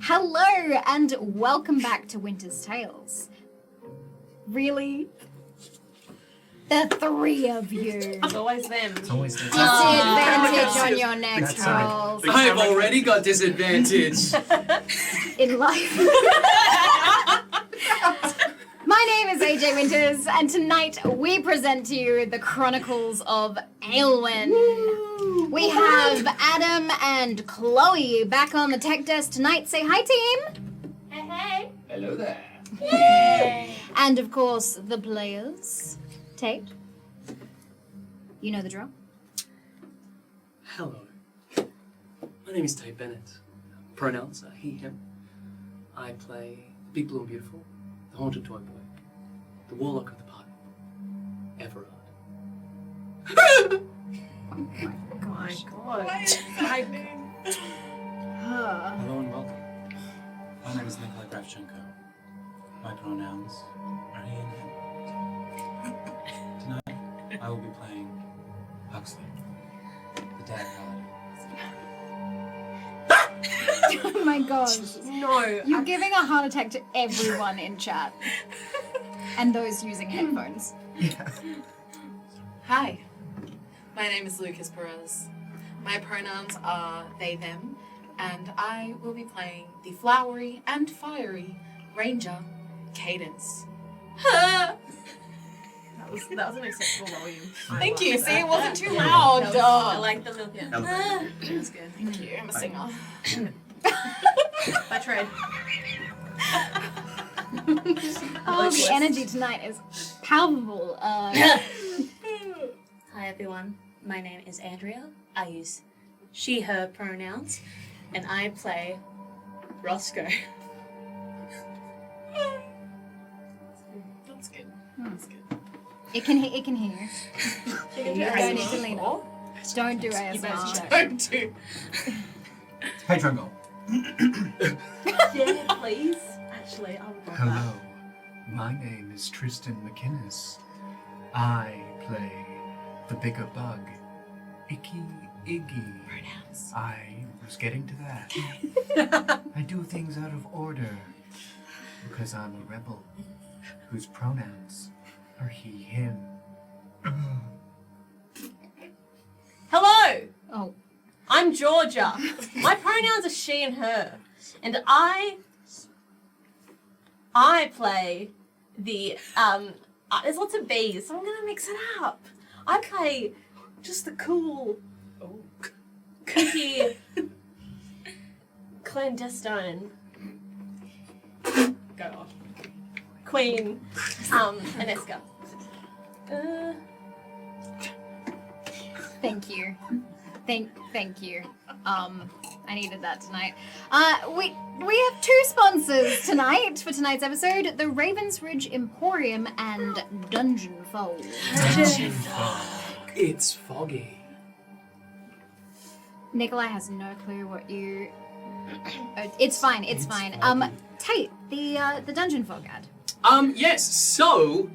Hello, and welcome back to Winter's Tales. Really? The three of you. It's always them. It's always this. Disadvantage on your next That's right. rolls. I've already got disadvantage. In life. My name is AJ Winters, and tonight we present to you the Chronicles of Aelwyn. We have Adam and Chloe back on the tech desk tonight. Say hi, team. Hey, hey. Hello there. Yay. And of course, the players. Tate, you know the drill. Hello. My name is Tate Bennett. Pronouns are he, him. I play Big Blue and Beautiful, the Haunted Toy Boy, the Warlock of the Party, Everard. My God. Hello and welcome. My name is Nikolai Kravchenko. My pronouns are he and him. Tonight, I will be playing Huxley, the dad paladin. Oh my god. No. You're giving a heart attack to everyone in chat. And those using headphones. Hi, my name is Lukas Perez. My pronouns are they, them, and I will be playing the flowery and fiery Ranger Cadence. That was an acceptable volume. Thank you. See, it wasn't too loud. I like the little. That was good. Thank you. I'm a singer. By trade. Oh, the energy tonight is palpable. Hi everyone, my name is Andrea. I use she, her pronouns, and I play Roscoe. That's good. That's good. It can hear you. You don't need to lean up. Don't do ASMR. Don't do. Patron goal. Yeah, please. Actually, I would love Hello, my name is Tristan McInnes. I play the bigger bug, Icky Iggy. Pronouns. I was getting to that. I do things out of order because I'm a rebel whose pronouns are he, him. Hello! Oh. I'm Georgia. My pronouns are she and her. And I play the, there's lots of B's, so I'm gonna mix it up. I play just the cool, kooky, clandestine, go on, Queen, Aneska. Thank you. Thank you. I needed that tonight. We have two sponsors tonight for tonight's episode: the Ravens Ridge Emporium and Dungeon Fold. It's foggy. Nikolai has no clue what you. It's fine. It's fine. foggy. Tate, the Dungeon Fog ad. Yes, so,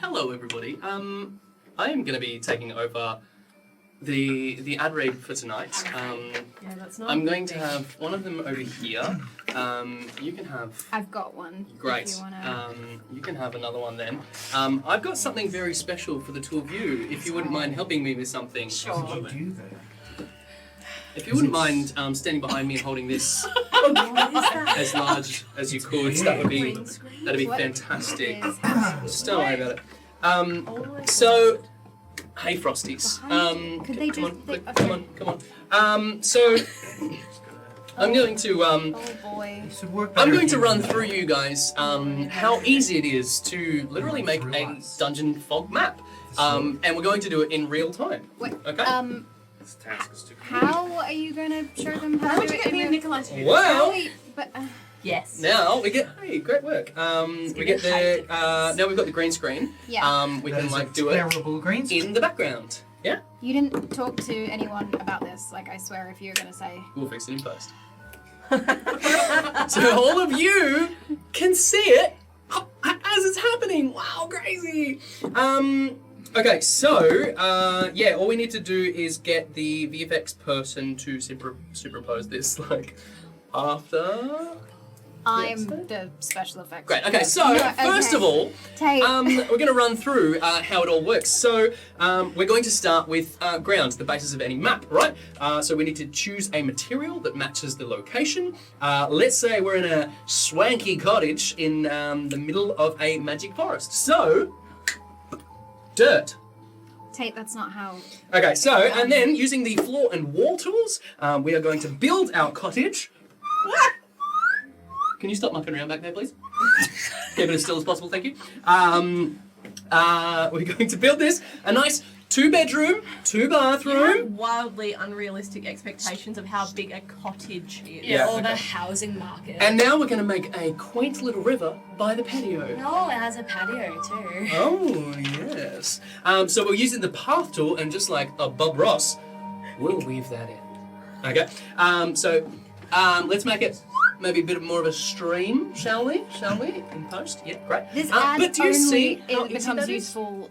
hello everybody. I am gonna be taking over the ad read for tonight. Yeah, that's not. I'm going to have one of them over here. You can have. I've got one. Great. If you wanna... You can have another one then. I've got something very special for the two of you. If you wouldn't mind helping me with something. Sure. What did you do there? If you wouldn't mind standing behind me and holding this as large as you could, that'd be What fantastic. is- Just don't worry about it. So, hey Frosties. Could they come just- on, come on. So, I'm going to Oh boy. This would work I'm better going if to you- run through you guys how easy it is to literally make a dungeon fog map. And we're going to do it in real time. Wait, Okay? This task is too how are you gonna show them how How to would do you it? get me and Nikolai to do this? Well, But Yes. now we get, hey, great work. We get the, now we've got the green screen. yeah, We That can is a like do it terrible green screen. in the background. Yeah? you didn't talk to anyone about this. Like I swear, if you're gonna say, We'll fix it in post. So all of you can see it as it's happening. Wow, crazy. Okay, so yeah, all we need to do is get the VFX person to superimpose this like after. I'm the special effects. Great. Okay. So first of all, Tate. we're going to run through how it all works. So we're going to start with grounds, the basis of any map, right? So we need to choose a material that matches the location. Let's say we're in a swanky cottage in the middle of a magic forest. So dirt. Tate, that's not how. Okay. So and then using the floor and wall tools, we are going to build our cottage. Can you stop mucking around back there, please? Keep it as still as possible, thank you. We're going to build this a nice 2-bedroom, 2-bathroom. You have wildly unrealistic expectations of how big a cottage is. Yeah, or the okay. housing market. And now we're going to make a quaint little river by the patio. no, it has a patio too. Oh, yes. So we're using the path tool, and just like a Bob Ross, we'll weave that in. Okay. So let's make it maybe a bit more of a stream, shall we? In post? Yeah, great. This ad but do you only see how it easy becomes that is? useful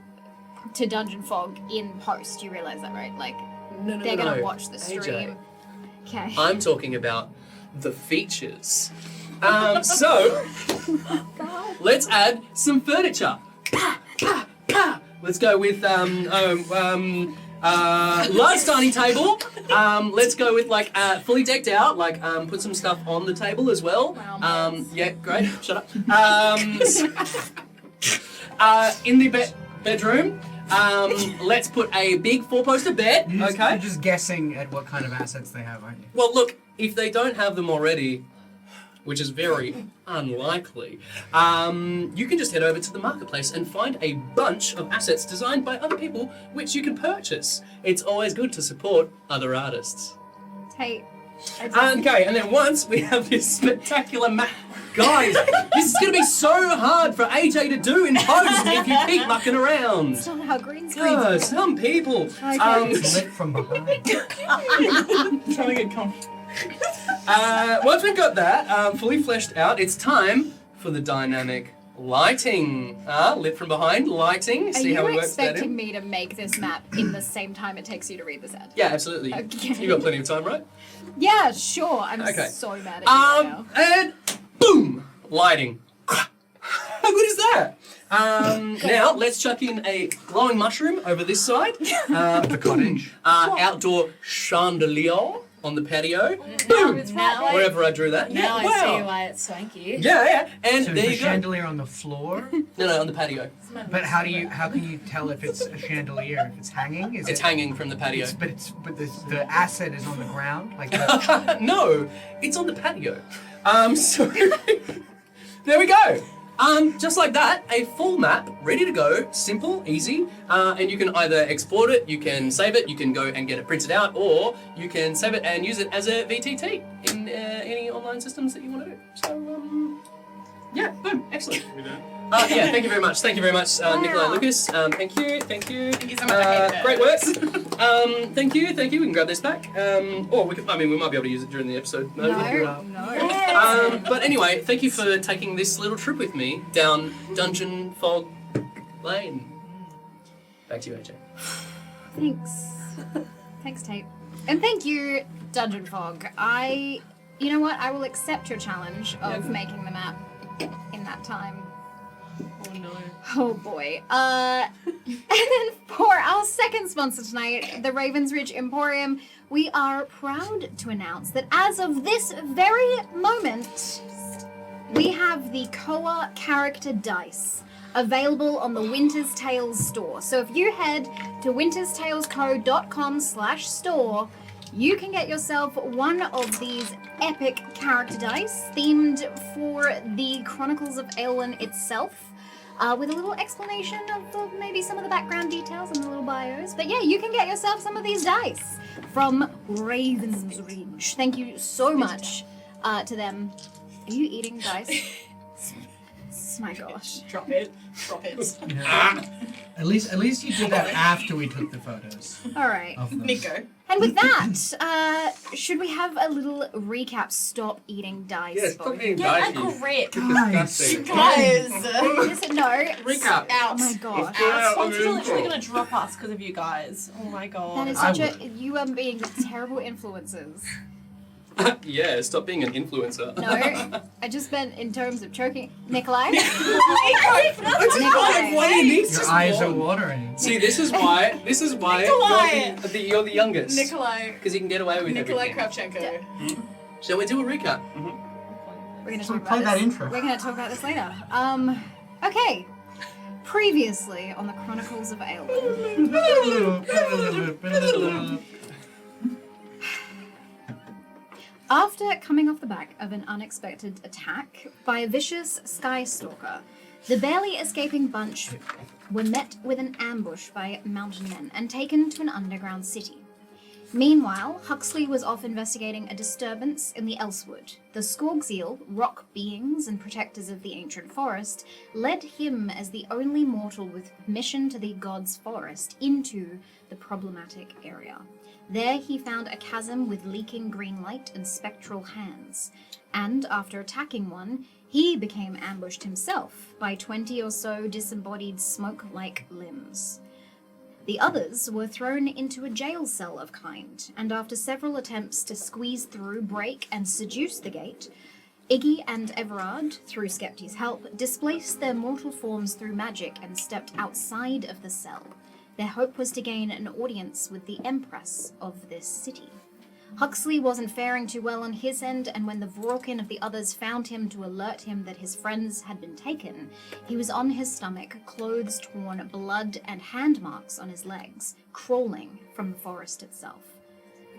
to Dungeon Fog in post. You realise that, right? Like No, they're gonna no. watch the stream. AJ, Okay. I'm talking about the features. So let's add some furniture. Let's go with large dining table. Let's go with like fully decked out. Like put some stuff on the table as well. Wow. Yeah, great. Shut up. In the bedroom, let's put a big 4-poster bed. Okay. You're just guessing at what kind of assets they have, aren't you? Well, look, if they don't have them already, which is very unlikely, you can just head over to the marketplace and find a bunch of assets designed by other people which you can purchase. It's always good to support other artists. Tate. Okay, and then once we have this spectacular map, guys, this is going to be so hard for AJ to do in post if you keep mucking around. That's not how green screens Oh, work. some people. It's lit from behind. Trying to get comfortable. Once we've got that fully fleshed out, it's time for the dynamic lighting. Lit from behind, lighting. Are See how we you work that expecting in? me to make this map in the same time it takes you to read this ad? Yeah, absolutely. Okay. You've got plenty of time, right? Yeah, sure. I'm Okay. so mad at you right now. And boom! Lighting. How good is that? Now, let's chuck in a glowing mushroom over this side. The cottage. Outdoor chandelier on the patio. Boom! Now, Wherever I drew that. now Yeah, I see wow. why it's swanky. Yeah. And So there is the you go. chandelier on the floor? No, on the patio. But how can you tell if it's a chandelier? If it's hanging? Is It's it? hanging from the patio. But the asset is on the ground, like the, No, it's on the patio. So there we go. Just like that, a full map, ready to go, simple, easy, and you can either export it, you can save it, you can go and get it printed out, or you can save it and use it as a VTT in any online systems that you want to do. So, yeah, boom, excellent. Yeah, thank you very much. Thank you very much, Nikolai and Lukas. Thank you. Thank you so much. I hate Great work. Thank you. We can grab this back. Or we might be able to use it during the episode. No. But anyway, thank you for taking this little trip with me down Dungeon Fog Lane. Back to you, AJ. Thanks. Thanks, Tate. And thank you, Dungeon Fog. You know what? I will accept your challenge of making the map in that time. Oh no. Oh boy. And then for our second sponsor tonight, the Ravens Ridge Emporium, we are proud to announce that as of this very moment, we have the Koa character dice available on the Winter's Tales store. So if you head to winterstalesco.com/store, you can get yourself one of these epic character dice themed for the Chronicles of Aelwyn itself. With a little explanation of maybe some of the background details and the little bios. But yeah, you can get yourself some of these dice from Raven's Ridge. Thank you so much to them. Are you eating dice? My gosh. Drop it. at least you did that after we took the photos All right. of them. Nico. And with that, should we have a little recap? Stop eating dice. Yes, stop eating Get a dice. grip. Disgusting. Guys. Listen, no. Recap. Oh my gosh. Our sponsors are literally going to drop us because of you guys. Oh my god. That is I such you are being terrible influences. Yeah, stop being an influencer. No, I just meant in terms of choking. Nikolai? Like, why do you need Your to eyes are spawn? watering. See, this is why Nikolai! you're the youngest. Nikolai. Because you can get away with Nikolai everything. Kravchenko. Shall we do a recap? We're gonna So talk play about that this. intro. We're gonna talk about this later. Okay. Previously on the Chronicles of Aelwyn. After coming off the back of an unexpected attack by a vicious sky stalker, the barely escaping bunch were met with an ambush by mountain men and taken to an underground city. Meanwhile, Huxley was off investigating a disturbance in the Elswood. The Skorgzeal, rock beings and protectors of the ancient forest, led him as the only mortal with permission to the god's forest into the problematic area. There he found a chasm with leaking green light and spectral hands, and after attacking one, he became ambushed himself by 20 or so disembodied smoke-like limbs. The others were thrown into a jail cell of kind, and after several attempts to squeeze through, break, and seduce the gate, Iggy and Everard, through Skepti's help, displaced their mortal forms through magic and stepped outside of the cell. Their hope was to gain an audience with the Empress of this city. Huxley wasn't faring too well on his end, and when the Vorkin of the others found him to alert him that his friends had been taken, he was on his stomach, clothes torn, blood and hand marks on his legs, crawling from the forest itself.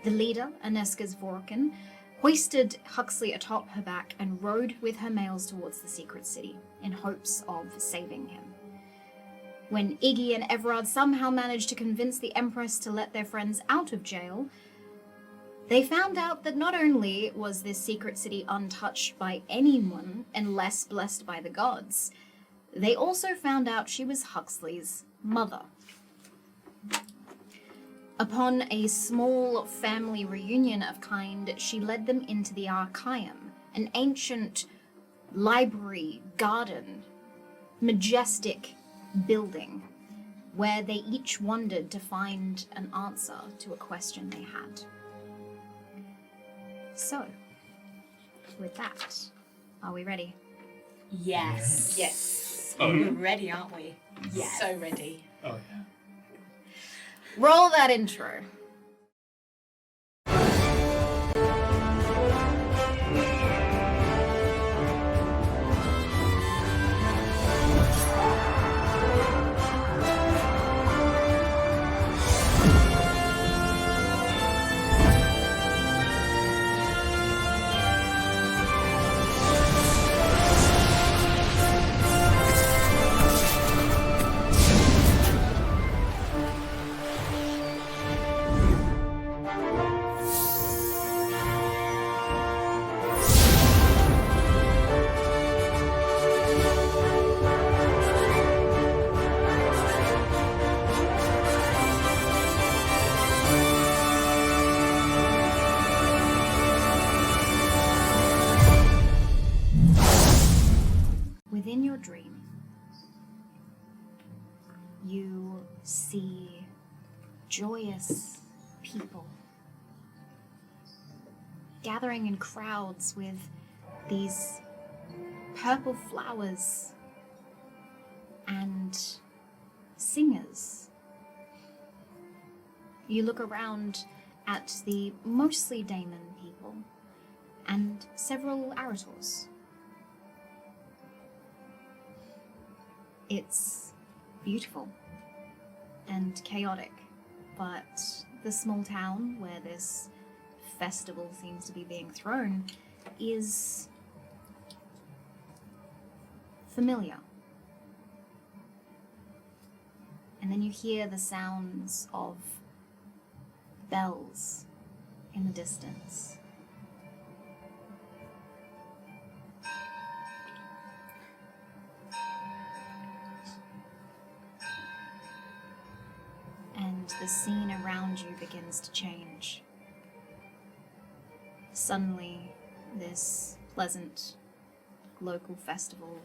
The leader, Aneska's Vorkin, hoisted Huxley atop her back and rode with her males towards the secret city, in hopes of saving him. When Iggy and Everard somehow managed to convince the Empress to let their friends out of jail, they found out that not only was this secret city untouched by anyone unless blessed by the gods, they also found out she was Huxley's mother. Upon a small family reunion of kind, she led them into the Arcium, an ancient library garden, majestic building, where they each wondered to find an answer to a question they had. So, with that, are we ready? Yes. Yes. We're ready, aren't we? Yes. So ready. Oh, yeah. Roll that intro. Within your dream, you see joyous people gathering in crowds with these purple flowers and singers. You look around at the mostly Daemon people and several Arators. It's beautiful and chaotic, but the small town where this festival seems to be being thrown is familiar. And then you hear the sounds of bells in the distance. And the scene around you begins to change. Suddenly, this pleasant local festival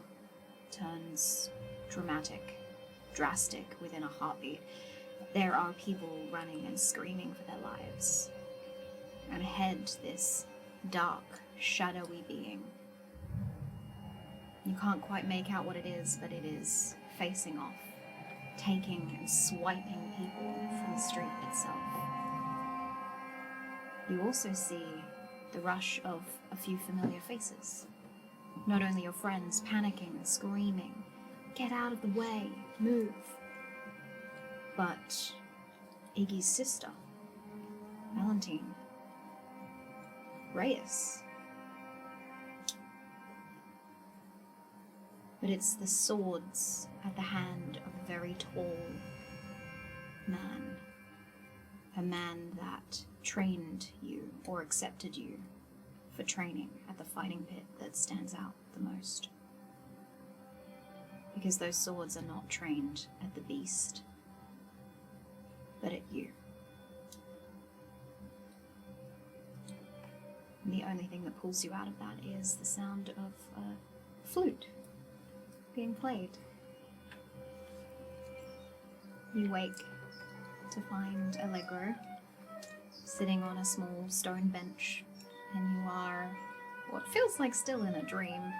turns dramatic, drastic within a heartbeat. There are people running and screaming for their lives. And ahead, this dark, shadowy being. You can't quite make out what it is, but it is facing off, taking and swiping people from the street itself. You also see the rush of a few familiar faces. Not only your friends panicking and screaming, "Get out of the way, move," but Iggy's sister, Valentine, Reyes. But it's the swords at the hand of a very tall man. A man that trained you or accepted you for training at the fighting pit that stands out the most. Because those swords are not trained at the beast, but at you. And the only thing that pulls you out of that is the sound of a flute being played. You wake to find Allegro sitting on a small stone bench, and you are what feels like still in a dream.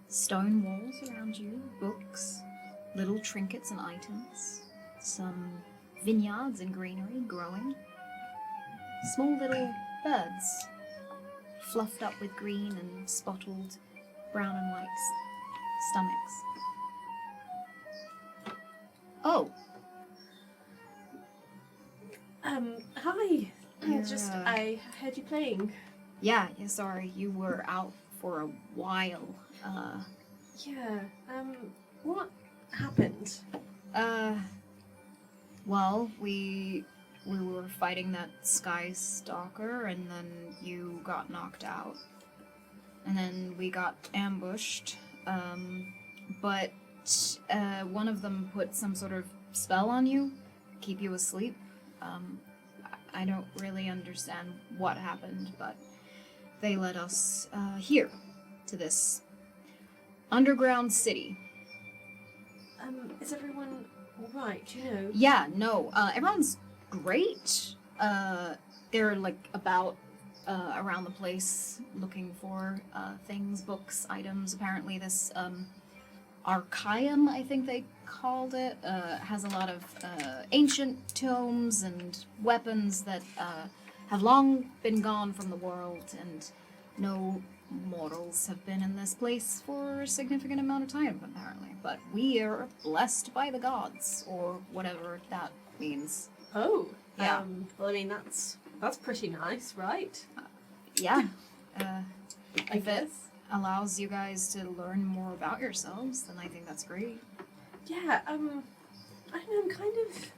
Stone walls around you, books, little trinkets and items, some vineyards and greenery growing, small little birds fluffed up with green and spotted brown and white stomachs. Oh, Hi. Yeah. I heard you playing. yeah, sorry, you were out for a while. Yeah. What happened? Well, we were fighting that Sky Stalker, and then you got knocked out. And then we got ambushed, but one of them put some sort of spell on you, keep you asleep. I don't really understand what happened, but they led us here, to this underground city. Is everyone alright, do you know? Yeah, no, everyone's great. They're like about around the place looking for things, books, items. Apparently this Arcium, I think they called it, has a lot of ancient tomes and weapons that have long been gone from the world, and no mortals have been in this place for a significant amount of time, apparently. But we are blessed by the gods, or whatever that means. Oh. Yeah. Well, I mean, that's pretty nice, right? Yeah. I If it guess. allows you guys to learn more about yourselves, then I think that's great. Yeah, I don't know, I'm kind of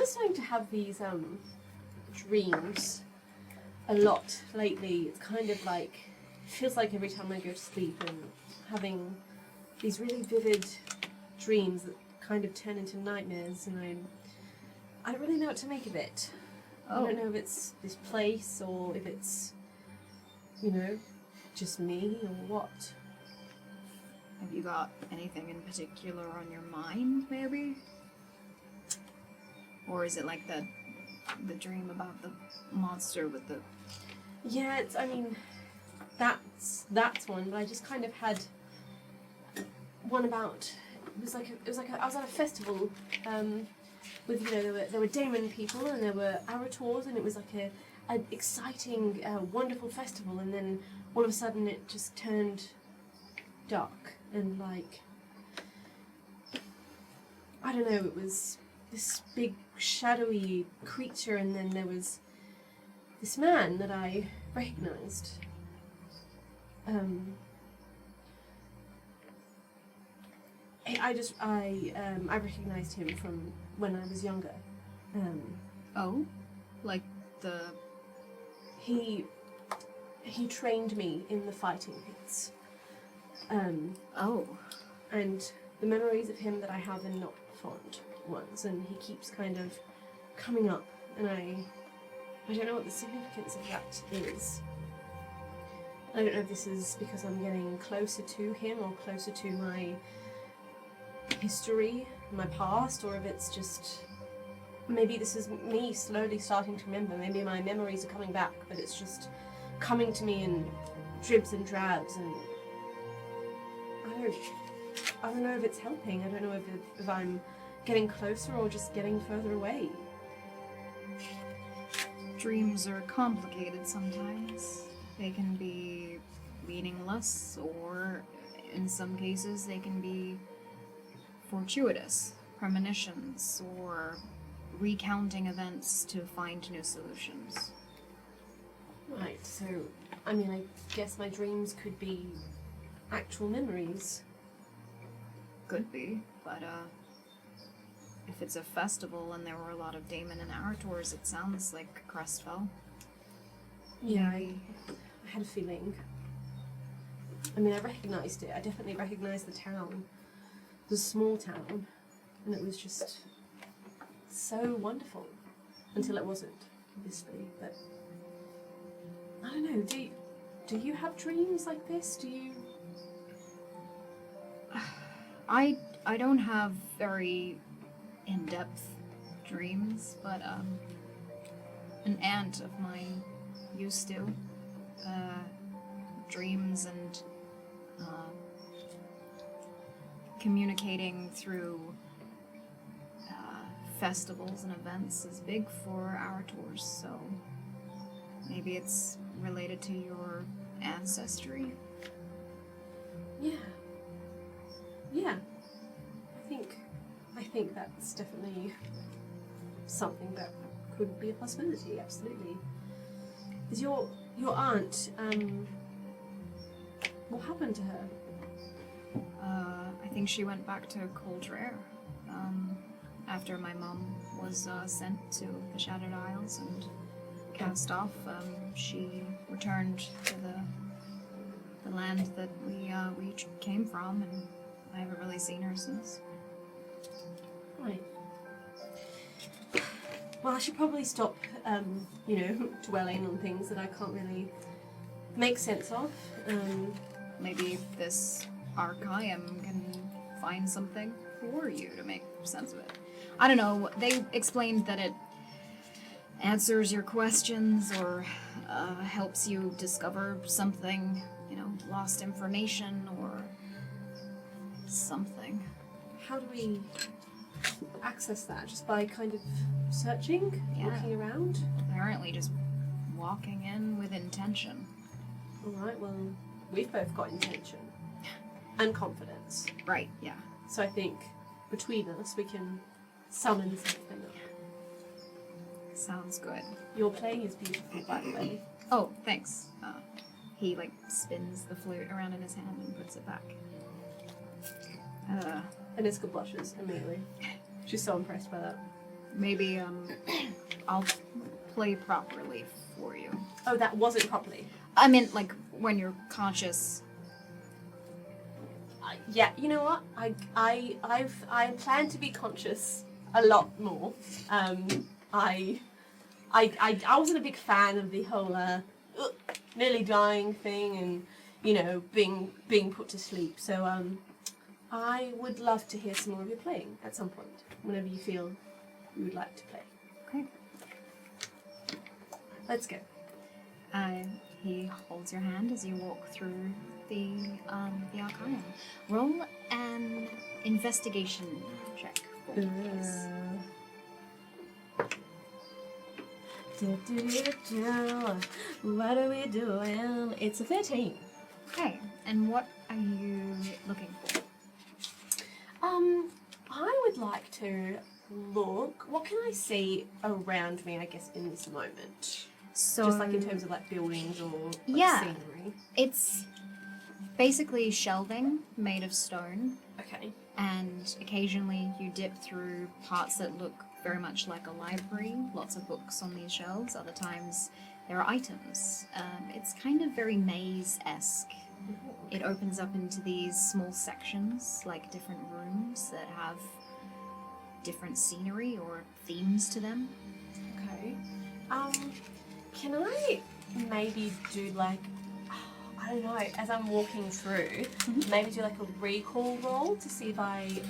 starting to have these, dreams a lot lately. It's kind of like, it feels like every time I go to sleep and having these really vivid dreams that kind of turn into nightmares, and I don't really know what to make of it. I Oh. don't know if it's this place or if it's, just me or what. Have you got anything in particular on your mind, maybe? Or is it like the dream about the monster with the... Yeah, that's one, but I just kind of had one about, I was at a festival, with, there were Daemon people and there were Arators, and it was like an exciting, wonderful festival, and then all of a sudden it just turned dark, and I don't know, it was this big shadowy creature, and then there was this man that I recognized. I recognized him from when I was younger. Oh? Like the... He trained me in the fighting pits. Oh. And the memories of him that I have are not fond ones, and he keeps kind of coming up, and I don't know what the significance of that is. I don't know if this is because I'm getting closer to him or closer to my history, my past, or if it's just maybe this is me slowly starting to remember. Maybe my memories are coming back, but it's just coming to me in dribs and drabs, and I don't know if it's helping. I don't know if I'm getting closer or just getting further away. Dreams are complicated sometimes. They can be meaningless, or in some cases they can be fortuitous premonitions or recounting events to find new solutions. Right, so, I mean, I guess my dreams could be actual memories. Could be, but if it's a festival and there were a lot of daemon and Arators, it sounds like Crestfell. Yeah, I had a feeling. I mean, I recognised it. I definitely recognised the town. It was a small town, and it was just so wonderful. Until it wasn't, obviously, but I don't know, do you have dreams like this? Do you... I don't have very in-depth dreams, but an aunt of mine used to. Dreams and communicating through festivals and events is big for Arators, so maybe it's related to your ancestry. Yeah. Yeah. I think that's definitely something that could be a possibility, absolutely. Is your aunt, what happened to her? I think she went back to Coldrere after my mom was sent to the Shattered Isles and cast off. She returned to the land that we came from, and I haven't really seen her since. Right. Well, I should probably stop, dwelling on things that I can't really make sense of. Maybe this Arcium can find something for you to make sense of it. I don't know, they explained that it answers your questions or helps you discover something, lost information or something. How do we access that? Just by kind of searching? Yeah. Looking around? Apparently just walking in with intention. Alright, well, we've both got intention. And confidence. Right, yeah. So I think between us we can summon something up. Sounds good. Your playing is beautiful, by the way. Oh, thanks. He spins the flute around in his hand and puts it back. And Iska blushes immediately. She's so impressed by that. Maybe I'll play properly for you. Oh, that wasn't properly. I mean, when you're conscious. Yeah, you know what? I plan to be conscious a lot more. I wasn't a big fan of the whole nearly dying thing and being put to sleep. So I would love to hear some more of your playing at some point, whenever you feel you would like to play. Okay. Let's go. He holds your hand as you walk through the Arcium. Roll an investigation check for me, please. What are we doing? It's a 13. Okay, and what are you looking for? I would like to look. What can I see around me, I guess, in this moment? So, Just in terms of buildings or scenery. It's basically shelving made of stone, Okay. and occasionally you dip through parts that look very much like a library. Lots of books on these shelves. Other times there are items. It's kind of very maze-esque. It opens up into these small sections, like different rooms that have different scenery or themes to them. Okay. Can I maybe do I don't know, as I'm walking through, maybe do a recall roll to see if I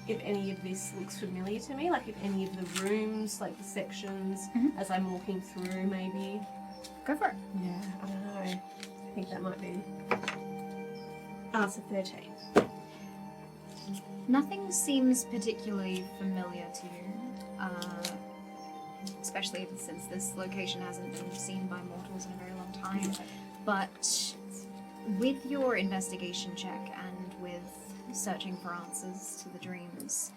if any of this looks familiar to me, like if any of the rooms, like the sections, as I'm walking through, maybe. Go for it. Yeah, I don't know. I think that might be. It's a 13. Nothing seems particularly familiar to you, especially since this location hasn't been seen by mortals in a very long time. But with your investigation check and with searching for answers to the dreams,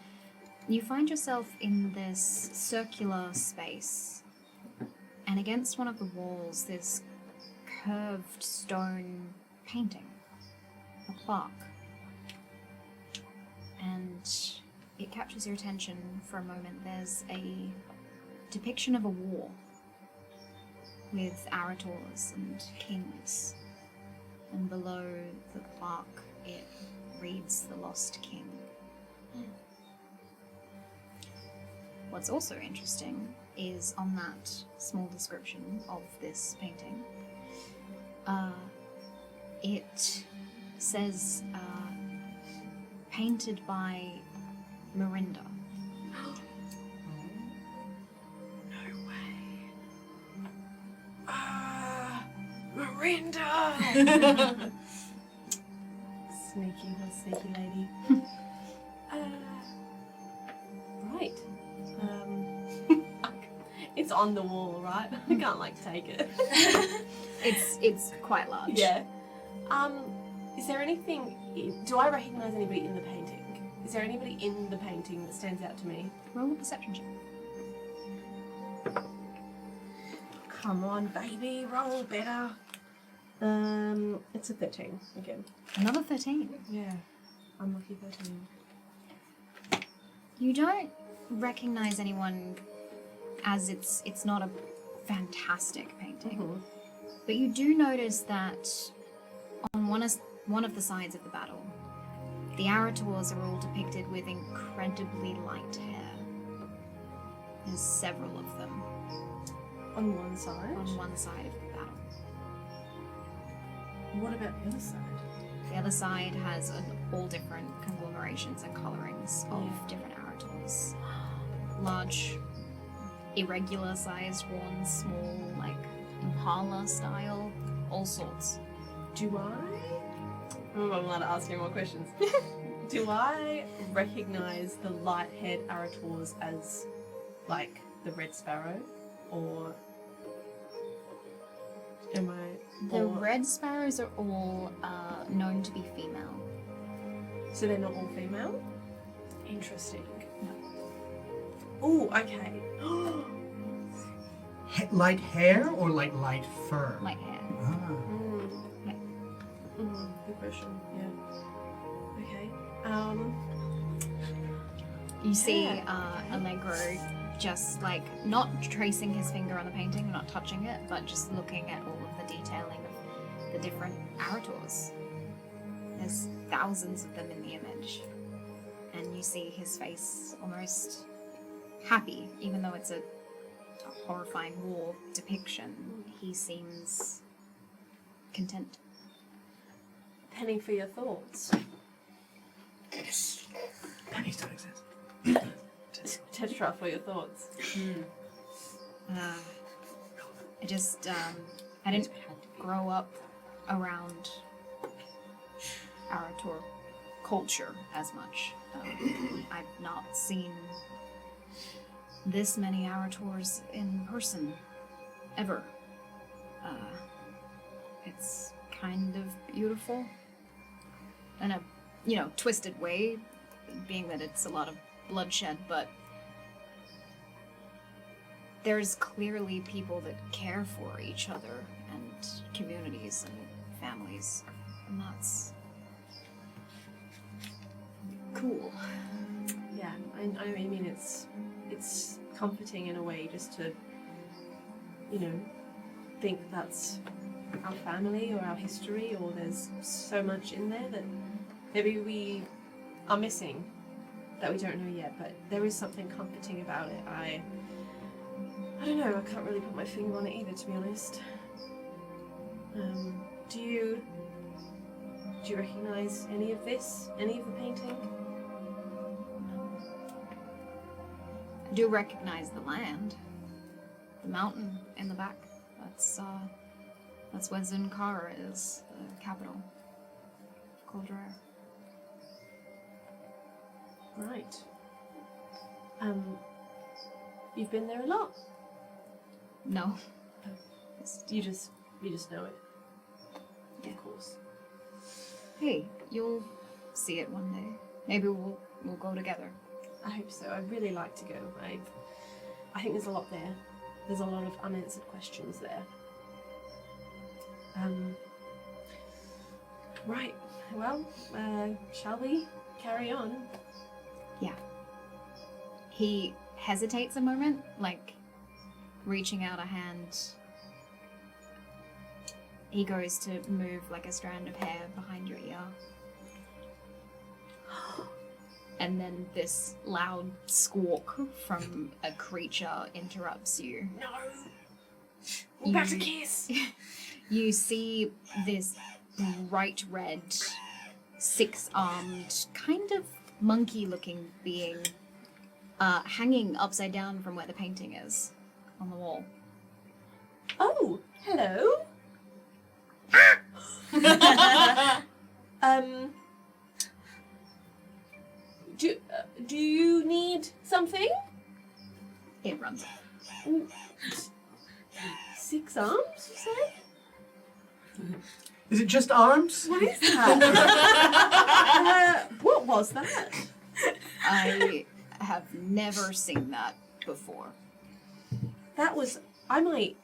you find yourself in this circular space, and against one of the walls, this curved stone painting, a plaque. And it captures your attention for a moment. There's a depiction of a war with arators and kings. And below the plaque, it reads The Lost King. What's also interesting is on that small description of this painting, it says painted by Mirinda. No way. Miranda! Sneaky lady. Right. It's on the wall, right? I can't like take it. It's quite large. Yeah. Is there anything? Do I recognise anybody in the painting? Is there anybody in the painting that stands out to me? Roll a perception check. Come on, baby, roll better. It's a 13 again. Another 13. Yeah, unlucky 13. You don't recognize anyone, as it's not a fantastic painting. But you do notice that on one of the sides of the battle, the arators are all depicted with incredibly light hair. There's several of them On one side. on one side of the battle. What about the other side? The other side has all different conglomerations and colorings of different arators. Large, irregular sized ones, small, like impala style, all sorts. Do I? I'm allowed to ask you more questions. Do I recognise the light-haired arators as, like, the Red Sparrow? Or am I... The or- red sparrows are all known to be female. So they're not all female? Interesting. No. Oh, okay. Light hair or like light fur? Light hair. Ah. Good question. Yeah. Okay. You see Allegro just like not tracing his finger on the painting, not touching it, but just looking at all of the detailing of the different arators. There's thousands of them in the image. And you see his face almost happy, even though it's a horrifying war depiction. He seems content. Penny for your thoughts. Pennies don't exist. Tetra for your thoughts. I just, I didn't grow up around Arator culture as much. I've not seen this many Arators in person, ever. It's kind of beautiful. In a, twisted way, being that it's a lot of bloodshed, but there's clearly people that care for each other and communities and families, and that's cool. Yeah, I mean it's comforting in a way just to, think that's our family or our history, or there's so much in there that maybe we are missing that we don't know yet, but there is something comforting about it. I don't know, I can't really put my finger on it either, to be honest. Do you recognise any of this? Any of the painting? do recognize the land. The mountain in the back. That's where Zunkara is, the capital. Caldera. Right. You've been there a lot. No. You just know it. Yeah. Of course. Hey, you'll see it one day. Maybe we'll go together. I hope so. I'd really like to go. I think there's a lot there. There's a lot of unanswered questions there. Right. Well, shall we carry on? Yeah. He hesitates a moment, like reaching out a hand. He goes to move like a strand of hair behind your ear. And then this loud squawk from a creature interrupts you. No! We're about to kiss! You see this bright red, six-armed, kind of monkey-looking being hanging upside down from where the painting is on the wall. Oh, hello. Do you need something? It runs up. 6 arms, you say? Is it just arms? What is that? What was that? I have never seen that before. That was. I might.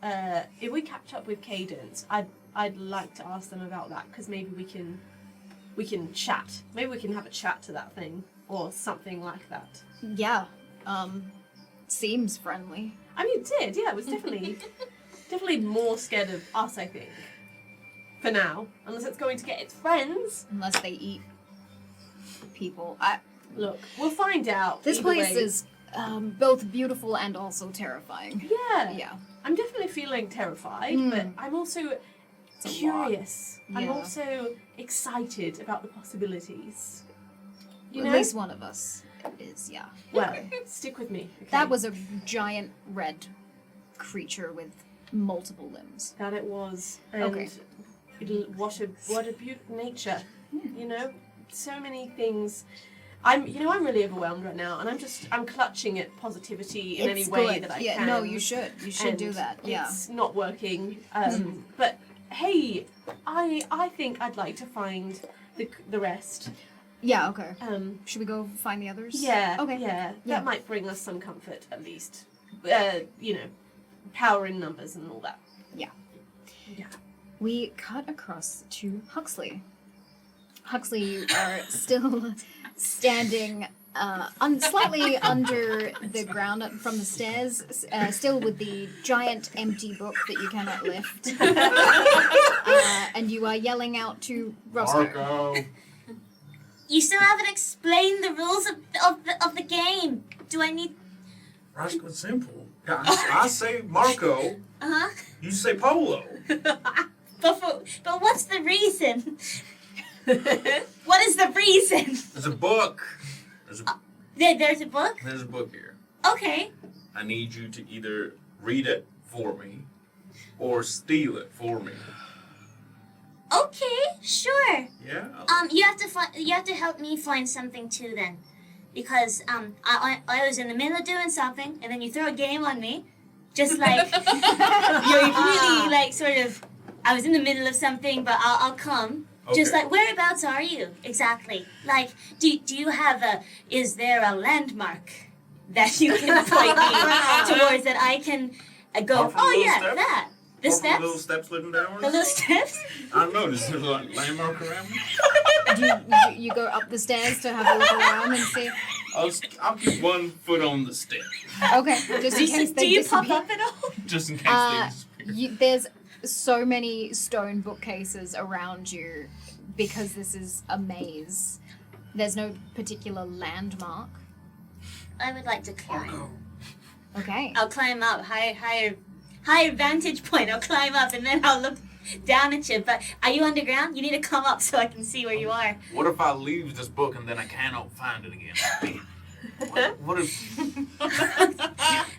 If we catch up with Cadence, I'd like to ask them about that because maybe we can chat. Maybe we can have a chat to that thing or something like that. Yeah, seems friendly. I mean, it did. Yeah, it was definitely more scared of us. I think. For now, unless it's going to get its friends. Unless they eat people. Look, we'll find out. This either place way. is both beautiful and also terrifying. Yeah. Yeah. I'm definitely feeling terrified, but I'm also a curious. I'm Yeah. also excited about the possibilities. You At know? least one of us is, yeah. Well, stick with me. Okay? That was a giant red creature with multiple limbs. That it was. And Okay. what a beautiful nature. You know? So many things. I'm really overwhelmed right now, and I'm clutching at positivity in any way good. that I yeah, can. no, you should. You should do And that. Yeah. It's not working. But hey, I think I'd like to find the rest. Yeah, okay. Should we go find the others? Yeah. Okay. Yeah. Yeah. That might bring us some comfort at least. Power in numbers and all that. Yeah. Yeah. We cut across to Huxley. Huxley, you are still standing slightly under the ground from the stairs, still with the giant empty book that you cannot lift. And you are yelling out to Roscoe. Marco. You still haven't explained the rules of the game. Do I need... Roscoe's simple. I say Marco. Uh-huh. You say Polo. But what's the reason? What is the reason? There's a book. There's There's a book? a book here. Okay. I need you to either read it for me or steal it for me. Okay, sure. Yeah? You have to help me find something too then. Because I was in the middle of doing something and then you throw a game on me. Just like you're really like sort of I was in the middle of something but I'll come. Just Okay. like whereabouts are you exactly? Like do you have is there a landmark that you can point me towards that I can go, Apart from the little yeah, steps? that. The Apart from steps? the little steps leading downwards? The little steps? I don't know. Is there a landmark around me? Do you go up the stairs to have a look around and see? I'll keep one foot on the step. Okay, just in case Do they you pop disappear. up at all? Just in case they disappear. There's so many stone bookcases around you because this is a maze. There's no particular landmark. I would like to climb. Okay. I'll climb up, higher vantage point. I'll climb up and then I'll look down at you. But are you underground? You need to come up so I can see where you are. What if I leave this book and then I cannot find it again? What if?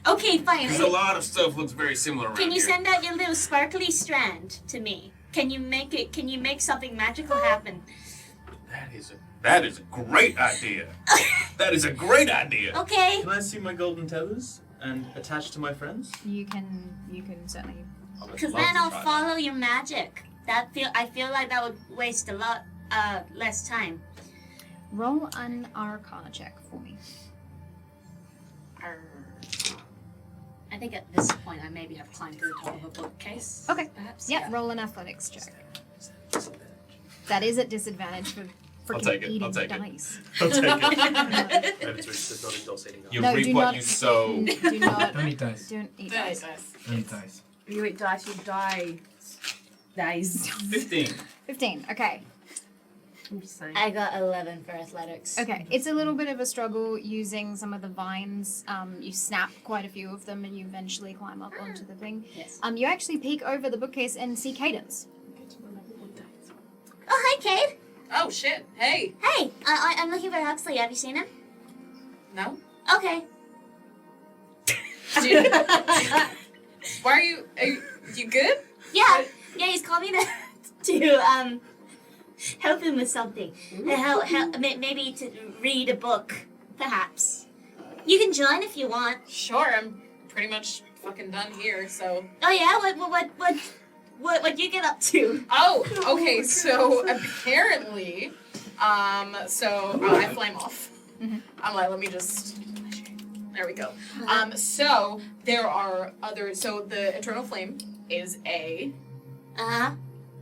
Okay, fine. Because a lot of stuff looks very similar around Can you here. send out your little sparkly strand to me? Can you make something magical happen? That is a great idea. That is a great idea. Okay. Can I see my golden tethers and attach to my friends? You can certainly. Because then I'll follow your magic. I feel like that would waste a lot less time. Roll an Arcana check for me. I think at this point I maybe have climbed to the top of a bookcase. Okay. Perhaps. Yeah, roll an athletics check. That is at disadvantage for freaking take it, eating I'll take it. dice. I'll take it. Maybe Twitch does not endorse eating You No, reap do what not- you sow. Do not. Don't eat dice. Don't eat Nice, dice. nice. Don't eat dice. You eat dice, you die. Dice. 15. 15. Okay. I'm just saying. I got 11 for athletics. Okay. It's a little bit of a struggle using some of the vines. You snap quite a few of them, and you eventually climb up onto the thing. Yes. You actually peek over the bookcase and see Cadence. Oh, hi, Kate. Oh shit! Hey. Hey, I'm looking for Huxley. Have you seen him? No. Okay. Dude. Why are you good? Yeah, he's called me to help him with something. Maybe to read a book, perhaps. You can join if you want. Sure. I'm pretty much fucking done here. So. Oh yeah, what you get up to? Oh. Okay. So apparently, I flame off. I'm like, let me just. There we go. So there are other. So the eternal flame is a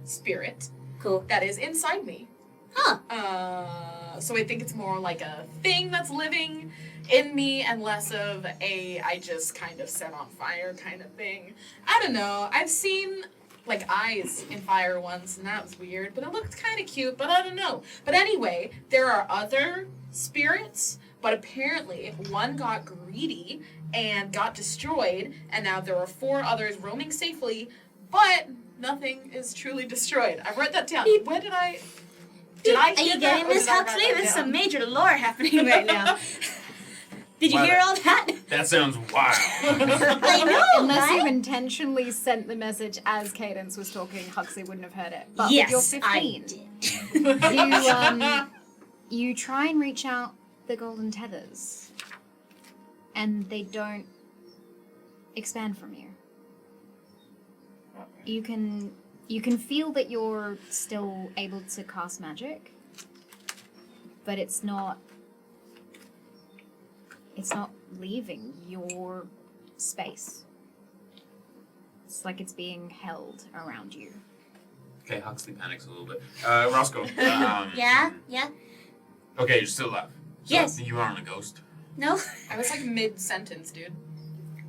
spirit Cool. that is inside me. Huh. So I think it's more like a thing that's living in me and less of a I just kind of set on fire kind of thing. I don't know. I've seen like eyes in fire once and that was weird, but it looked kind of cute, but I don't know. But anyway, there are other spirits, but apparently one got greedy and got destroyed, and now there are 4 others roaming safely, but nothing is truly destroyed. I wrote that down. Where did I Are hear you that, getting or this, did I write Huxley? that There's down? some major lore happening right now. Did you Wow, hear all that? That sounds wild. I know, Unless you right? intentionally sent the message as Cadence was talking, Huxley wouldn't have heard it. But Yes, with your 15, I did. you try and reach out the golden tethers, and they don't expand from you. You can feel that you're still able to cast magic, but it's not leaving your space. It's like it's being held around you. Okay, Huxley panics a little bit. Roscoe. Yeah? Okay, you're still alive. So Yes. You aren't a ghost. No? I was like mid-sentence, dude.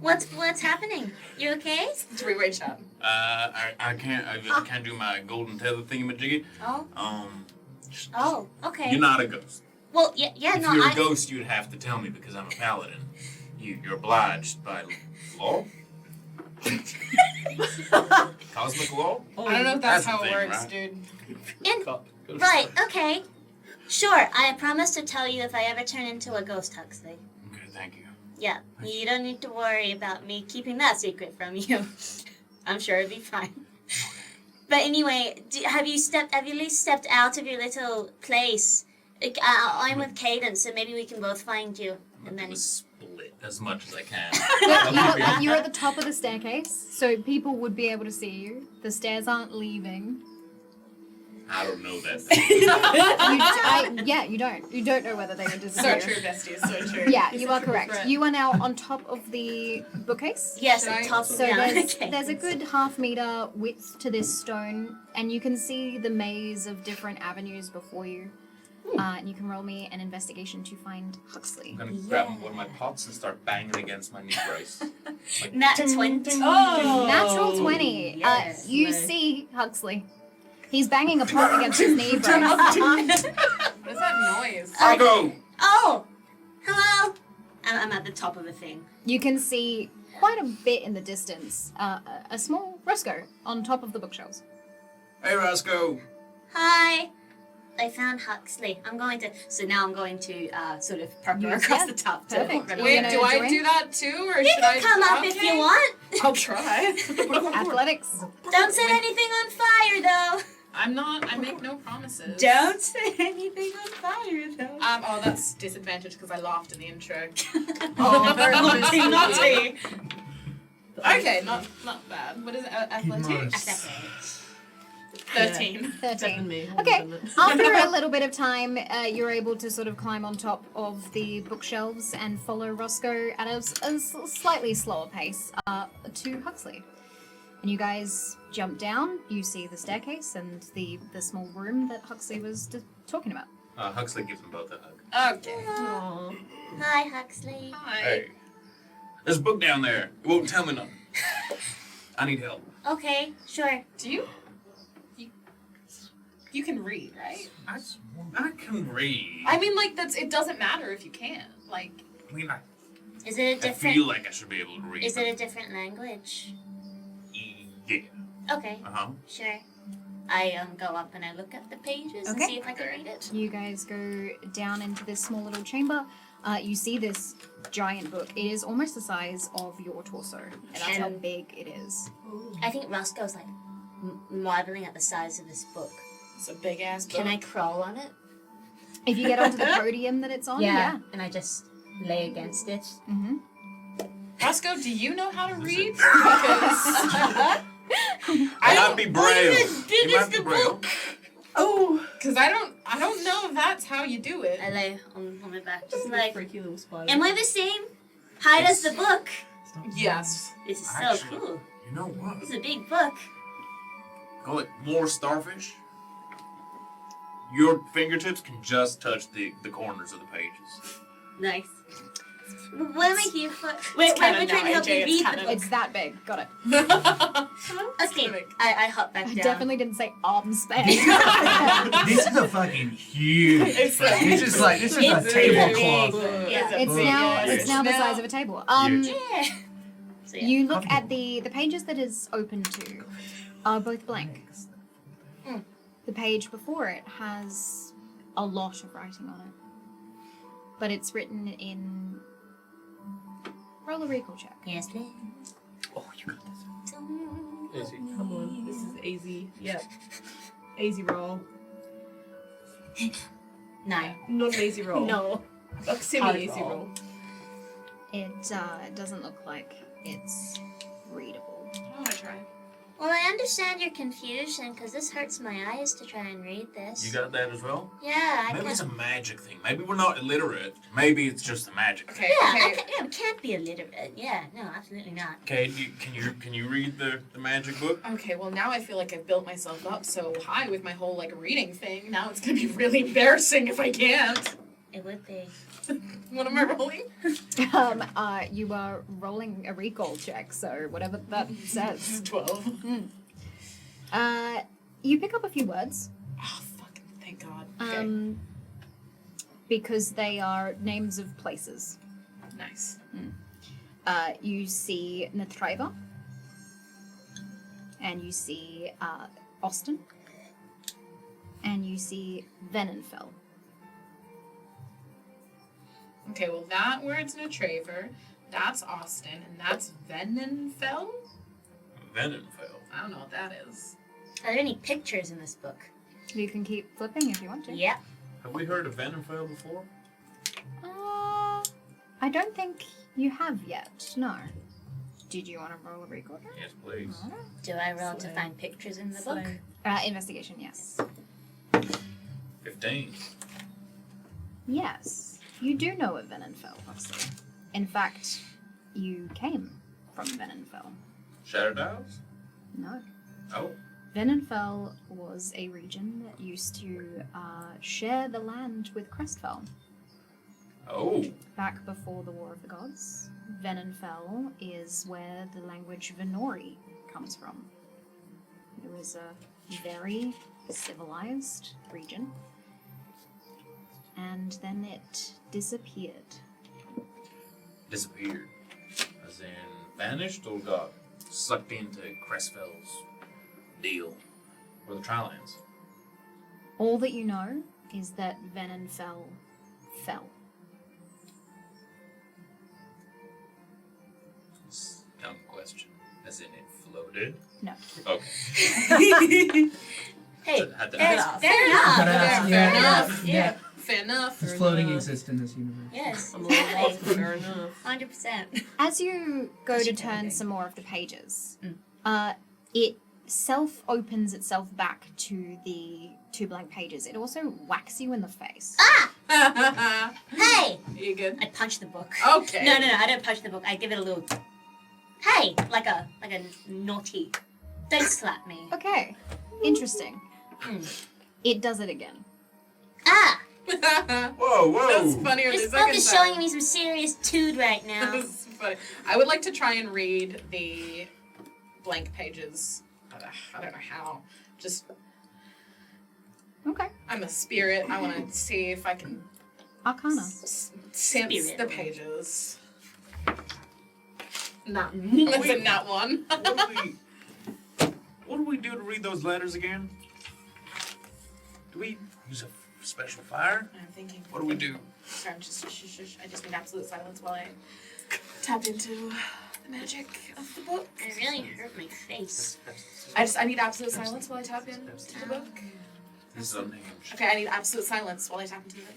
What's happening? You okay? Three-way chat. I can't do my golden tether thingamajiggy. Oh. Just- Oh, okay. You're not a ghost. Well, yeah, If no, you're I... a ghost, you'd have to tell me because I'm a paladin. You're obliged by law? Cosmic law? I don't know if that's That's the how it thing, works, right? dude. Right, okay. Sure, I promise to tell you if I ever turn into a ghost, Huxley. Okay, thank you. Yeah, you don't need to worry about me keeping that secret from you. I'm sure it'll be fine. But anyway, have you at least stepped out of your little place? I'm with Cadence, so maybe we can both find you. And then Split as much as I can. You're at the top of the staircase, so people would be able to see you. The stairs aren't leaving. I don't know that. You don't. You don't know whether they would So disappear. true, bestie. So true. Yeah, you are correct. You are now on top of the bookcase. yes, Should I- at top So yeah, there's okay. there's a good half-meter width to this stone, and you can see the maze of different avenues before you. And you can roll me an investigation to find Huxley. I'm gonna grab one of my pots and start banging against my knee brace. Nat 20. Oh! Natural 20. Yes, You nice. see Huxley. He's banging a pot against his knee brace. What is that noise? Argo! Oh! Hello! I'm at the top of a thing. You can see quite a bit in the distance a small Roscoe on top of the bookshelves. Hey, Roscoe. Hi! found Huxley. I'm going to sort of park Yes, across yeah. the top. To Perfect. run You're Wait, gonna do I join? do that too, or You should I can come up if you want. I'll try. Athletics. Don't set anything on fire, though. I'm not. I make no promises. Don't set anything on fire, though. Oh, that's disadvantage because I laughed in the intro. Oh, very naughty. Okay, not bad. What is it? Athletics? 13. 13. Me. Okay, after a little bit of time, you're able to sort of climb on top of the bookshelves and follow Roscoe at a slightly slower pace to Huxley. And you guys jump down, you see the staircase and the small room that Huxley was talking about. Huxley gives them both a hug. Okay. Aww. Hi, Huxley. Hi. Hey, there's a book down there. It won't tell me nothing. I need help. Okay, sure. Do you? You can read, right? I can read. I mean, like it doesn't matter if you can't. Like, I mean, Is it a I different? feel like I should be able to read. Is it a different language? Yeah. Okay, Uh-huh. sure. I go up and I look at the pages and Okay. see if I can read it. You guys go down into this small little chamber. You see this giant book. It is almost the size of your torso. And that's how And- big it is. I think Roscoe's like modeling at the size of this book. it's a big ass book. Can I crawl on it? If you get onto the podium that it's on, yeah. And I just lay against it. Mm-hmm. Roscoe, do you know how to read? Because I might be braille. You might be braille. Oh, because I don't know if that's how you do it. I lay on my back, just Like like, freaky little spider. am I the same height as the book? Yes. This is so Actually- cool. You know what? It's a big book. Call it more starfish. Your fingertips can just touch the corners of the pages. Nice. What am I here for? Wait, kinda we're trying to help now, you AJ, read it's the kinda- book. It's that big. Got it. Okay, I hop back I down. definitely didn't say arm span. This is a fucking huge. It's book. like- This is like It's a very tablecloth. big. Yeah. It's Big. now Yeah. it's now the Now- size of a table. Yeah. So, yeah. You look at the pages that is open to are both blank. Mm. The page before it has a lot of writing on it, but it's written in. Roll a recall check. Yes, please. Oh, you got this. Easy. Come on, this is easy. Yep. Easy roll. No. Not an easy roll. No. A semi-easy roll. roll. It doesn't look like it's readable. I want to try. Well, I understand your confusion because this hurts my eyes to try and read this. You got that as well? Yeah, I Maybe can. it's a magic thing. Maybe we're not illiterate. Maybe it's just the magic. Okay. Yeah, Okay. yeah, we can't be illiterate. Yeah, no, absolutely not. Okay, can you read the magic book? Okay, well now I feel like I've built myself up so high with my whole like reading thing. Now it's gonna be really embarrassing if I can't. It would be. What am I rolling? You are rolling a recall check, so whatever that says. 12. You pick up a few words. Oh fucking thank God. Okay. Because they are names of places. Nice. You see Natraiva, and you see Austin, and you see Venenfell. Okay, well that word's Natraver, that's Austin, and that's Venenfell? Venenfell. I don't know what that is. Are there any pictures in this book? You can keep flipping if you want to. Yeah. Have we heard of Venenfell before? I don't think you have yet. No. Did you want to roll a recall check? Yes, please. Do I roll to Slay. find pictures in the book? Slay. Investigation, yes. 15. Yes. You do know of Venenfell, Huxley. In fact, you came from Venenfell. Shattered Isles? No. Oh. Venenfell was a region that used to share the land with Crestfell. Oh. Back before the War of the Gods, Venenfell is where the language Venori comes from. It was a very civilized region, and then it disappeared. Disappeared. As in vanished or got sucked into Crestfell's deal? Or the Trilands? All that you know is that Venom fell. Dumb question. As in it floated? No. Okay. Hey, Had to fair ask. enough. Fair enough. Yeah. Fair enough. Does floating exist in this universe? Yes. I'm a little lost, but fair enough. 100%. As you go to turn anything. some more of the pages, it opens itself back to the 2 blank pages. It also whacks you in the face. Hey! You good? I punch the book. Okay. No, I don't punch the book. I give it a little. Hey, like a naughty. Don't slap me. Okay, interesting. It does it again. Ah! Whoa. That's funnier This the book second is time. showing me some serious tude right now. That's funny. I would like to try and read the blank pages. I don't know how. Just, Okay. I'm a spirit. I want to see if I can Arcana. sense Spirit. the pages. Not. That's a not one. What do we do to read those letters again? Do we use a special fire? I'm thinking. What do we do? Sorry, I'm just shush. I just need absolute silence while I tap into the magic of the book. It really hurt my face. I need absolute silence while I tap into the book. This is unhinged. Okay, I need absolute silence while I tap into the book.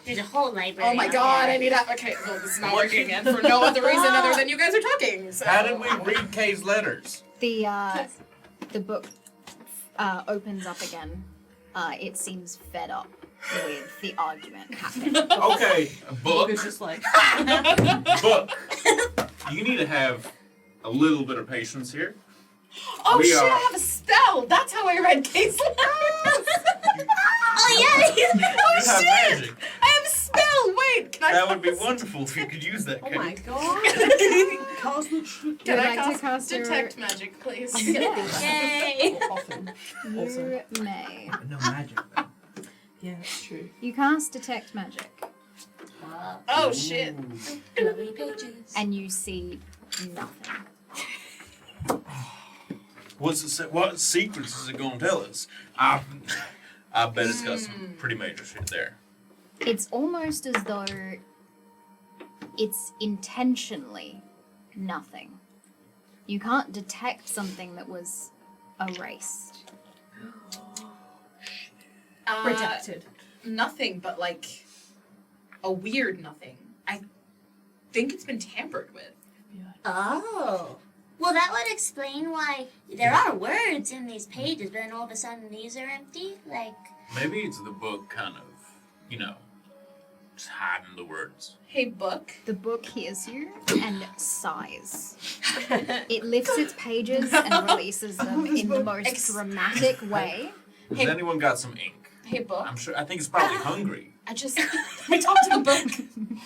There's a whole library. Oh my out god, there. I need okay, well this is not working and for no other reason other than you guys are talking. So How did we read Kay's letters? The book opens up again. It seems fed up with the argument happening. Okay, a book. It's just like, Book. You need to have a little bit of patience here. Oh We shit, are- I have a spell! That's how I read case letters! Oh yeah! You have magic. I have a spell! Wait, can I That would be cast- wonderful if you could use that, oh Kay. my god. Cast the truth. Can Would I like to cast cast your- detect magic, please? Yay! Often. You may. No magic, though. Yeah, that's true. You cast detect magic, Oh shit. Lovely pages. and you see nothing. What secrets is it gonna tell us? I bet it's got some pretty major shit there. It's almost as though it's intentionally nothing. You can't detect something that was erased. Redacted. Nothing but like a weird nothing. I think it's been tampered with. Oh. Well, that would explain why there are words in these pages, but then all of a sudden these are empty. Like, Maybe it's the book kind of, just hiding the words. Hey book. The book hears you and sighs. It lifts its pages and releases them in the most dramatic way. Has Hey- anyone got some ink? Hey book. I think it's probably hungry. I just let me talk to the book.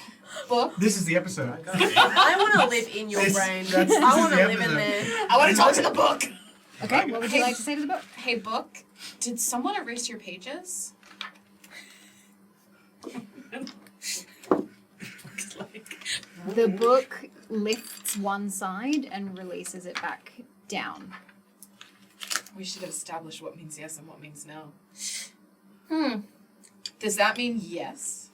Book. This is the episode. I got ink. I want to live in your This- brain. this I is want the to live in episode. there. I want to talk to the book. Okay, what would you like to say to the book? Hey book. Did someone erase your pages? The book lifts one side and releases it back down. We should have established what means yes and what means no. hmm. Does that mean yes?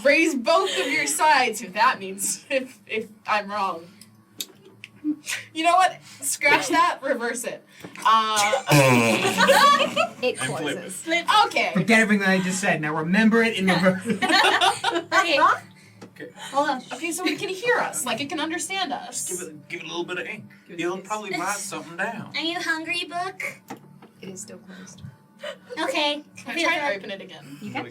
Raise both of your sides if that means if I'm wrong. You know what? Scratch that, reverse it. It And flip closes. Okay. Forget everything that I just said. Now remember it in reverse. Okay. Okay. Hold on. Okay, so it can hear us, like it can understand Give us. it a little bit of ink. Give it a It'll kiss. probably write something down. Are you hungry, book? It is still closed. Okay. Can I try and open it again? You can.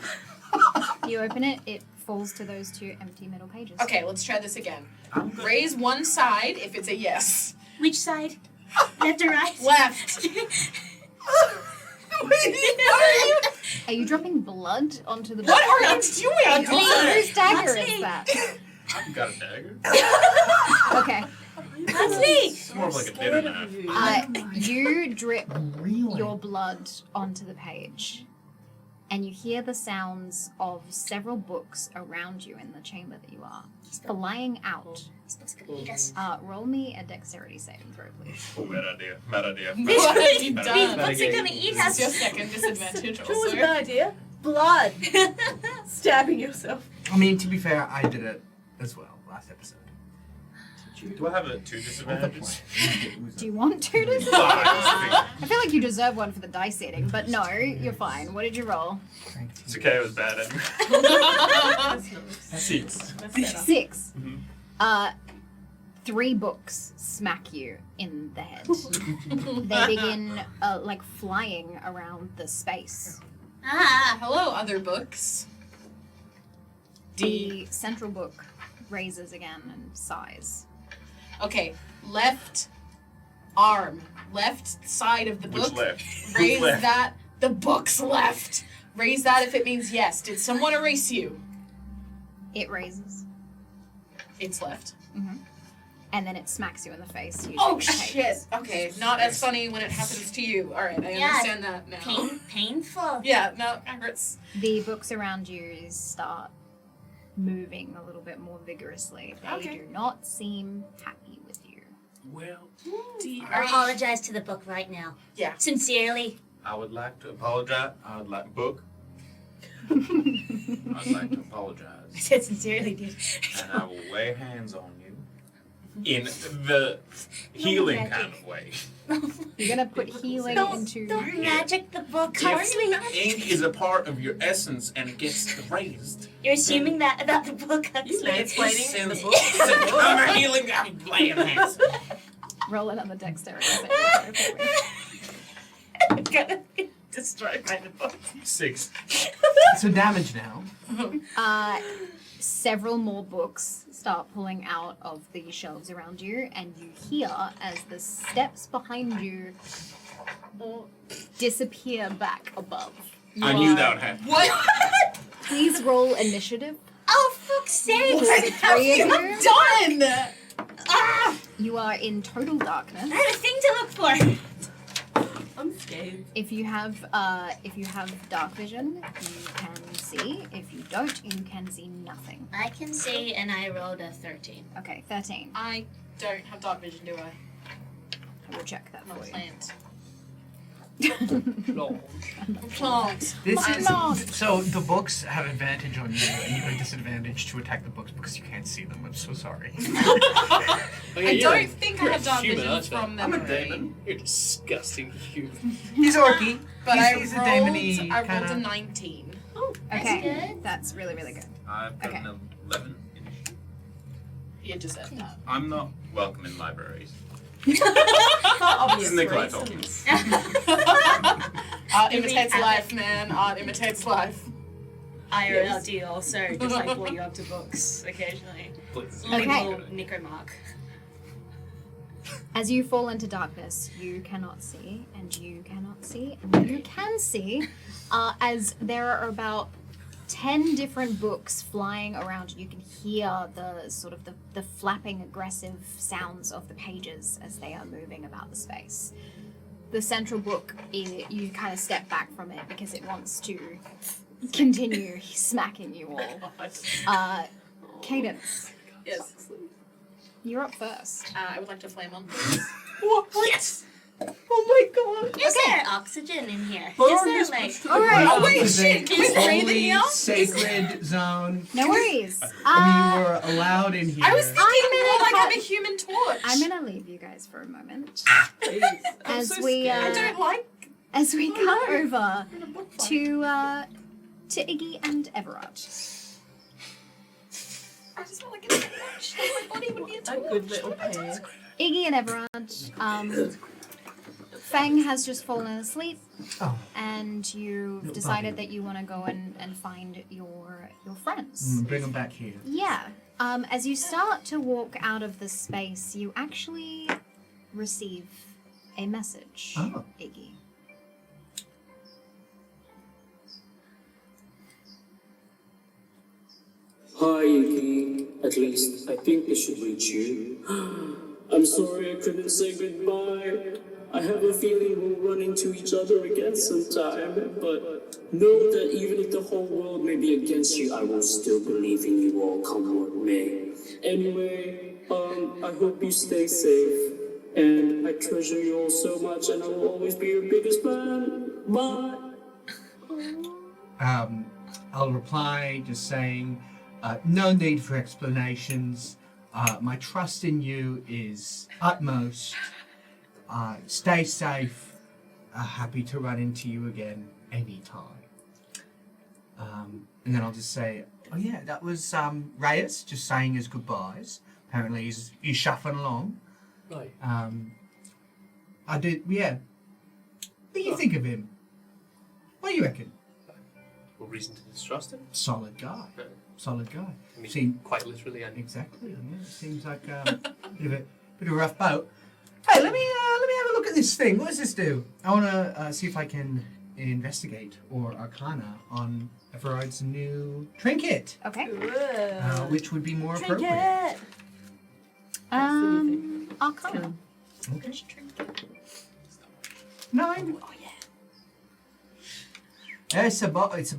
You open it, it falls to those 2 empty middle pages. Okay, let's try this again. I'm good. Raise one side if it's a yes. Which side? Left or right? Left. Are you dropping blood onto the book? What are you doing? Whose dagger That's is me. that? I've got a dagger. Okay. That's me. It's more of like a dinner knife. You drip Really? your blood onto the page. and you hear the sounds of several books around you in the chamber that you are, flying out. He's supposed to eat us. Roll me a dexterity saving throw, please. Oh, bad idea. Bad idea. What have you These done? books are gonna eat This is your us. second disadvantage What was a also. bad idea? Blood. Stabbing yourself. I mean, to be fair, I did it as well last episode. Do I have a 2 disadvantages? Do you want to do this? Five. I feel like you deserve one for the dice setting, but no, you're fine. What did you roll? It's okay, it was bad. That's nice. 6. That's better. 6. Mhm. 3 books smack you in the head. They begin like flying around the space. Ah, Hello, other books. The central book raises again and sighs. Okay, left arm, left side of the Which book. left? Raise left? that. The book's left. Raise that if it means yes. Did someone erase you? It raises, It's left. and then it smacks you in the face. using Oh the shit. pages. Okay, not as funny when it happens to you. All right, I Yeah, understand that now. painful. Yeah, no, congrats. The books around you start moving a little bit more vigorously. They Okay. do not seem happy with you. Well, I apologize to the book right now. Yeah. Sincerely. I would like to apologize. I would like book. I'd like to apologize. I said sincerely, dude. And I will lay hands on you in the healing magic. kind of way. You're gonna put healing into. Don't magic the book. If ink is a part of your essence and it gets raised, You're assuming that about the book, Huxley. Mansplaining in the book. I'm healing. I'm laying hands. Roll another dexterity saving throw for me. I'm gonna be destroyed by the book. 6. So damage now. Several more books start pulling out of the shelves around you, and you hear as the steps behind you disappear back above. I knew that would happen. What Please roll initiative. Oh, fuck's sake! The three of you. done? Ah! You are in total darkness. I had a thing to look for. I'm scared. If you have dark vision, you can see. If you don't, you can see nothing. I can see, and I rolled a 13. Okay, 13. I don't have dark vision, do I? I will check that I'm a for you. plant. Lol. Plant. This I'm is so the books have advantage on you, and you have disadvantage to attack the books because you can't see them. I'm so sorry. I don't think I have dark human, vision aren't you? from I'm a memory. demon. You're a disgusting human. He's orky. But he's a I demon-y rolled a kinda. 19. Okay, good. that's really, really good. I've got Okay. an 11. You just said that. I'm not welcome in libraries. Obvious Nikolai told me. reasons. Art imitates life, man. Art imitates life. IRL do also just like pull you up to books occasionally. Please. Okay. Little Nicomark. As you fall into darkness, you cannot see, and you cannot see, and then you can see, as there are about 10 different books flying around you. You can hear the sort of the flapping, aggressive sounds of the pages as they are moving about the space. The central book, you kind of step back from it because it wants to continue smacking you all. Cadence, Yes. you're up first. I would like to flame on, please. What? Oh my god. Is there oxygen in here? Oh, Is there yes, like... All right. Oh, wait, This is shit, a can we breathe in holy, here? sacred zone. No worries. I mean, we're allowed in here. I was thinking more like cut- I'm a human torch. I'm gonna leave you guys for a moment Please. I'm as so we scared. I don't like. as we cut over In a book fight. to Iggy and Everard. I just felt like a torch. My body would be a A torch. good little pair. Iggy and Everard, Fang has just fallen asleep, Oh, and you've Little decided puppy. that you want to go and find your friends. bring them back here. Yeah. As you start to walk out of the space, you actually receive a message, Oh. Iggy. Hi, Iggy. At least I think this should reach you. I'm sorry I couldn't say goodbye. I have a feeling we'll run into each other again sometime, but know that even if the whole world may be against you, I will still believe in you all, come what may. Anyway, I hope you stay safe, and I treasure you all so much, and I will always be your biggest fan. Bye! I'll reply just saying, no need for explanations. My trust in you is utmost. Stay safe. Happy to run into you again anytime. And then I'll just say, oh yeah, that was Reyes just saying his goodbyes. Apparently he's shuffling along. Right. I did, yeah. What do you think of him? What do you reckon? No reason to distrust him. Solid guy. No. Solid guy. I mean, Seem- quite literally. And Exactly. Yeah, seems like a bit of a rough boat. Hey, let me have a look at this thing. What does this do? I want to see if I can investigate or arcana on Everard's new trinket, Okay. which would be more appropriate. Arcana. Okay. 9. Oh yeah. Yeah, it's a watch.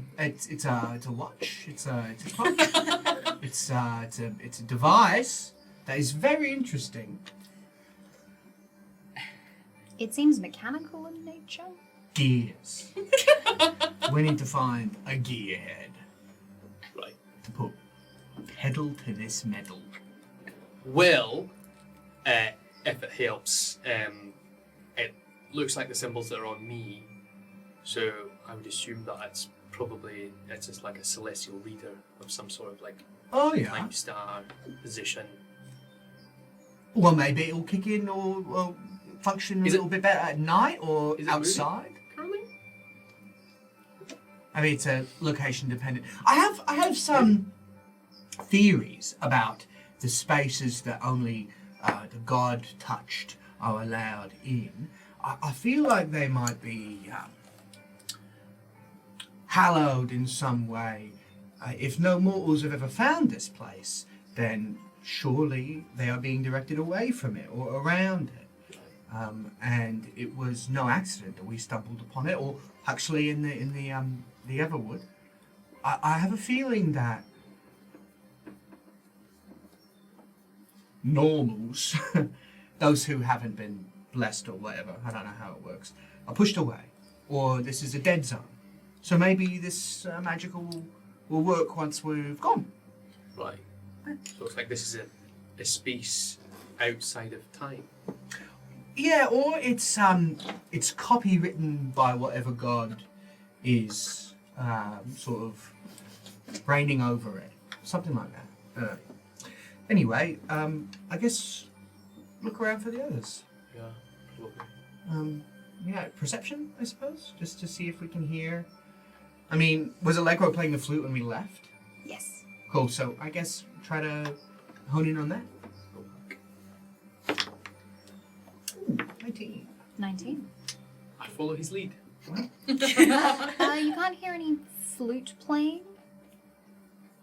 It's a clock. it's a device that is very interesting. It seems mechanical in nature. Gears. We need to find a gearhead right. to put pedal to this metal. Well, if it helps, it looks like the symbols that are on me, so I would assume that it's just like a celestial reader of some sort of like Oh yeah. time star position. Well, maybe it will kick in or function a Is it- little bit better at night or Is it outside. Currently? I mean, it's a location dependent. I have some theories about the spaces that only the God touched are allowed in. I feel like they might be hallowed in some way. If no mortals have ever found this place, then surely they are being directed away from it or around it. And it was no accident that we stumbled upon it, or actually in the Everwood. I have a feeling that normals, those who haven't been blessed or whatever, I don't know how it works, are pushed away, or this is a dead zone. So maybe this magical will work once we've gone. Right. So it's like this is a space outside of time. Yeah, or it's copywritten by whatever god is sort of reigning over it, something like that. Anyway, I guess look around for the others. Yeah, probably. Yeah, perception, I suppose, just to see if we can hear. I mean, was Allegro playing the flute when we left? Yes. Cool. So I guess try to hone in on that. Ooh, 19. 19. I follow his lead. You can't hear any flute playing,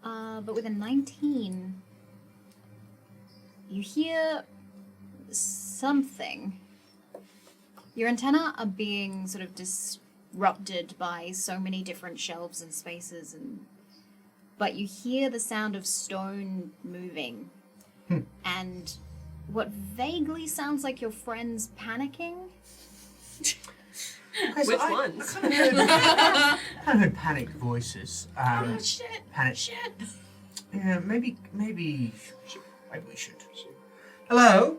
but with a 19, you hear something. Your antennae are being sort of disrupted by so many different shelves and spaces, but you hear the sound of stone moving, and what vaguely sounds like your friends panicking. Okay, so Which I ones? kind of heard panicked voices. Oh shit! Panic. Shit! Yeah, maybe we should. Hello.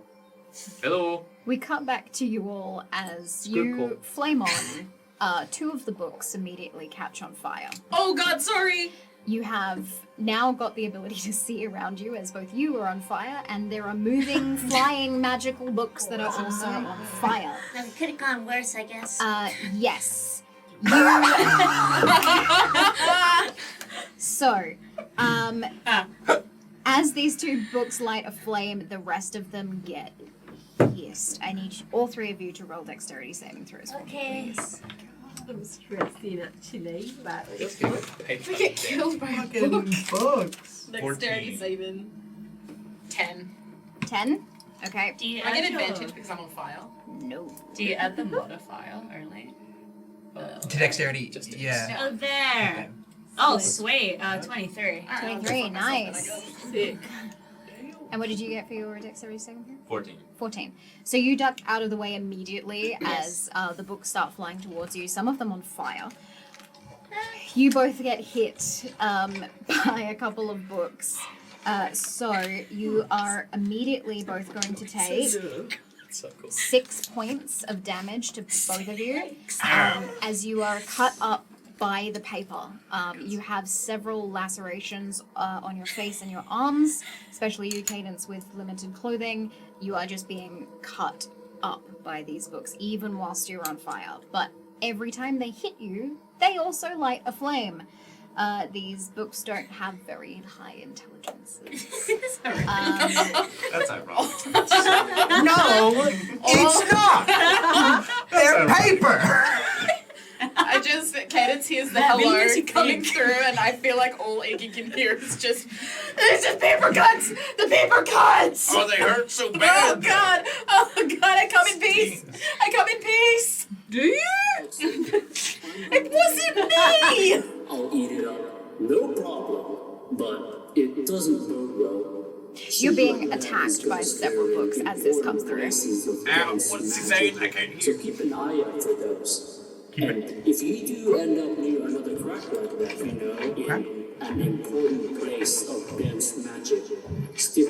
Hello. We cut back to you all as Good you call. flame on. Two of the books immediately catch on fire. Oh god, sorry! You have now got the ability to see around you as both you are on fire and there are moving, flying, magical books that are also on fire. That could have gone worse, I guess. Yes. So, as these two books light a flame, the rest of them get pierced. I need all three of you to roll dexterity saving throws for me, Okay. please. I'm stressing actually about Just it. get I get killed by a Fucking book. books. Dexterity 14. saving. 10. 10? Okay. Do you I get have your- advantage because I'm on fire. No. Do you add the modifier only? To dexterity, Just yeah. Oh, there. Okay. Oh, sweet. 23. 23, nice. Sick. And what did you get for your dexterity saving throw? 14. 14. So you duck out of the way immediately as the books start flying towards you, some of them on fire. You both get hit by a couple of books. So you are immediately both going to take So cool. 6 points of damage to both of you as you are cut up by the paper. You have several lacerations on your face and your arms, especially you, Cadence, with limited clothing. You are just being cut up by these books, even whilst you're on fire. But every time they hit you, they also light a flame. These books don't have very high intelligences. That's ironic. No, it's not. They're paper. I just, Cadence hears the hello coming through, and I feel like all Iggy can hear is just, there's just paper cuts! The paper cuts! Oh, they hurt so Oh bad. god! Oh god, I come in peace! I come in peace! Do you? It wasn't me! I'll eat it up, no problem. But it doesn't bode well. You're being attacked by several books as this comes through. Ow, what's he saying? I can't So hear. keep an eye out for those. And if you do end up near another crack like that, in an important place of dense magic, stick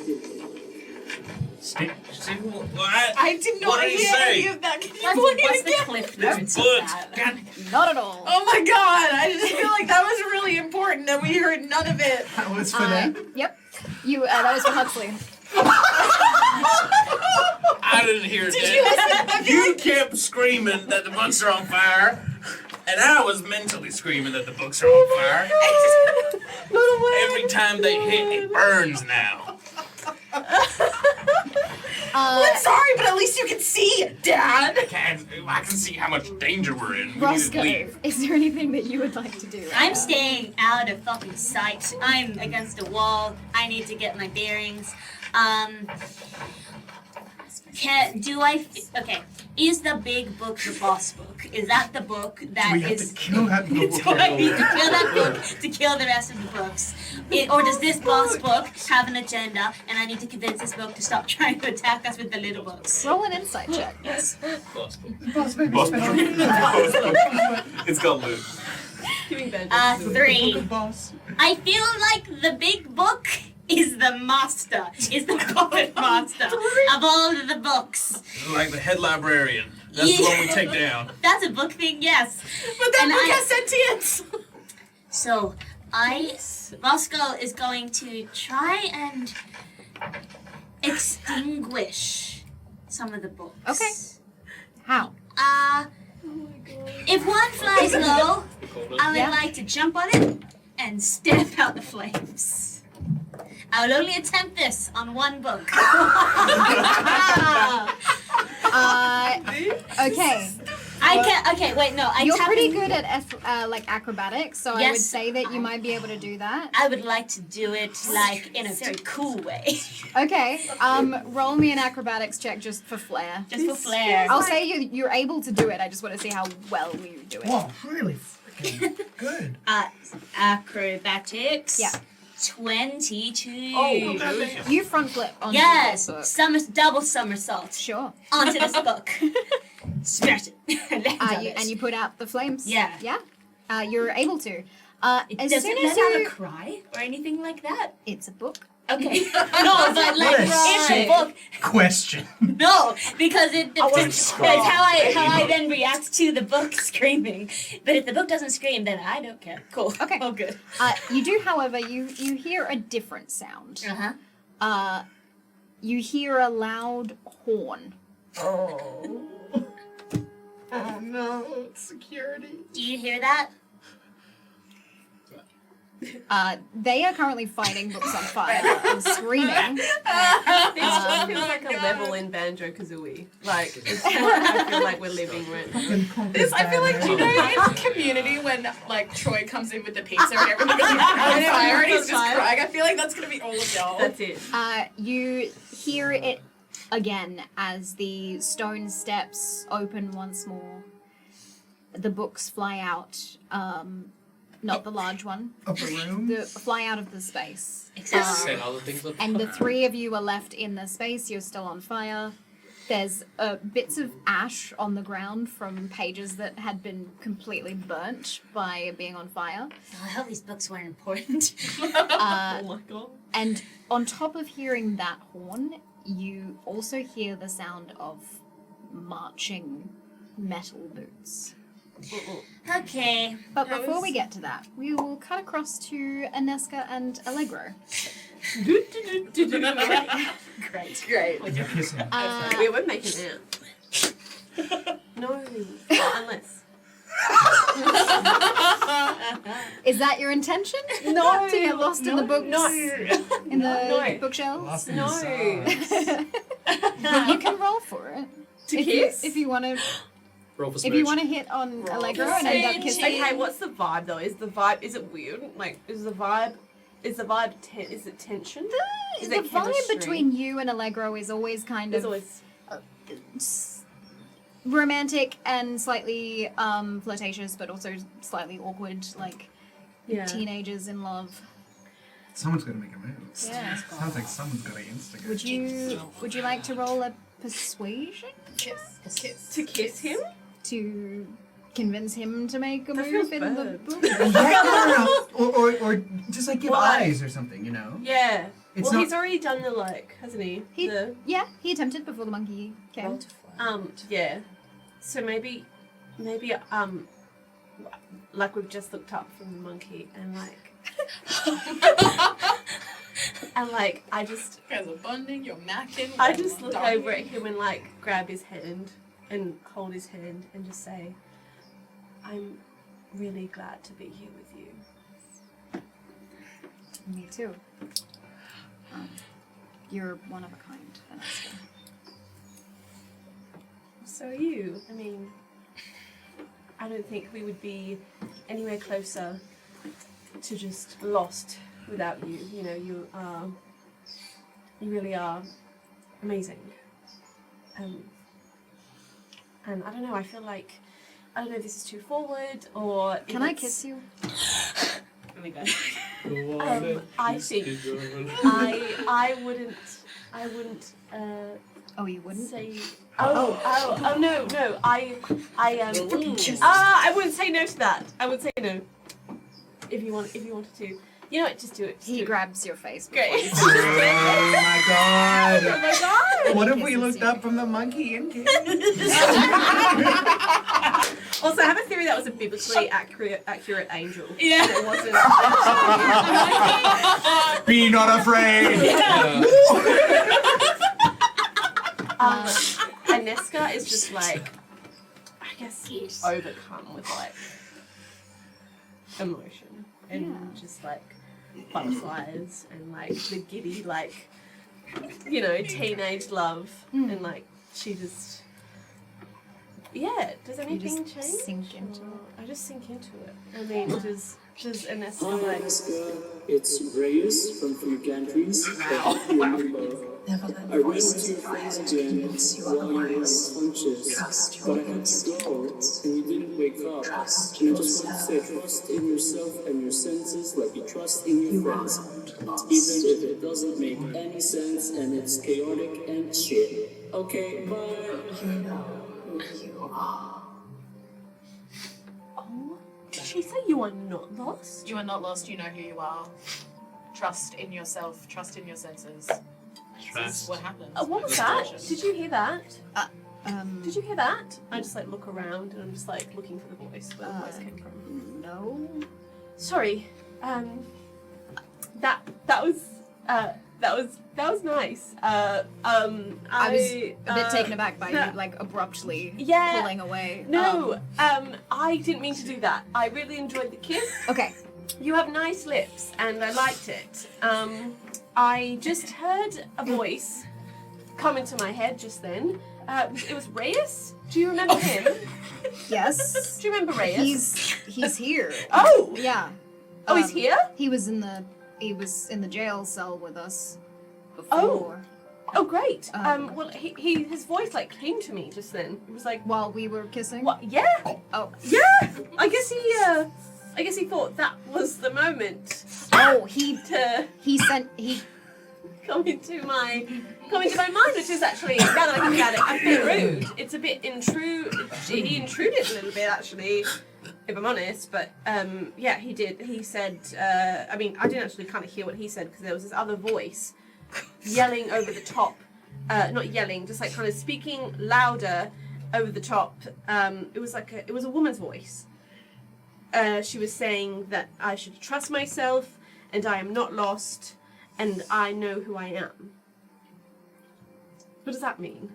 What? I did not What did he hear say? any of that. Can you play What's it the again? cliff notes of But, that? God, Not at all. Oh my god, I just feel like that was really important and we heard none of it. That was for them. Yep. You. That was for Huxley. I didn't hear that. You kept screaming that the books are on fire, and I was mentally screaming that the books are on fire. Every time they hit, it burns now. I'm sorry, but at least you can see, Dad. I can see how much danger we're in. We need to Roscoe, leave. is there anything that you would like to do? Right I'm now? staying out of fucking sight. I'm against a wall. I need to get my bearings. Okay, is the big book the boss book? Is that the book that We have is... to kill that book. Do I need to kill that book to kill the rest of the books? Or does this boss book have an agenda and I need to convince this book to stop trying to attack us with the little books? Roll an insight check. Yes. Boss. It's called Luke. Giving vengeance. 3. Boss. I feel like the big book is the master, is the puppet master of all of the books. Like the head librarian. That's the one we take down. That's a book thing, yes. But that And book I- has sentience. So, Roscoe is going to try and extinguish some of the books. Okay. How? If one flies low, I would Yeah. like to jump on it and stamp out the flames. I will only attempt this on one book. Okay. Okay, wait, no. You're tap pretty in- good at like acrobatics, so I would Yes. say that you might be able to do that. I would like to do it like in a very cool way. Okay. Roll me an acrobatics check just for flair. Just for flair. I'll say you're able to do it. I just want to see how well you do it. Wow, really freaking good. Acrobatics. Yeah. 22. You front flip onto Yes, this book. double somersault Sure. onto this book. Smash it. Land on it. And you put out the flames. Yeah. Yeah. You're able to. As Does soon it as let out a you, cry or anything like that? it's a book. Okay. No, but like What a in the book. Question. No, because it depends. scroll. That's how I then react to the book screaming. But if the book doesn't scream, then I don't care. Cool. Okay. Oh, good. You do, however, you hear a different sound. Uh-huh. You hear a loud horn. Oh. Oh no, security. Do you hear that? They are currently fighting books on fire and screaming. This just feels like a level in Banjo-Kazooie. Like, it's what I feel like we're living right now. This, I feel like, do you know in Community when, like, Troy comes in with the pizza and everything's on fire and he's just crying? I feel like that's gonna be all of y'all. That's it. You hear it again, as the stone steps open once more, the books fly out. Not the large one. Upper room? Fly out of the space. Set other things on And the fire. three of you are left in the space. You're still on fire. There's bits of ash on the ground from pages that had been completely burnt by being on fire. Oh, I hope these books weren't important. Oh my god. And on top of hearing that horn, you also hear the sound of marching metal boots. Okay. But before we get to that, we will cut across to Aneska and Allegro. Great. You're kissing. We were making out. No. Unless. Is that your intention? No. To get lost in the books? No. In the No. bookshelves? Lost in No. the You can roll for it. To if kiss? You, if you want to. Roll for If you smooch. want to hit on Roll Allegro for and end up smooch. kissing. Okay, what's the vibe though? Is it weird? Like, is the vibe is it tension? Is The it vibe chemistry? between you and Allegro is always kind There's of always romantic and slightly flirtatious, but also slightly awkward, like teenagers in love. Someone's got to make a move. Yeah. Sounds like someone's got to instigate. Would you like to roll a persuasion Kiss. to kiss him? to convince him to make a That feels move in the bad. book? or just like give Well, eyes or something, you know? Yeah. It's Well, not- he's already done the hasn't he? Yeah, he attempted before the monkey came. Yeah. So maybe, like we've just looked up from the monkey and I just. You guys are bonding, you're macking. I just look dogging. over at him and grab his hand and hold his hand and just say, I'm really glad to be here with you. Me too. You're one of a kind, Vanessa. So are you. I mean, I don't think we would be anywhere closer to just lost without you. You know, you really are amazing. And I don't know, I feel like, I don't know if this is too forward or... Can I kiss you? Oh my god. I think I wouldn't Oh, you wouldn't? say no I wouldn't say no to that. I would say no if you wanted to. You know what, just do it. He grabs your face. Great. before you say Oh my god! Oh my god! What if we Kisses looked you. up from the monkey and kissed? Also, I have a theory that was a biblically accurate angel. Yeah. It wasn't. Be not afraid! Aneska is just I guess, overcome with emotion and just butterflies and the giddy teenage love and she just does anything just change? sink into Or- I just sink into it. I mean, does Hi, Aneska Alaska. It's Reyes from Few Gantries. I ran into your friends again while you were unconscious, but I had to go, and you didn't wake up. And I just want to say, trust in yourself and your senses like you trust in your friends, even if it doesn't make any sense and it's chaotic and shit. Okay, bye. Oh, did she say you are not lost? You are not lost, you know who you are. Trust in yourself, trust in your senses. This is what happens. What was that? Did you hear that? Did Did you hear that? I just look around and I'm just looking for the voice, where the voice came from. No. Sorry. That was nice. I was a bit taken aback by no. you, abruptly Yeah. pulling away. No, I didn't mean to do that. I really enjoyed the kiss. Okay. You have nice lips, and I liked it. I just heard a voice come into my head just then. It was Reyes. Do you remember him? Yes. Do you remember Reyes? He's here. Oh! Yeah. Oh, he's here? He was in the jail cell with us Oh. before. Oh, great. Well, his voice like came to me just then. It was like, While we were kissing? what? Yeah. Oh. Yeah. I guess he thought that was the moment Oh, he to come into my mind, which is actually, now that I think about it, a bit rude. It's a bit he intruded a little bit, actually, if I'm honest. But yeah, he did. He said, I mean, I didn't actually kind of hear what he said because there was this other voice yelling over the top. Not yelling, just like kind of speaking louder over the top. It was a woman's voice. She was saying that I should trust myself, and I am not lost, and I know who I am. What does that mean?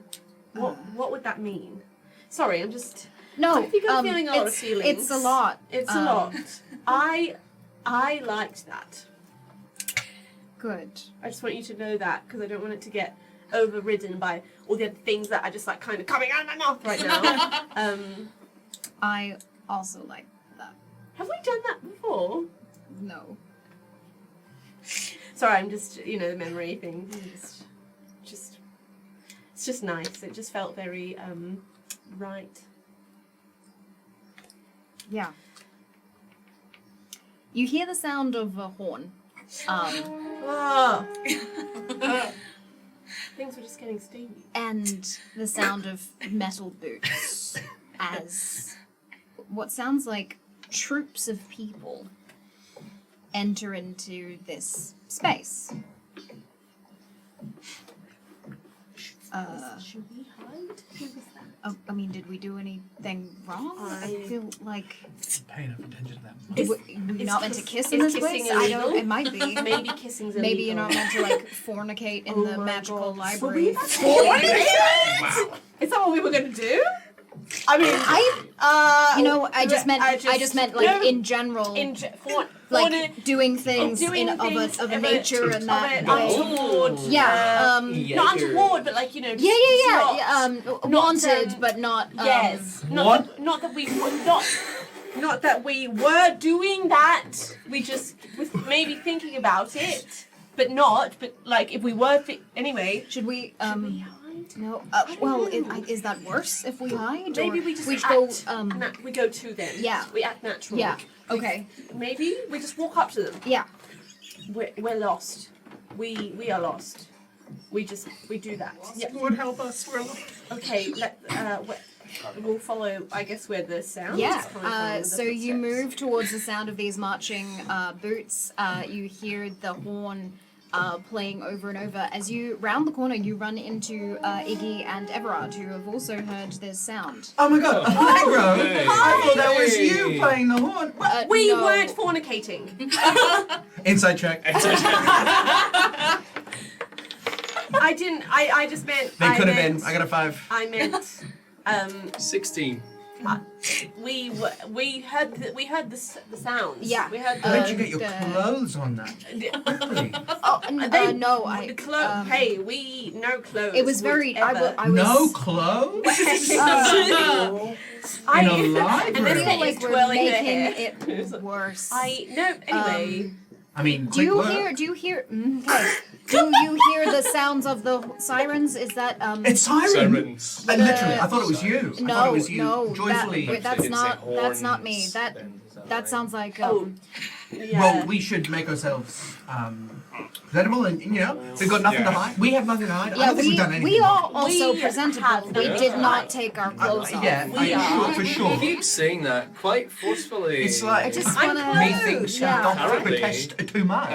What would that mean? Sorry, I'm just. No, I think I'm feeling a lot of feelings. It's a lot. It's a lot. I liked that. Good. I just want you to know that because I don't want it to get overridden by all the other things that are just like kind of coming out of my mouth right now. I also like that. Have we done that before? No. Sorry, I'm just, the memory thing. It's just nice. It just felt very right. Yeah. You hear the sound of a horn. Things were just getting steamy. And the sound of metal boots as what sounds like troops of people enter into this space. Should we hide? Who was that? I mean, did we do anything wrong? I feel like Pay enough attention to them. we're not meant to kiss in is this place. kissing I don't. illegal? It might be. Maybe kissing's illegal. Maybe you're not meant to like fornicate in the my magical God. library. Is that what we were going to do? I mean, I just meant like no, in general, like doing things of a nature and that way. untoward. Yeah. Not untoward, but like just Yeah. not, Wanted, but not. Yes. What? Not that we were doing that. We just was maybe thinking about it, but not. But like if we were anyway. Should we? Should we hide? No. Well, is that worse if we hide? Maybe or we just go. act, we go to them. Yeah. We act natural. Yeah. Okay. Maybe we just walk up to them. Yeah. We're lost. We are lost. We do that. Yeah. Lord help us. We're lost. Okay. We'll follow. I guess where the sound. Yeah. is coming from, the So you footsteps. move towards the sound of these marching boots. You hear the horn playing over and over. As you round the corner, you run into Iggy and Everard, who have also heard this sound. Oh my god, hi, bro. Hey. I thought that was you playing the horn. We No. weren't fornicating. Inside check. I didn't. I just meant. They could have been. I got a 5. I meant. 16. We heard the sounds. Yeah. We heard Where'd you get your the- clothes on that? Quickly. Oh, no, hey, we no clothes. It was very. I ever. was. No clothes? In a And then library? feel like we're twirling her making hair. it worse. Anyway. I mean, Do you quick work. hear? Do you hear? Okay. Do you hear the sounds of the sirens? Is that It's sirens. Sirens. Literally, I thought it was you. I thought it was you. no, Joyfully. that's not me. That sounds like Yeah. Well, we should make ourselves presentable, and we've got nothing to hide. We have nothing to hide. I yeah. don't think we've done anything. We are wrong. also We presentable. have We no did not right. take our clothes off. Yeah, We are. for sure. You keep saying that quite forcefully. It's like I just I'm wanna. methinks Yeah. don't Apparently. protest too much.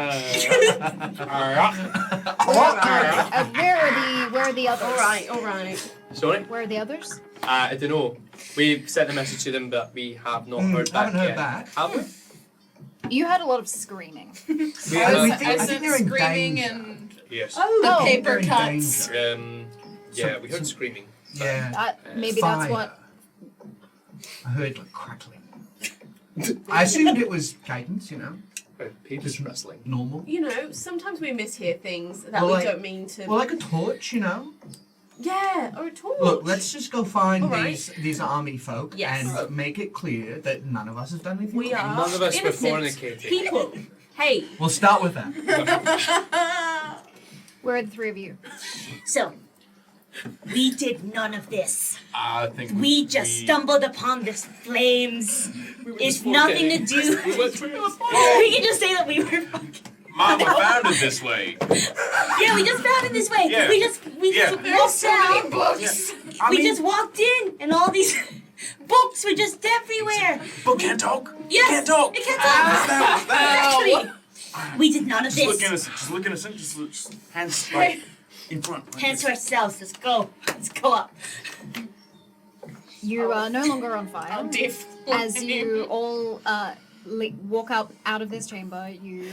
Where are the others? All right. Sorry? Where are the others? I don't know. We've sent a message to them, but we have not heard back haven't heard yet. back. Have we? You had a lot of screaming. We I have. think they're in screaming danger. and Yes. Oh, paper They're in cuts. danger. Yeah, we heard screaming. Yeah. Maybe Fire. that's what. I heard like crackling. I assumed it was cadence, Paper's wrestling. normal. Sometimes we mishear things that Well, we like- don't mean to. Well, like a torch, Yeah, or a torch. Look, let's just go find All right. these army folk Yes. and make it clear that none of us have done anything We wrong. are None of us were innocent fornicating. people. Hey. We'll start with that. Where are the three of you? So, we did none of this. I think We just stumbled upon this flames. It's nothing to do. We can just say that we were fucking. Mama found it this way. Yeah, we just found it this way. Yeah. We just walked down. Books. We just walked in, and all these books were just everywhere. Book can't talk. Yes, Can't talk. it can't talk. Actually, we did none of Just look this. innocent. Just look innocent. Just hands like in front. Like Hands this. to ourselves. Let's go. Let's go up. You are no longer on fire. How diff. As you all walk up out of this chamber, you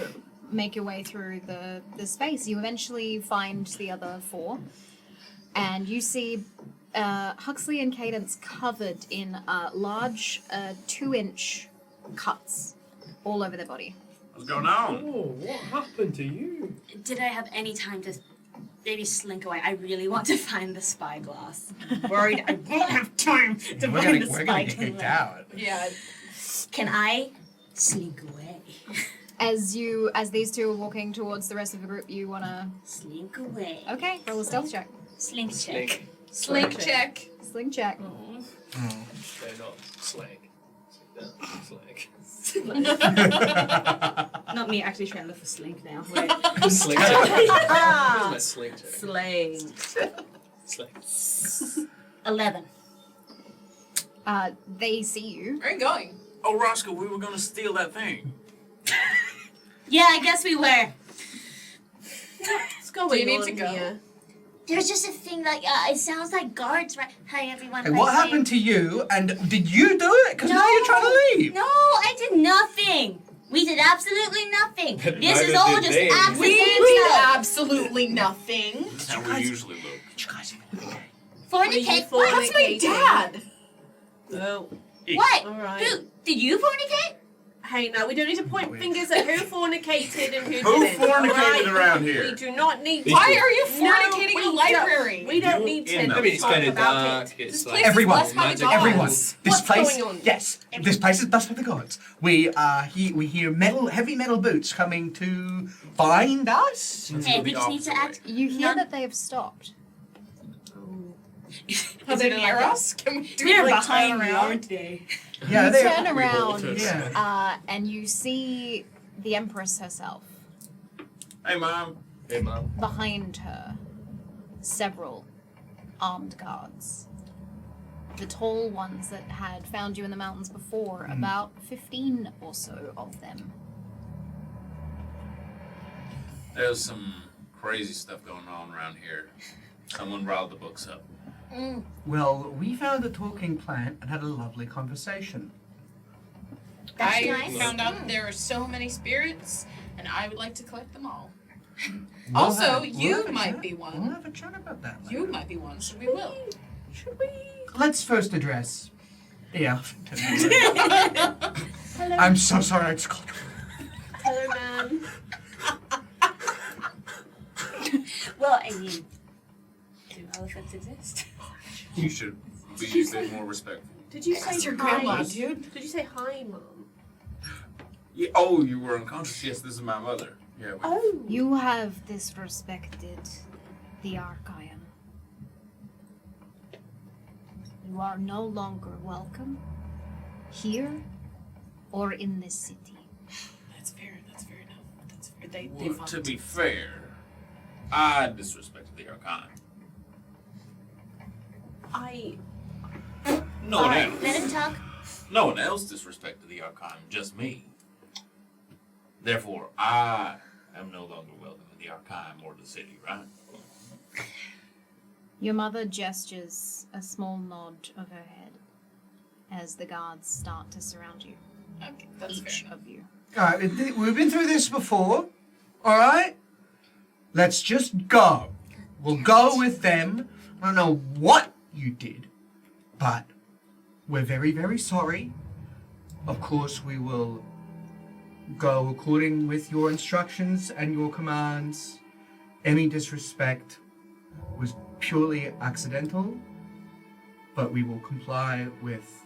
make your way through the space. You eventually find the other four, and you see Huxley and Cadence covered in large 2-inch cuts all over their body. What's going on? Oh, what happened to you? Did I have any time to maybe slink away? I really want to find the spyglass. I'm worried I won't have time to We're find the gonna get kicked spyglass. out. Yeah. Can I slink away? As these two are walking towards the rest of the group, you wanna Slink away. okay, roll a stealth check. Slink check. Slink check. Sling check. They're not slag. Slag. Not me actually trying to look for slink now. Wait. Slink check. Where's my slink check? Slang. Slink. 11. They see you. Where are you going? Oh, Roscoe, we were gonna steal that thing. Yeah, I guess we were. What's going Do you need on to go? here? There's just a thing like, it sounds like guards, right? Hi, everyone. Hey, what happened to you? And did you do it? Because No. now you're trying to leave. No, I did nothing. We did absolutely nothing. This is Neither all did just they. We did accidental. absolutely nothing. That's how we usually look. You guys Fornicate? Were you What? That's my dad. Oh, What? all right. Who? Did you fornicate? Hey, now we don't need to point fingers at who fornicated and who Who didn't. fornicated alright? around here? We do not need. Why are you No, fornicating we a don't. library? We don't You need in to. the- I mean, it's talk kind of about dark. it. It's This like place is Everyone, blessed by the magic. gods. Everyone, this What's place, going on? yes, this place is blessed by the gods. We hear heavy metal boots coming to find us. Hey, we just need to act. You hear that they have stopped. Is it near us? Can we do They're like behind turn me, around? aren't they? Yeah, You they turn around, Yeah. and you see the Empress herself. Hey, Mom. Hey, Mom. Behind her, several armed guards. The tall ones that had found you in the mountains before, about 15 or so of them. There's some crazy stuff going on around here. Someone riled the books up. Well, we found a talking plant and had a lovely conversation. That's I nice. found out there are so many spirits, and I would like to collect them all. We'll Also, we'll you have a might chat. be We'll one. have a chat about that. You later. might be one, so we will. Should we? Let's first address. Yeah. Hello. I'm so sorry. I just called you. Hello, man. Well, I mean, do elephants exist? You should be a bit more respectful. Did you say That's your hi? grandma, dude. Did you say hi, Mom? Yeah, oh, you were unconscious. Yes, this is my mother. Yeah. Oh. You have disrespected the Arcium. You are no longer welcome here or in this city. That's fair. That's fair enough. That's fair. They Well, fought. to be fair, I disrespected the Archon. No one else. Let him talk. No one else disrespected the Archon, just me. Therefore, I am no longer welcome in the Archon or the city, right? Your mother gestures a small nod of her head as the guards start to surround you. Okay, that's Each fair. of you. All right, we've been through this before. All right, let's just go. We'll go with them. I don't know what you did, but we're very, very sorry. Of course, we will go according with your instructions and your commands. Any disrespect was purely accidental, but we will comply with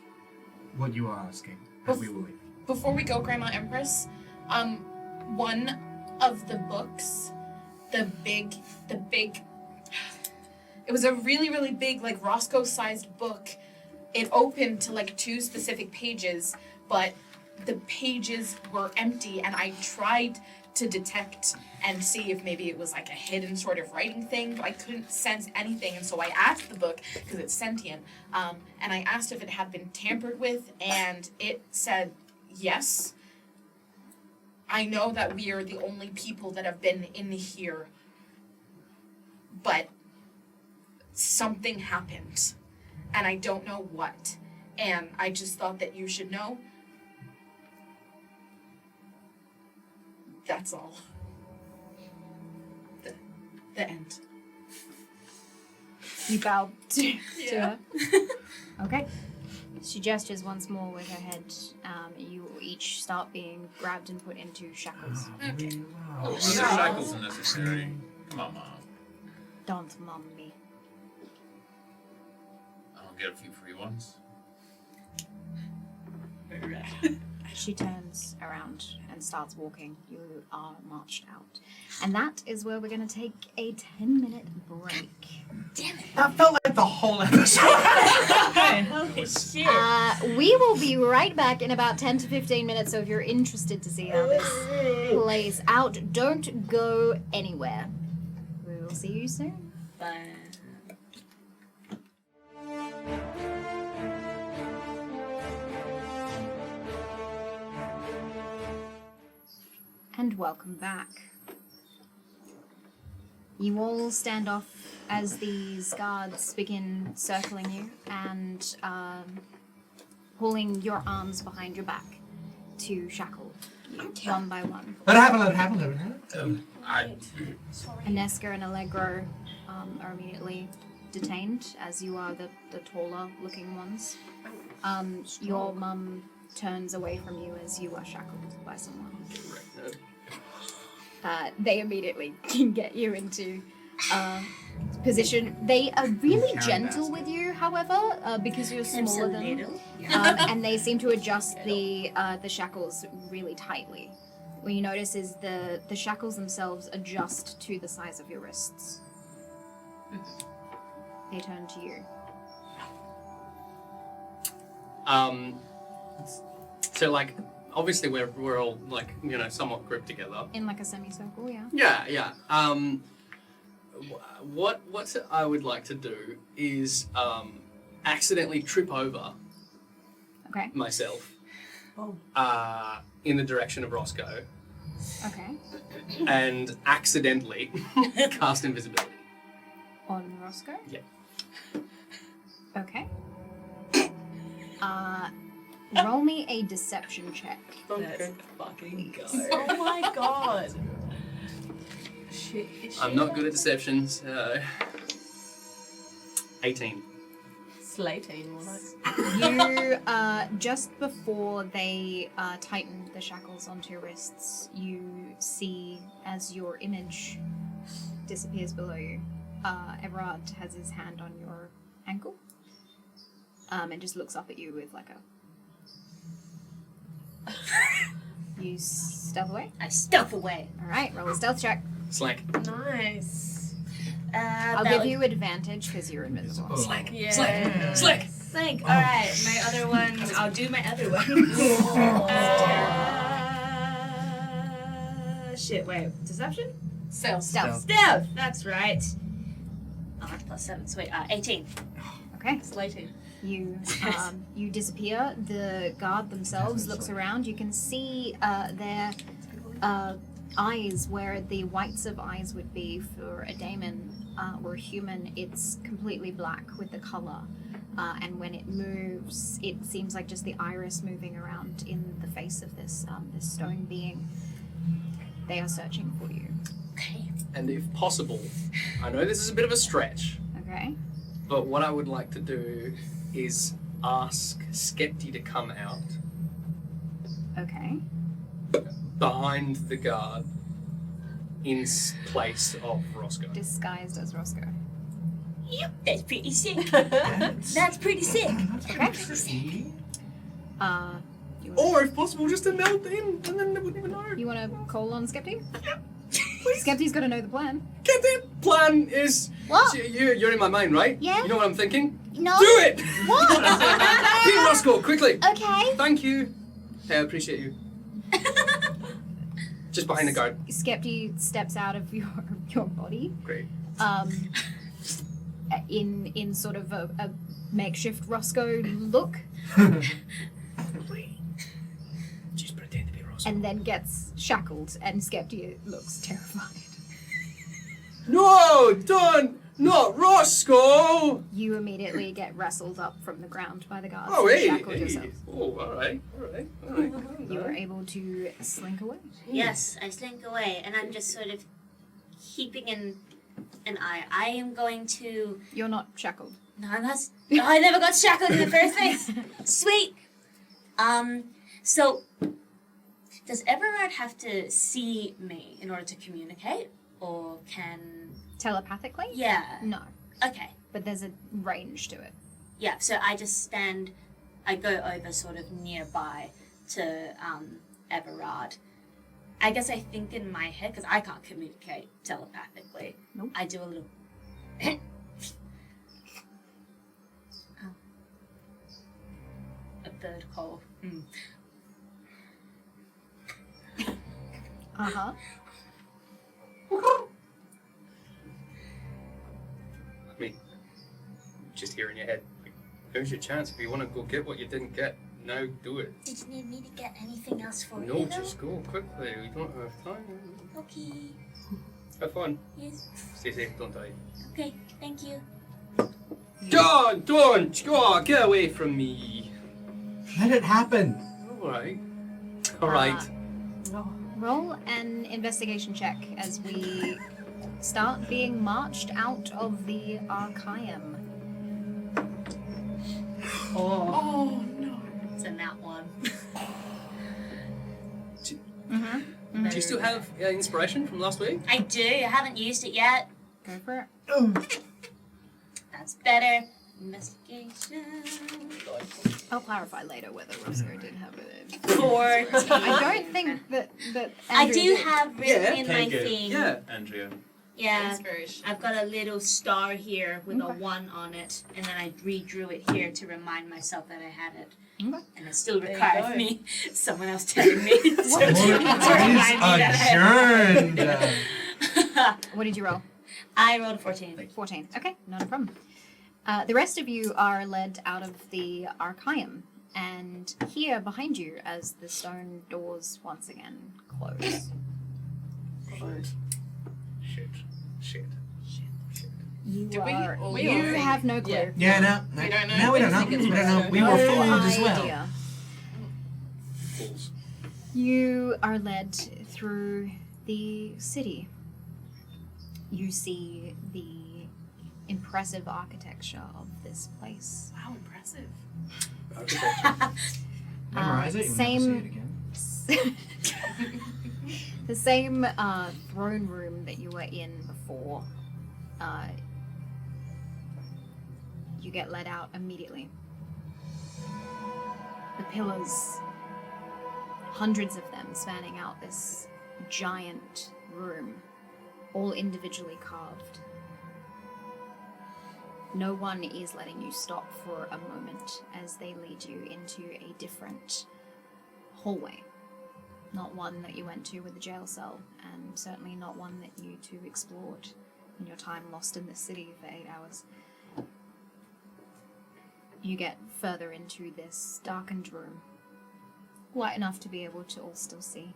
what you are asking, and we will leave. Before we go, Grandma Empress, one of the books the big. It was a really, really big, like Roscoe-sized book. It opened to like 2 specific pages, but the pages were empty, and I tried to detect and see if maybe it was like a hidden sort of writing thing, but I couldn't sense anything, and so I asked the book, because it's sentient, and I asked if it had been tampered with, and it said yes. I know that we are the only people that have been in here, but something happened, and I don't know what, and I just thought that you should know. That's all. The end. You bow to her. Okay. She gestures once more with her head. You each start being grabbed and put into shackles. Okay. Are the shackles necessary? Come on, Mom. Don't mum me. I'll get a few free ones. She turns around and starts walking. You are marched out. And that is where we're going to take a 10-minute break. Damn it. That felt like the whole episode. Holy shit. We will be right back in about 10 to 15 minutes, so if you're interested to see how this plays out, don't go anywhere. We will see you soon. Bye. And welcome back. You all stand off as these guards begin circling you and pulling your arms behind your back to shackle you one by one. Let it happen. Aneska and Allegro are immediately detained, as you are the taller looking ones. Your mum turns away from you as you are shackled by someone. They immediately can get you into position. They are really gentle with you, however, because you're smaller than them, and they seem to adjust the shackles really tightly. What you notice is the shackles themselves adjust to the size of your wrists. They turn to you. So like, obviously we're all like, you know, somewhat grouped together. In like a semicircle, yeah. Yeah. What I would like to do is accidentally trip over Okay. myself in the direction of Roscoe Okay. and accidentally cast invisibility. On Roscoe? Yeah. Okay. Roll me a deception check. Let's fucking go. Oh my god. I'm not good at deception, so 18. Slating, more like. You, just before they tighten the shackles onto your wrists, you see as your image disappears below you, Everard has his hand on your ankle, and just looks up at you with like a... You stealth away? I stealth away. Alright, roll a stealth check. Slack. Nice. I'll give you advantage because you're invisible. Slack. Yeah. Slack. Thank. All right, my other one. I'll do my other one. Shit. Wait. Deception. Stealth. Stealth. That's right. Oh, that's +7. So wait. 18. Okay. Slating. You you disappear. The guard themselves looks around. You can see their eyes, where the whites of eyes would be for a daemon or a human. It's completely black with the color, and when it moves, it seems like just the iris moving around in the face of this this stone being. They are searching for you. Okay. And if possible, I know this is a bit of a stretch, Okay. but what I would like to do is ask Skepti to come out Okay. behind the guard in place of Roscoe. Disguised as Roscoe. Yep. That's pretty sick. That's pretty sick. Okay. You Or if possible, just to melt in, and then they wouldn't even know. want to call on Skepti? Skepty's got to know the plan. Get the plan is... What? You're in my mind, right? Yeah. You know what I'm thinking? No. Do it! What? Pete Roscoe, quickly! Okay. Thank you. Hey, I appreciate you. Just behind the guard. Skepty steps out of your body. Great. In sort of a makeshift Roscoe look, Just pretend to be Roscoe. and then gets shackled, and Skepty looks terrified. No, don't! Not Roscoe! You immediately get wrestled up from the ground by the guards Oh, and hey, shackled hey. yourself. Oh, alright. You were able to slink away. Yes, I slink away, and I'm just sort of keeping an eye. I am going to. You're not shackled. No, I'm not. Oh, I never got shackled in the first place. Sweet. So, does Everard have to see me in order to communicate, or can? Telepathically? Yeah. No, Okay. but there's a range to it. Yeah. So I just stand. I go over sort of nearby to Everard. I guess I think in my head, because I can't communicate telepathically. Nope. I do a little. A bird call. Uh-huh. I mean, just here in your head. Like, here's your chance. If you want to go get what you didn't get, now do it. Did you need me to get anything else for you? No, though? just go quickly. We don't have time. Okay. Have fun. Yes. Stay safe. Don't die. Okay. Thank you. John, don't! Oh, get away from me. Let it happen. Alright. Alright. Roll an investigation check as we start being marched out of the Arcium. Oh no. It's a nat one. Mm-hmm. Do you still have inspiration from last week? I do. I haven't used it yet. Go for it. That's better. Investigation. I'll clarify later whether Roscoe did have it. 14. I don't think that I Andrea do did. have written in my Take it. thing. Yeah. Andrea. Yeah. Inspiration. I've got a little star here with a Okay. 1 on it, and then I redrew it here to remind myself that I had it. Okay. And it still There you requires go. me someone else telling me. So What? to remind me that I had Adjourned. What did you roll? I rolled a 14. 14. Okay, not a problem. The rest of you are led out of the Arcium, and here behind you as the stone doors once again close. Shit. You Did we are. all You think- have no clue. Yeah. Yeah, no. We don't know. No, we don't know. I think it's We don't know. We No were fooled as well. idea. Fools. You are led through the city. You see the impressive architecture of this place. Wow, impressive. Architecture. Memorize it. You'll same- never see it again. The same throne room that you were in before. You get led out immediately. The pillars, hundreds of them spanning out this giant room, all individually carved. No one is letting you stop for a moment as they lead you into a different hallway. Not one that you went to with the jail cell, and certainly not one that you two explored in your time lost in the city for 8 hours. You get further into this darkened room, light enough to be able to all still see,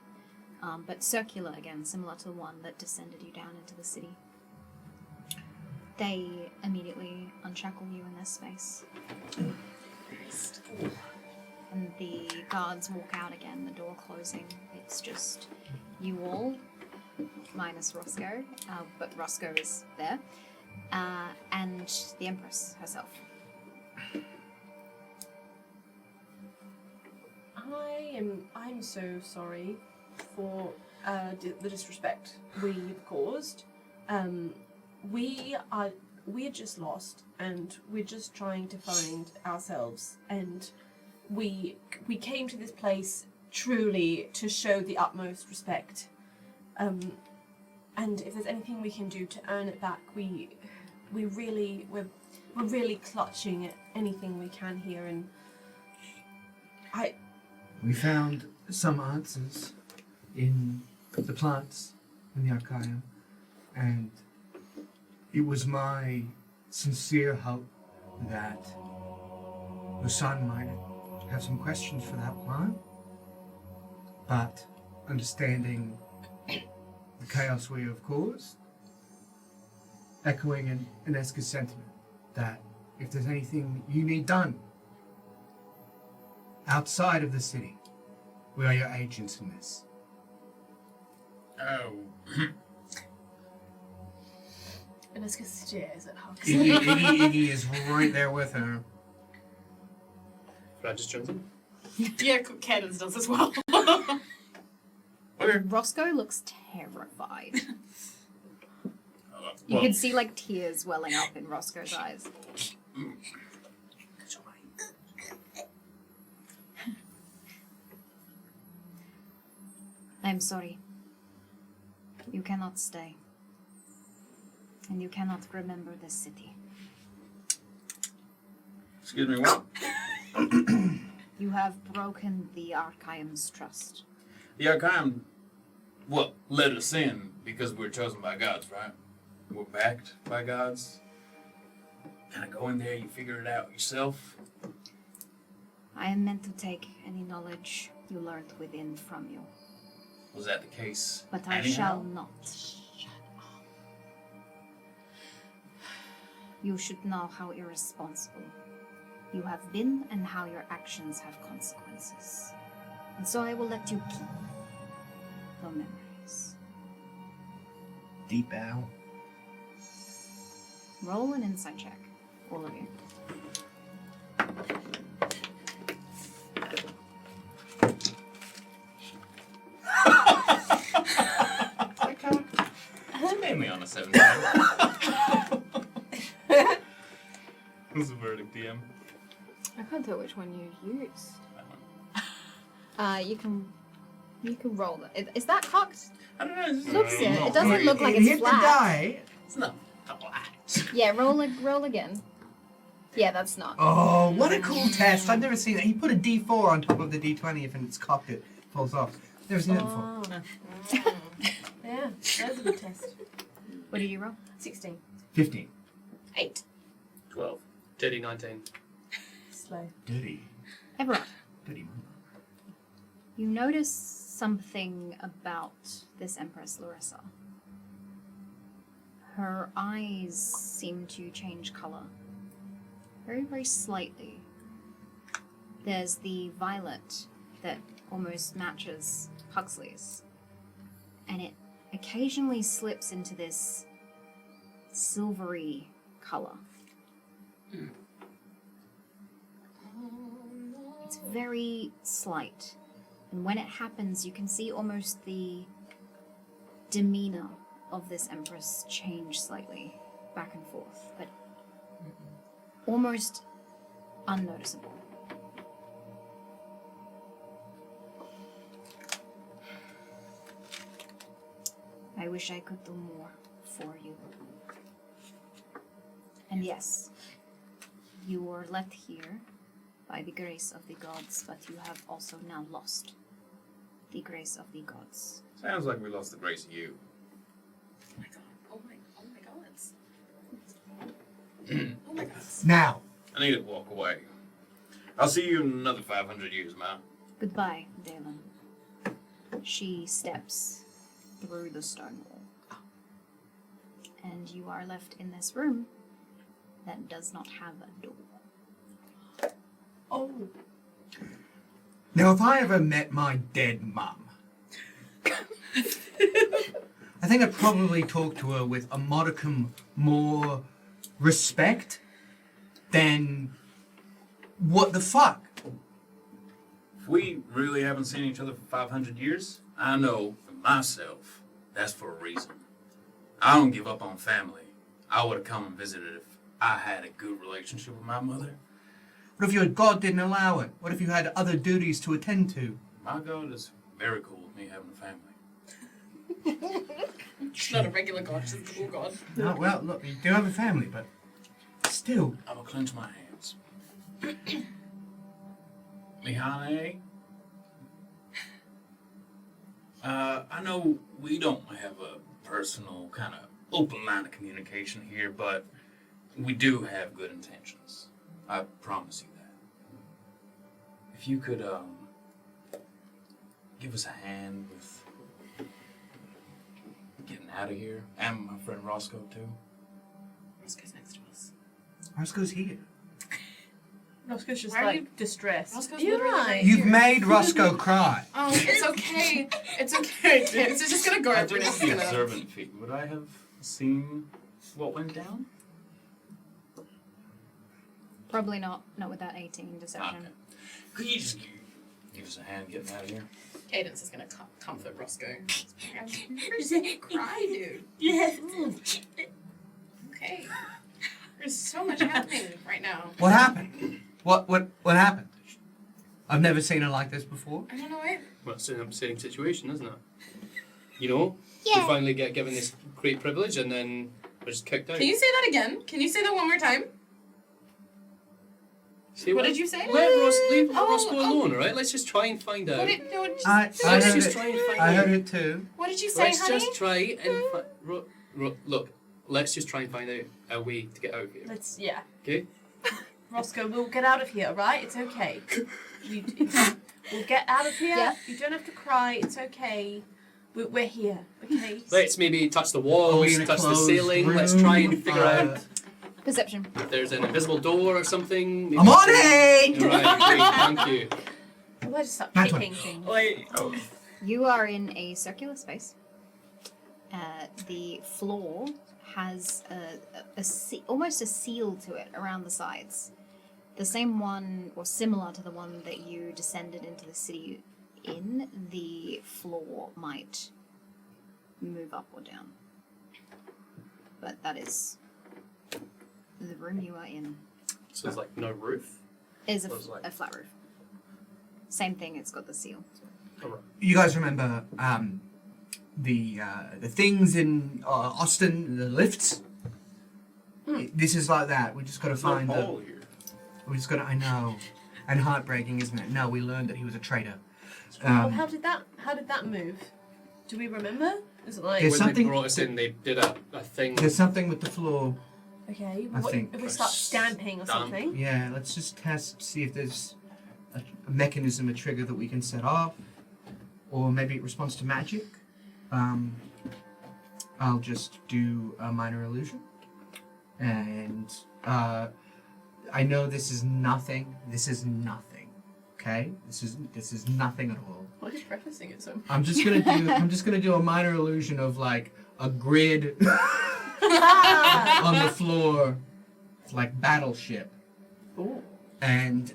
but circular again, similar to the one that descended you down into the city. They immediately unshackle you in this space. And the guards walk out again, the door closing. It's just you all, minus Roscoe, but Roscoe is there, and the Empress herself. I'm so sorry for the disrespect we've caused. We are just lost, and we're just trying to find ourselves, and we came to this place truly to show the utmost respect. And if there's anything we can do to earn it back, we're really clutching at anything we can here. And We found some answers in the plants in the Arcium, and it was my sincere hope that your son might have some questions for that plant, but understanding the chaos we have caused, echoing an Eska's sentiment that if there's anything you need done outside of the city, we are your agents in this. Oh. and Eska stares at Hux. Iggy is right there with her. Can I just join them? Yeah, Cadence does as well. Okay. Roscoe looks terrified. You Well, can see like tears welling up in Roscoe's eyes. I'm sorry. You cannot stay. And you cannot remember this city. excuse me, what? You have broken the Arcium's trust. The Arcium, what, let us in because we're chosen by gods, right? We're backed by gods. Kind of go in there, you figure it out yourself. I am meant to take any knowledge you learned within from you. Was that the case? But I anyhow? shall not. You should know how irresponsible you have been and how your actions have consequences. And so I will let you keep the memories. Deep bow. Roll an insight check, all of you. Mainly on a 7. Who's the verdict, DM? I can't tell which one you used. You can roll it. Is that cocked? I don't know. Looks it. It doesn't look like It it's hit flat. the die. It's not flat. Yeah, roll again. Yeah, that's not. Oh, what a cool test. I've never seen it. He put a D4 on top of the D20 if it's cocked, it falls off. Never seen that before. Yeah, that was a good test. What did you roll? 16. 15. 8. 12. Dirty 19. Slow. Dirty. Everett, Dirty mama. you notice something about this Empress Larissa. Her eyes seem to change color. Very, very slightly. There's the violet that almost matches Huxley's. And it occasionally slips into this silvery color. It's very slight. And when it happens, you can see almost the demeanor of this Empress change slightly back and forth, but almost unnoticeable. I wish I could do more for you. And yes, you were left here by the grace of the gods, but you have also now lost the grace of the gods. Sounds like we lost the grace of you. Oh my god. Oh my god. Oh my god. Now. I need to walk away. I'll see you in another 500 years, Ma. Goodbye, Dalen. She steps through the stone wall. And you are left in this room that does not have a door. Oh. Now, if I ever met my dead mum, I think I'd probably talk to her with a modicum more respect than what the fuck. If we really haven't seen each other for 500 years, I know for myself that's for a reason. I don't give up on family. I would have come and visited if I had a good relationship with my mother. What if your God didn't allow it? What if you had other duties to attend to? My God is very cool with me having a family. She's not a regular god, she's a cool god. No, well, look, you do have a family, but still. I will clench my hands. Mihane, I know we don't have a personal kind of open line of communication here, but we do have good intentions. I promise you that. If you could give us a hand with getting out of here, and my friend Roscoe too. Roscoe's next to us. Roscoe's here. Roscoe's just Why are you- distressed. Roscoe's You're literally right. right. You've made Roscoe cry. Oh, it's okay. It's okay. It's just gonna go. I We're do just have the gonna. observant feat. Would I have seen what went down? Probably not. Not with that 18 deception. Okay. Could you just give us a hand getting out of here? Cadence is gonna comfort Roscoe. I've never seen you cry, dude. Yes. Okay. There's so much happening right now. What happened? What happened? I've never seen her like this before. I don't know it. Well, it's an upsetting situation, isn't it? You know? Yeah. We finally get given this great privilege and then we're just kicked out. Can you say that again? Can you say that one more time? See What did you say? Leave Oh, Roscoe oh. alone, alright? Let's just try and find out. What did, no, just, I Let's heard just it. try and find I out. heard it too. what did you say, Let's honey? just try and look. Let's just try and find out a way to get out of here. Yeah. Okay? Roscoe, we'll get out of here, alright? It's okay. We'll get out of here. Yeah. You don't have to cry. It's okay. We're here, okay? Let's maybe touch the walls, in a touch the closed ceiling. Let's room, try and figure out Perception. if there's an invisible door or something. Maybe I'm on it! Right, great, thank you. We'll just start That's kicking things. Wait. You are in a circular space. The floor has almost a seal to it around the sides. The same one, or similar to the one that you descended into the city in. The floor might move up or down. But that is the room you are in. So there's like no roof. Is Or is it like- a flat roof. Same thing, it's got the seal. Alright. You guys remember the things in Austin, the lifts? This is like that. We just got to There's no find the. hole here. We just got to. I know, and heartbreaking, isn't it? No, we learned that he was a traitor. Well, how did that move? Do we remember? Is it like There's When something- they brought us in, they did a thing. There's something with the floor. okay? I think- if we start stamping or Stamp. something? Yeah, let's just test, see if there's a mechanism, a trigger that we can set off, or maybe it responds to magic. I'll just do a minor illusion, and I know this is nothing. This is nothing. Okay, this is nothing at all. Why are you prefacing it so much? I'm just gonna do a minor illusion of like a grid on the floor, like battleship. Ooh. And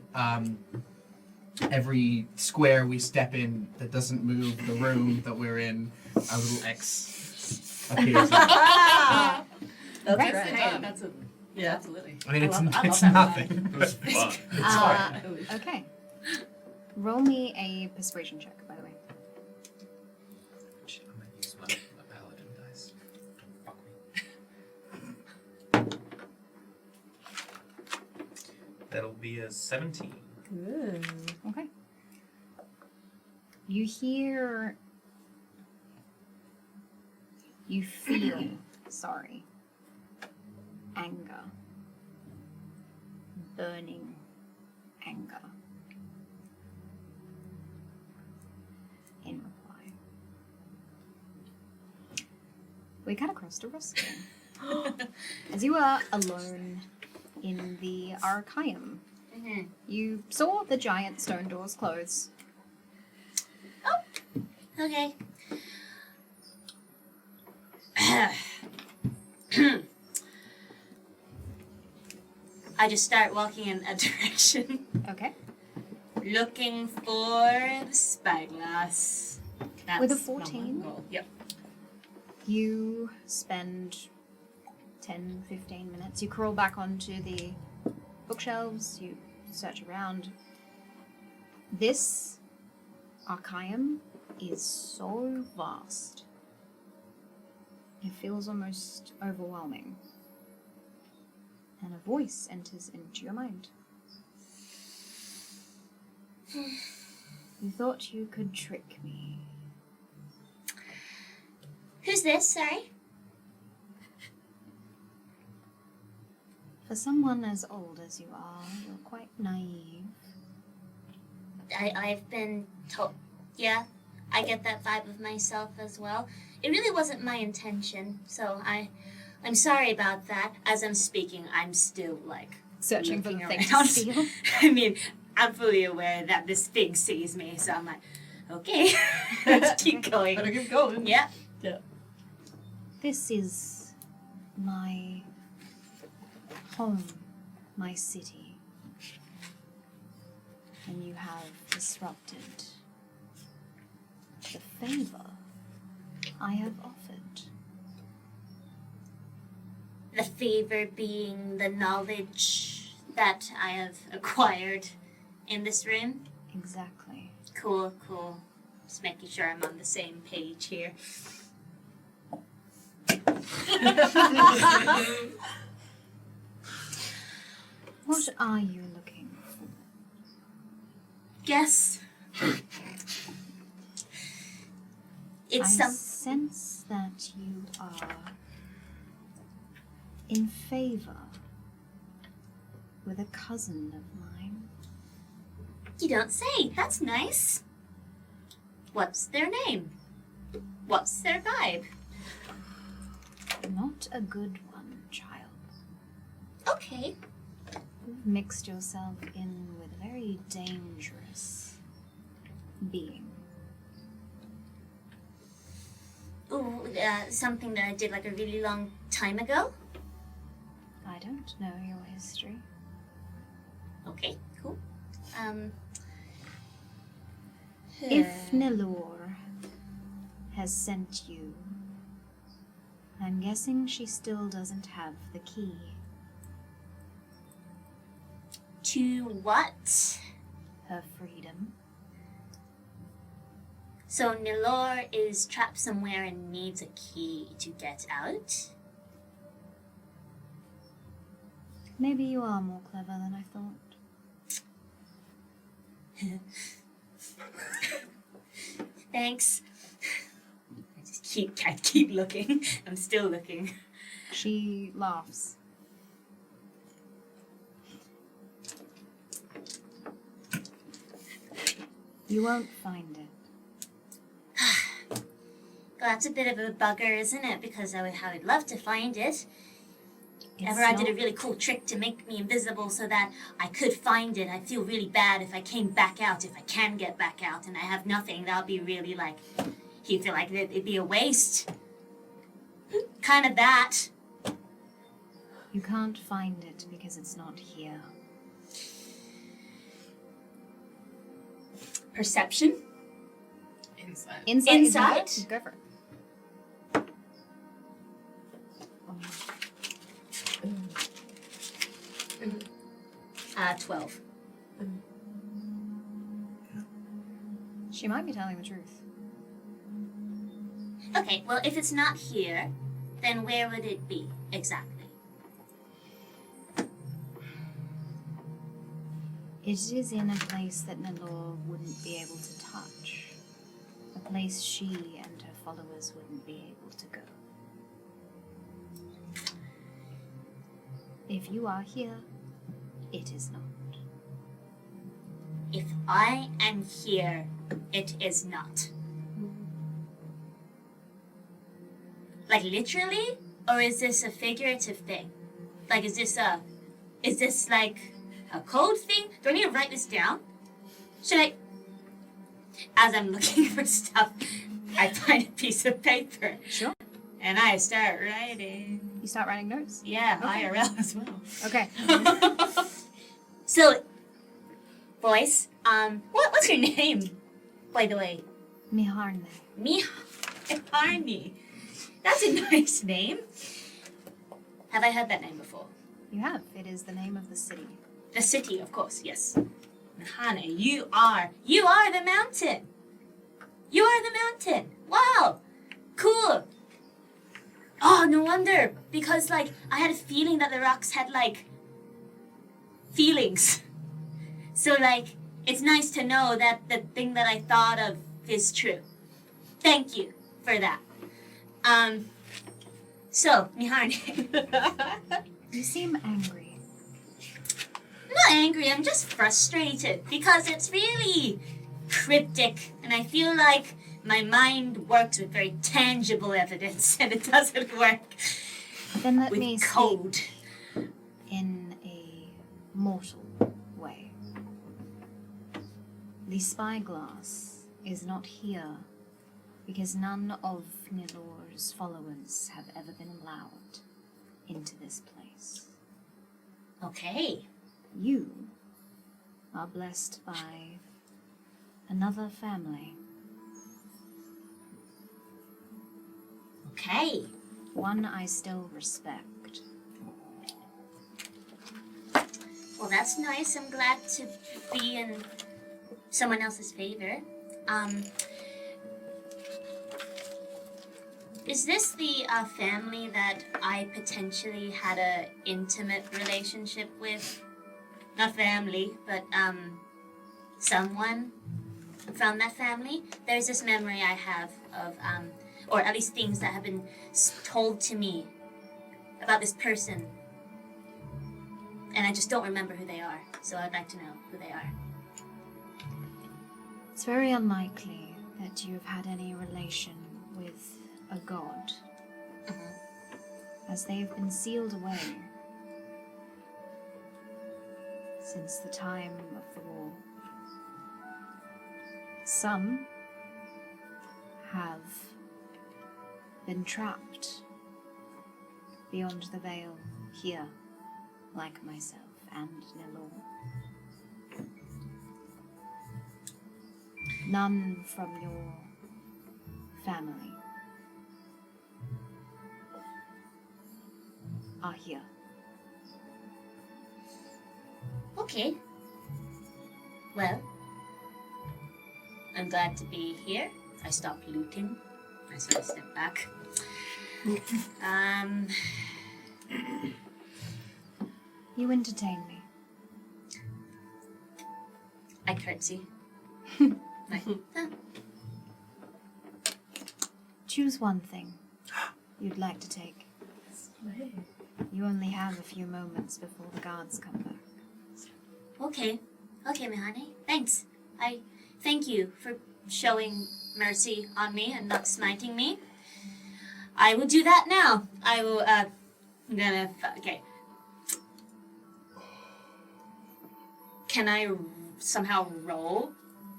every square we step in that doesn't move the room that we're in, a little X appears. That's Right. great. Hey, that's a Yeah. absolutely. I mean, I love it's that nothing. It was fun. Okay. Roll me a persuasion check, by the way. Shit, I might use my paladin dice. Fuck me. That'll be a 17. Ooh. Okay. You hear. You feel, sorry, anger. Burning anger. In reply. We cut across to Roscoe. As you are alone in the Arcium, you saw the giant stone doors close. Okay. I just start walking in a direction, Okay. looking for the spyglass. With a That's not my 14? goal. Yep. You spend 10, 15 minutes. You crawl back onto the bookshelves, you search around. This Arcium is so vast It feels almost overwhelming. And a voice enters into your mind. You thought you could trick me. Who's this? Sorry. For someone as old as you are, you're quite naive. I've been told. Yeah, I get that vibe of myself as well. It really wasn't my intention, so I'm sorry about that. As I'm speaking, I'm still Searching for the looking thing to around. steal. I mean, I'm fully aware that this thing sees me, so I'm like, okay, let's keep going. Better keep going. Yeah. This is my home, my city. And you have disrupted the favor I have offered. The favor being the knowledge that I have acquired in this room. Exactly. Cool. Just making sure I'm on the same page here. What are you looking for? Guess. I It's sense that you are in favor with a cousin of mine. You don't say. That's nice. What's their name? What's their vibe? Not a good one, child. Okay. You've mixed yourself in with a very dangerous being. Ooh, something that I did a really long time ago. I don't know your history. Okay, cool. If Nilor has sent you, I'm guessing she still doesn't have the key. To what? Her freedom. So Nilor is trapped somewhere and needs a key to get out? Maybe you are more clever than I thought. Thanks. I keep looking. I'm still looking. She laughs. You won't find it. Well, that's a bit of a bugger, isn't it? Because I would love to find it. It's Ever I did a not- really cool trick to make me invisible so that I could find it. I feel really bad if I came back out, if I can get back out and I have nothing. That would be really he'd feel like it'd be a waste. Kind of that. You can't find it because it's not here. Perception? Inside. Inside? Inside? Go for it. 12. She might be telling the truth. Okay, well, if it's not here, then where would it be exactly? It is in a place that Nilor wouldn't be able to touch. A place she and her followers wouldn't be able to go. If you are here, it is not. If I am here, it is not. Literally? Or is this a figurative thing? Is this a code thing? Do I need to write this down? Should I? As I'm looking for stuff, I find a piece of paper. Sure. And I start writing. You start writing notes? Yeah, Okay. IRL as well. Okay. So, voice, what's your name, by the way? Miharne. Miharne. That's a nice name. Have I heard that name before? You have. It is the name of the city. The city, of course, yes. Miharne, you are the mountain. You are the mountain. Wow, cool. Oh, no wonder. Because, like, I had a feeling that the rocks had, like, feelings. So, like, it's nice to know that the thing that I thought of is true. Thank you for that. So, Mihane. You seem angry. I'm not angry, I'm just frustrated because it's really cryptic and I feel like my mind works with very tangible evidence and it doesn't work Then let with me code. speak in a mortal way. The spyglass is not here because none of Nilor's followers have ever been allowed into this place. Okay. You are blessed by another family. Okay. One I still respect. Well, that's nice. I'm glad to be in someone else's favor. Is this the family that I potentially had a intimate relationship with? Not family, but someone from that family. There's this memory I have of, or at least things that have been told to me about this person. And I just don't remember who they are, so I'd like to know who they are. It's very unlikely that you have had any relation with a god, as they have been sealed away since the time of the war. Some have been trapped beyond the veil here, like myself and Nilor. None from your family are here. Okay. Well, I'm glad to be here. I stopped looting. I sort of stepped back. You entertain me. I curtsy. Like, Choose one thing you'd like to take. You only have a few moments before the guards come back. okay. Okay, Mihane. Thanks. I thank you for showing mercy on me and not smiting me. I will do that now. I will, I'm gonna, okay. Can I somehow roll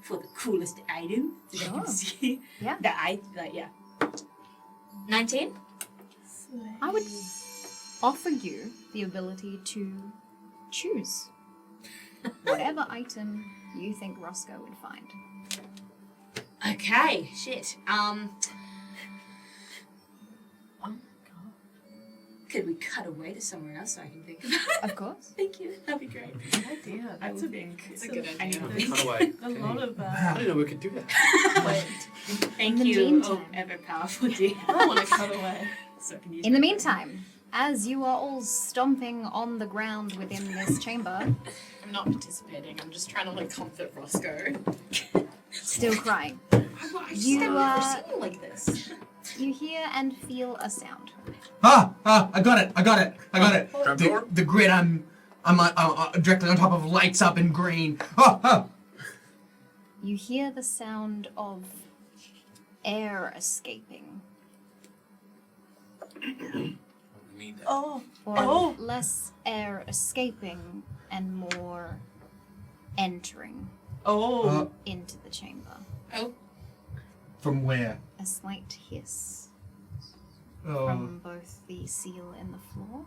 for the coolest item that I Sure. can see? Yeah. That I, like, yeah. 19? I would offer you the ability to choose whatever item you think Roscoe would find. Okay, shit. Could we cut away to somewhere else so I can think about it? Of course. Thank you. That'd be great. Good idea. That's a good I need idea. to Cut think. away. A lot of I didn't know we could do that. Thank In the you, meantime- ever powerful dear. I want to cut away. So I can use In the my- meantime, as you are all stomping on the ground within this chamber, I'm not participating. I'm just trying to like comfort Roscoe. still crying, I've You, never uh, seen you like this. you hear and feel a sound. I got it. Trapdoor? The grid I'm directly on top of lights up in green. You hear the sound of air escaping, We need that. Oh. or less air escaping and more entering Oh. into the chamber. Oh, From where? A slight hiss Oh. from both the seal in the floor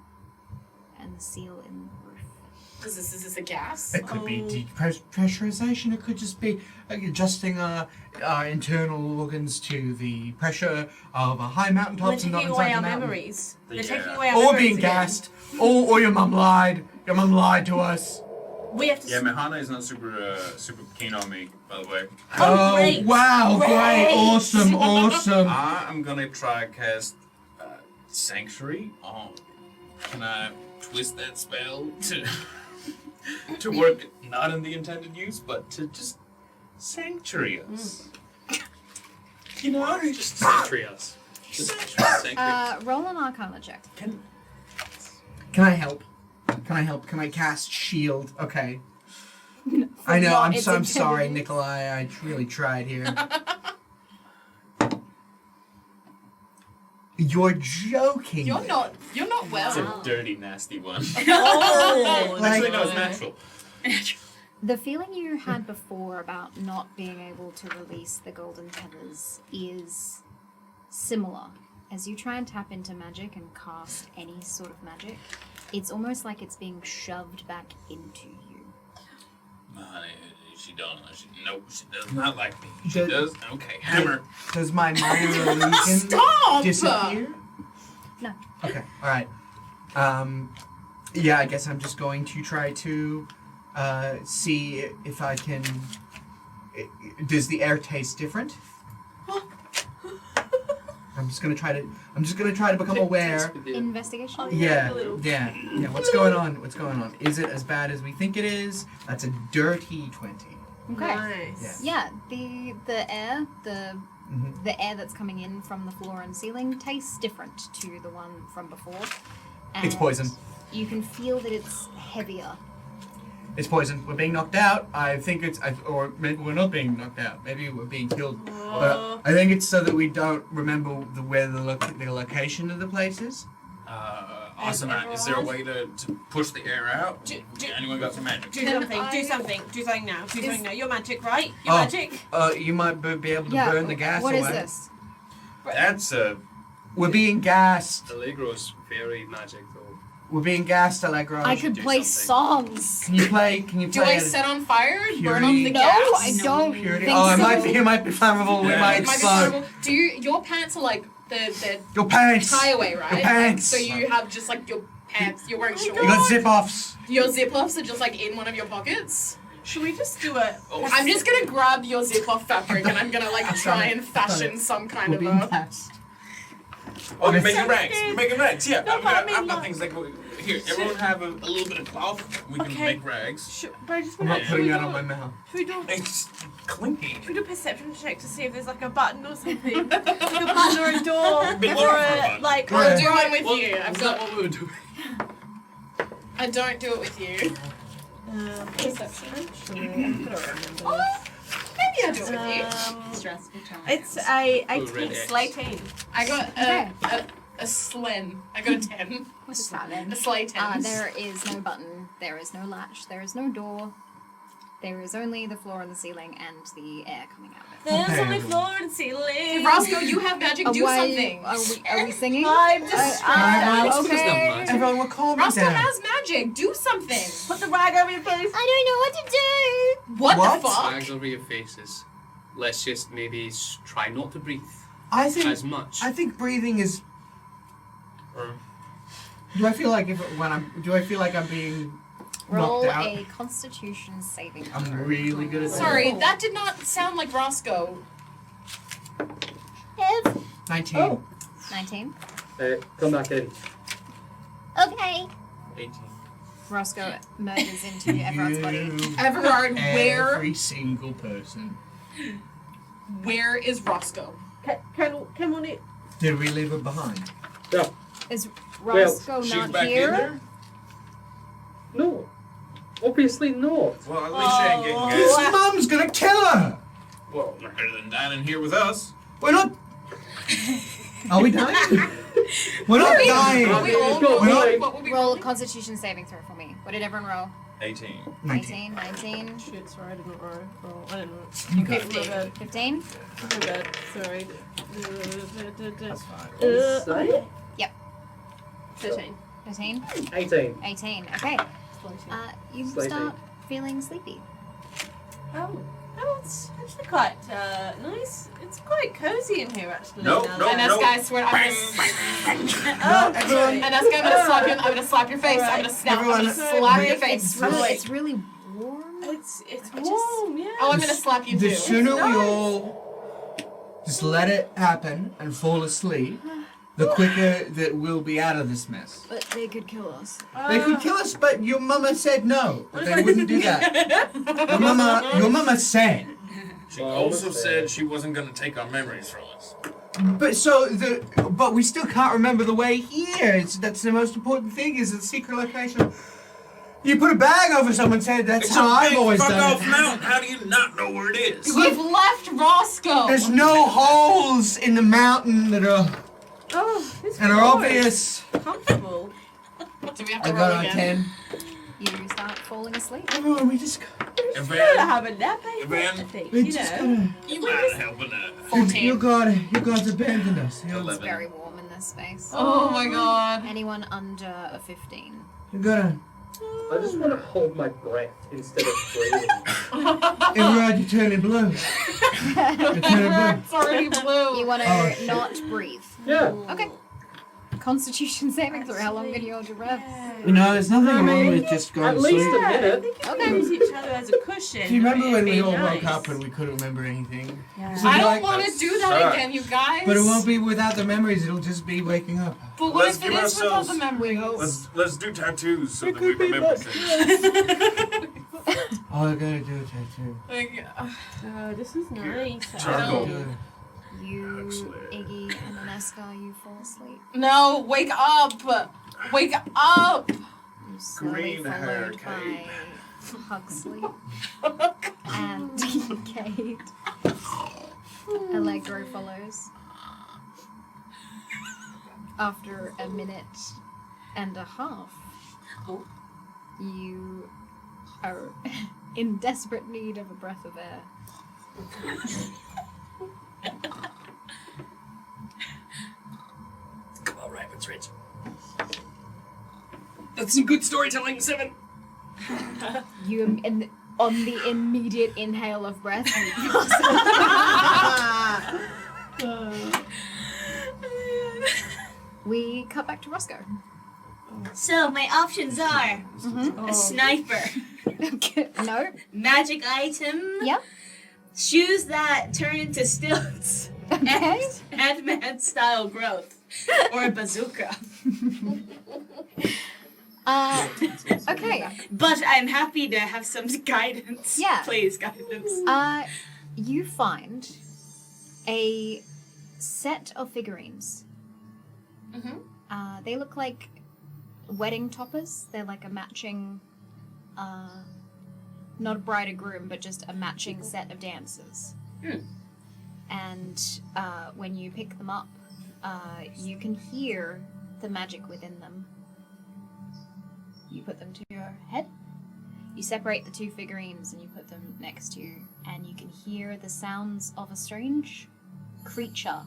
and the seal in the roof. is this a gas? It could be depressurization. It could just be adjusting our internal organs to the pressure of high They're mountaintops and not taking inside away the our mountain. memories. They're Yeah. taking away our Or memories being again. gassed. Or your mum lied. Your mum lied to us. We have to. Yeah, Mehana is not super keen on me, by the way. Oh, great. Wow, great, Great. awesome. I'm gonna try cast sanctuary. Can I twist that spell to work not in the intended use, but to just sanctuary us? You know, Just sanctuary us. Roll an Arcana check. Can I help? Can I cast shield? Okay. I know. I'm sorry, Nikolai. I really tried here. You're joking. You're not well. It's a dirty, nasty one. Oh, Actually, no, it's natural. The feeling you had before about not being able to release the golden tethers is similar. As you try and tap into magic and cast any sort of magic, it's almost like it's being shoved back into you. Honey, she don't. Nope, she does not like me. She Does- does. Okay, hammer. Does my minor illusion Stop! disappear? No. Okay. All right. Yeah. I guess I'm just going to try to see if I can. Does the air taste different? I'm just gonna try to become aware. Investigation? Oh, Yeah, a little. yeah. What's going on? What's going on? Is it as bad as we think it is? That's a dirty 20. Okay. Nice. Yeah, the air, Mhm. the air that's coming in from the floor and ceiling tastes different to the one from before. It's And poison. You can feel that it's heavier. It's poison. We're being knocked out. I think or maybe we're not being knocked out. Maybe we're being killed. But I think it's so that we don't remember where the location of the place is. Awesome. Is there a way to push the air out? Anyone got some magic? Do something now. Do something now. You're magic, right? You're Oh. magic. You might be able to burn the gas What away. is this? That's We're being gassed. Allegro's very magic, though. We're being gassed, Allegro. I could play songs. Can you play? Do I set on fire? Burn up Purity? the No, gas? I don't Purity? think Oh, so. it might be flammable. We Yeah. might It might be explode. horrible. Do your pants are like the Your pants. tie away, right? Your pants. So you have just like your pants. You're wearing shorts. You got zip offs. Your zip offs are just like in one of your pockets. Should we just do it? I'm just gonna grab your zip off fabric and I'm gonna like try and fashion some kind We're of being a. gassed. Oh, you're making Something. rags. You're making rags. Yeah. No, but I mean, I've got like- things like here. Everyone have a little bit of cloth. We can Okay. make rags. But I just I'm want not to. putting that on my mouth. Should we do? It's clinky. Should we do a perception check to see if there's like a button or something? Like a button or a door Been or looking for a a button. like. Yeah. I'll do one with Well, you. I've is got. that what we were doing? I don't do it with you. Perception. Actually, I've got to remember. Maybe I do it with you. Stressful time. It's a Oh, red 18 X. slating. I got Okay. a slen. I got a 10. What is that then? A sleigh 10. There is no button, there is no latch, there is no door. There is only the floor and the ceiling and the air coming out of it. There's Okay. only floor and ceiling. Roscoe, you have magic. Do something. Are we singing? I'm just okay. Everyone, we're calm Roscoe down. has magic. Do something. Put the rag over your face. I don't know what to do. What What? the fuck? Flags over your faces. Let's just maybe try not to breathe I think as much. I think breathing is. Do I feel like do I feel like I'm being Roll knocked out? a Constitution saving throw. I'm really good at that. Sorry, that did not sound like Roscoe. 19. 19. Come back in. Okay. 18. Roscoe merges into everyone's body. You, Everard, every single person. where is Roscoe? Can we? Did we leave it behind? Yeah. Is Roscoe She's not back in here? there? No. Obviously not. Well, at least she ain't getting His gas. mum's gonna kill her! Well, better than dying in here with us. We're not. Are we dying? We're not dying! Are we all Go, rolling? go. What would we Roll roll? a Constitution saving throw for me. What did everyone roll? 18. 19. 19. Shit, sorry, I didn't roll. I didn't roll. You got it. 15. 15? I'm bad. Sorry. That's fine. Yep. 13. 13? 18. 18. Okay. You Sleepy. start feeling sleepy. Oh, it's actually quite nice. It's quite cozy in here, actually. No, now no, that- And no. Eska, I swear, I'm Bang, gonna. bang, bang. Oh, everyone- And Eska, I'm gonna slap your face. I'm gonna snap. I'm gonna Everyone- slap your face. It's really warm. It's I warm, yeah. Oh, I'm gonna slap you The too. sooner we all just let it happen and fall asleep, the quicker that we'll be out of this mess. But they could kill us. They could kill us, but your mama said no. They wouldn't do that. Your mama said. She also said she wasn't going to take our memories from us. But we still can't remember the way here. That's the most important thing. Is the secret location. You put a bag over someone's head. That's It's how a I've big always fuck done off it. mountain. How do you not know where it is? We've left Roscoe. There's no holes in the mountain that are This obvious. Comfortable. Do we have I to got roll on again? 10. You start falling asleep. Oh, we just Gotta Evan, have a nap, I Evan, think, we you just know. gotta. you might helping out. 14. You guys abandoned us. It's 11. very warm in this space. Oh my god. Anyone under a 15? You gotta. I just want to hold my breath instead of breathing. Everyone, you're turning blue. You're turning blue. It's already blue. You want to Oh. not breathe. Yeah. Okay. Constitution saving throw. How long can you hold your breath? You know, there's nothing wrong with just going At to least sleep. a minute. Okay. Use each other as a cushion. Do you remember when we It'd all be woke nice. up and we couldn't remember anything? Yeah. So I be don't like- want to do that sucks. again, you guys. But it won't be without the memories, it'll just be waking up. But what Let's if it give is without ourselves- the memories? Let's do tattoos so It that we could be remember much things. Oh, I gotta do a tattoo. Like, Oh, this is nice. Charcoal. Do it. You, Excellent. Iggy, and Aneska, you fall asleep. no, wake up! Wake up! You slowly Green hair, followed by Huxley Oh, and Kate. Allegro follows. After a minute and a half, you are in desperate need of a breath of air. Come on, Rabbit's Ridge. That's some good storytelling, 7. You on the immediate inhale of breath. We cut back to Roscoe. So my options are a sniper, No. magic item, Yep. shoes that turn into stilts, Okay. and Ant-Man style growth, or a bazooka. Okay. But I'm happy to have some guidance. Yeah. Please, guidance. You find a set of figurines. They look like wedding toppers. They're like a matching, not a bride or groom, but just a matching set of dancers. And when you pick them up, you can hear the magic within them. You put them to your head. You separate the two figurines and you put them next to you, and you can hear the sounds of a strange creature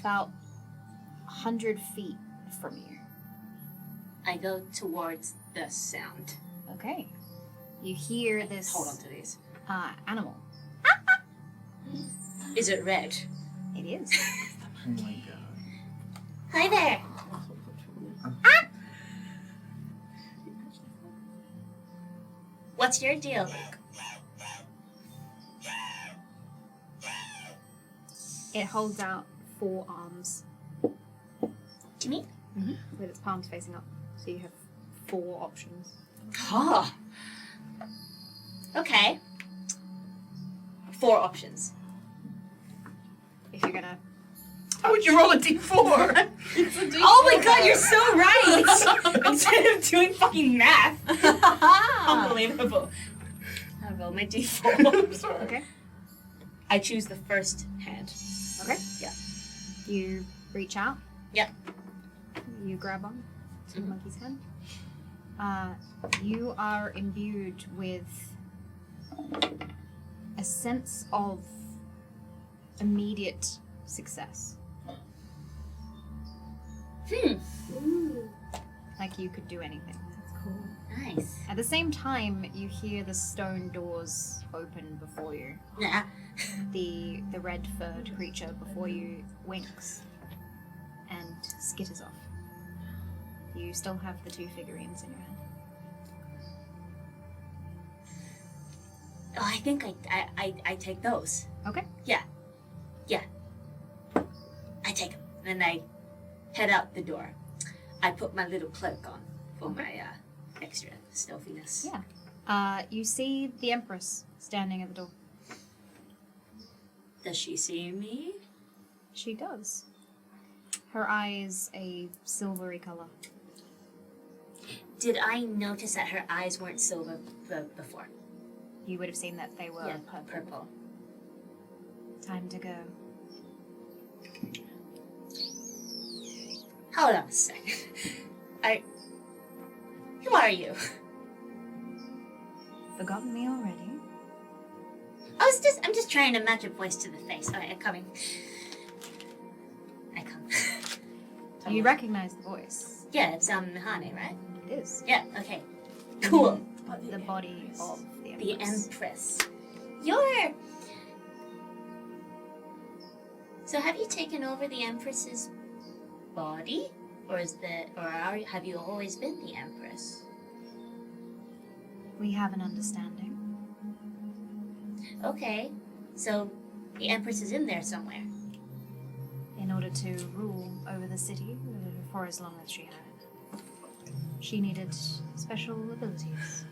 about 100 feet from you. I go towards the sound. Okay. You hear this Hold on to these. animal. Is it red? It is. Oh my god. Hi there. What's your deal? It holds out 4 arms To me? with its palms facing up. So you have 4 options. Ah. Okay. 4 options. If you're gonna. How would you roll a d4? Oh my god, you're so right! Instead of doing fucking math. Unbelievable. I roll my d4. Okay. I choose the first hand. Okay. Yeah. You reach out. Yeah. You grab on to the monkey's head. You are imbued with a sense of immediate success. Like you could do anything. That's cool. Nice. At the same time, you hear the stone doors open before you. Nah. The red-furred creature before you winks and skitters off. You still have the 2 figurines in your hand. Oh, I think I take those. Okay. Yeah. I take them. And I head out the door. I put my little cloak on for my extra stealthiness. Yeah. You see the Empress standing at the door. Does she see me? She does. Her eyes a silvery color. Did I notice that her eyes weren't silver before? You would have seen that they were purple. Time to go. Hold on a second. Who are you? Forgotten me already? I'm just trying to match a voice to the face. Alright, I'm coming. I come. You recognize the voice. Yeah, it's Mihane, right? It is. Yeah, okay. Cool. The body of the Empress. The Empress. You're... So have you taken over the Empress's body? Have you always been the Empress? We have an understanding. Okay. So the Empress is in there somewhere. In order to rule over the city for as long as she had, she needed special abilities.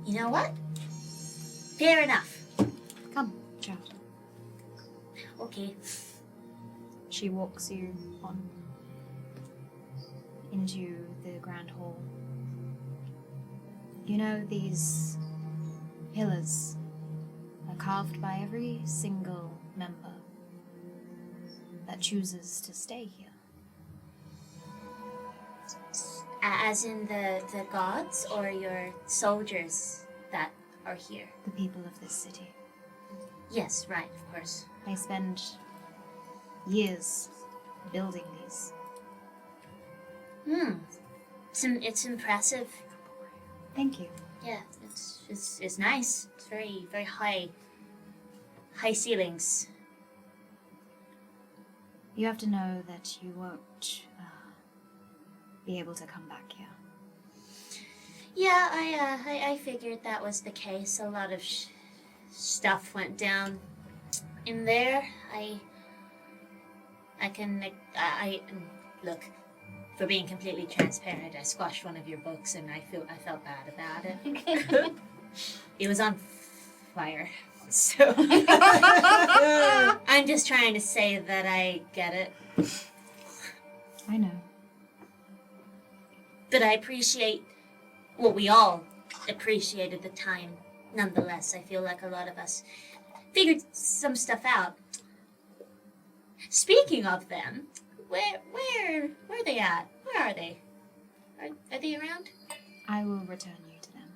You know what? Fair enough. Come, child. Okay. She walks you on into the Grand Hall. You know, these pillars are carved by every single member that chooses to stay here. As in the gods or your soldiers that are here? The people of this city. Yes, right, of course. They spend years building these. It's impressive. Thank you. Yeah, it's nice. It's very, very high ceilings. You have to know that you won't be able to come back here. Yeah, I figured that was the case. A lot of stuff went down in there. Look, for being completely transparent, I squashed one of your books and I felt bad about it. It was on fire. So I'm just trying to say that I get it. I know. But I appreciate we all appreciated the time. Nonetheless, I feel like a lot of us figured some stuff out. Speaking of them, where are they at? Where are they? Are they around? I will return you to them.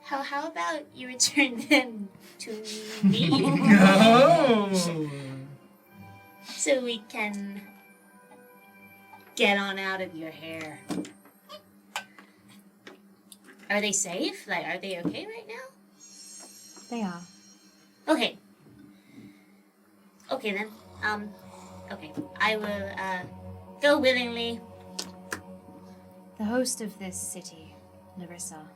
How about you return them to me? No! So we can get on out of your hair. Are they safe? Like, are they okay right now? They are. Okay. Okay then. Okay. I will, go willingly. The host of this city, Larissa,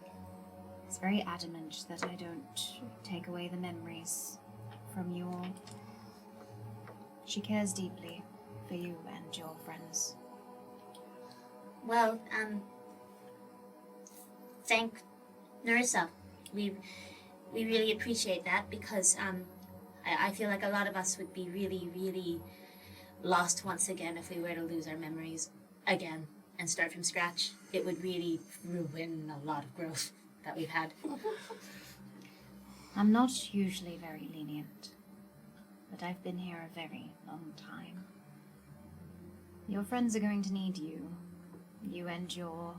is very adamant that I don't take away the memories from you all. She cares deeply for you and your friends. Well, thank Larissa. We really appreciate that because, I feel like a lot of us would be really, really lost once again if we were to lose our memories again and start from scratch. It would really ruin a lot of growth that we've had. I'm not usually very lenient, but I've been here a very long time. Your friends are going to need you. You and your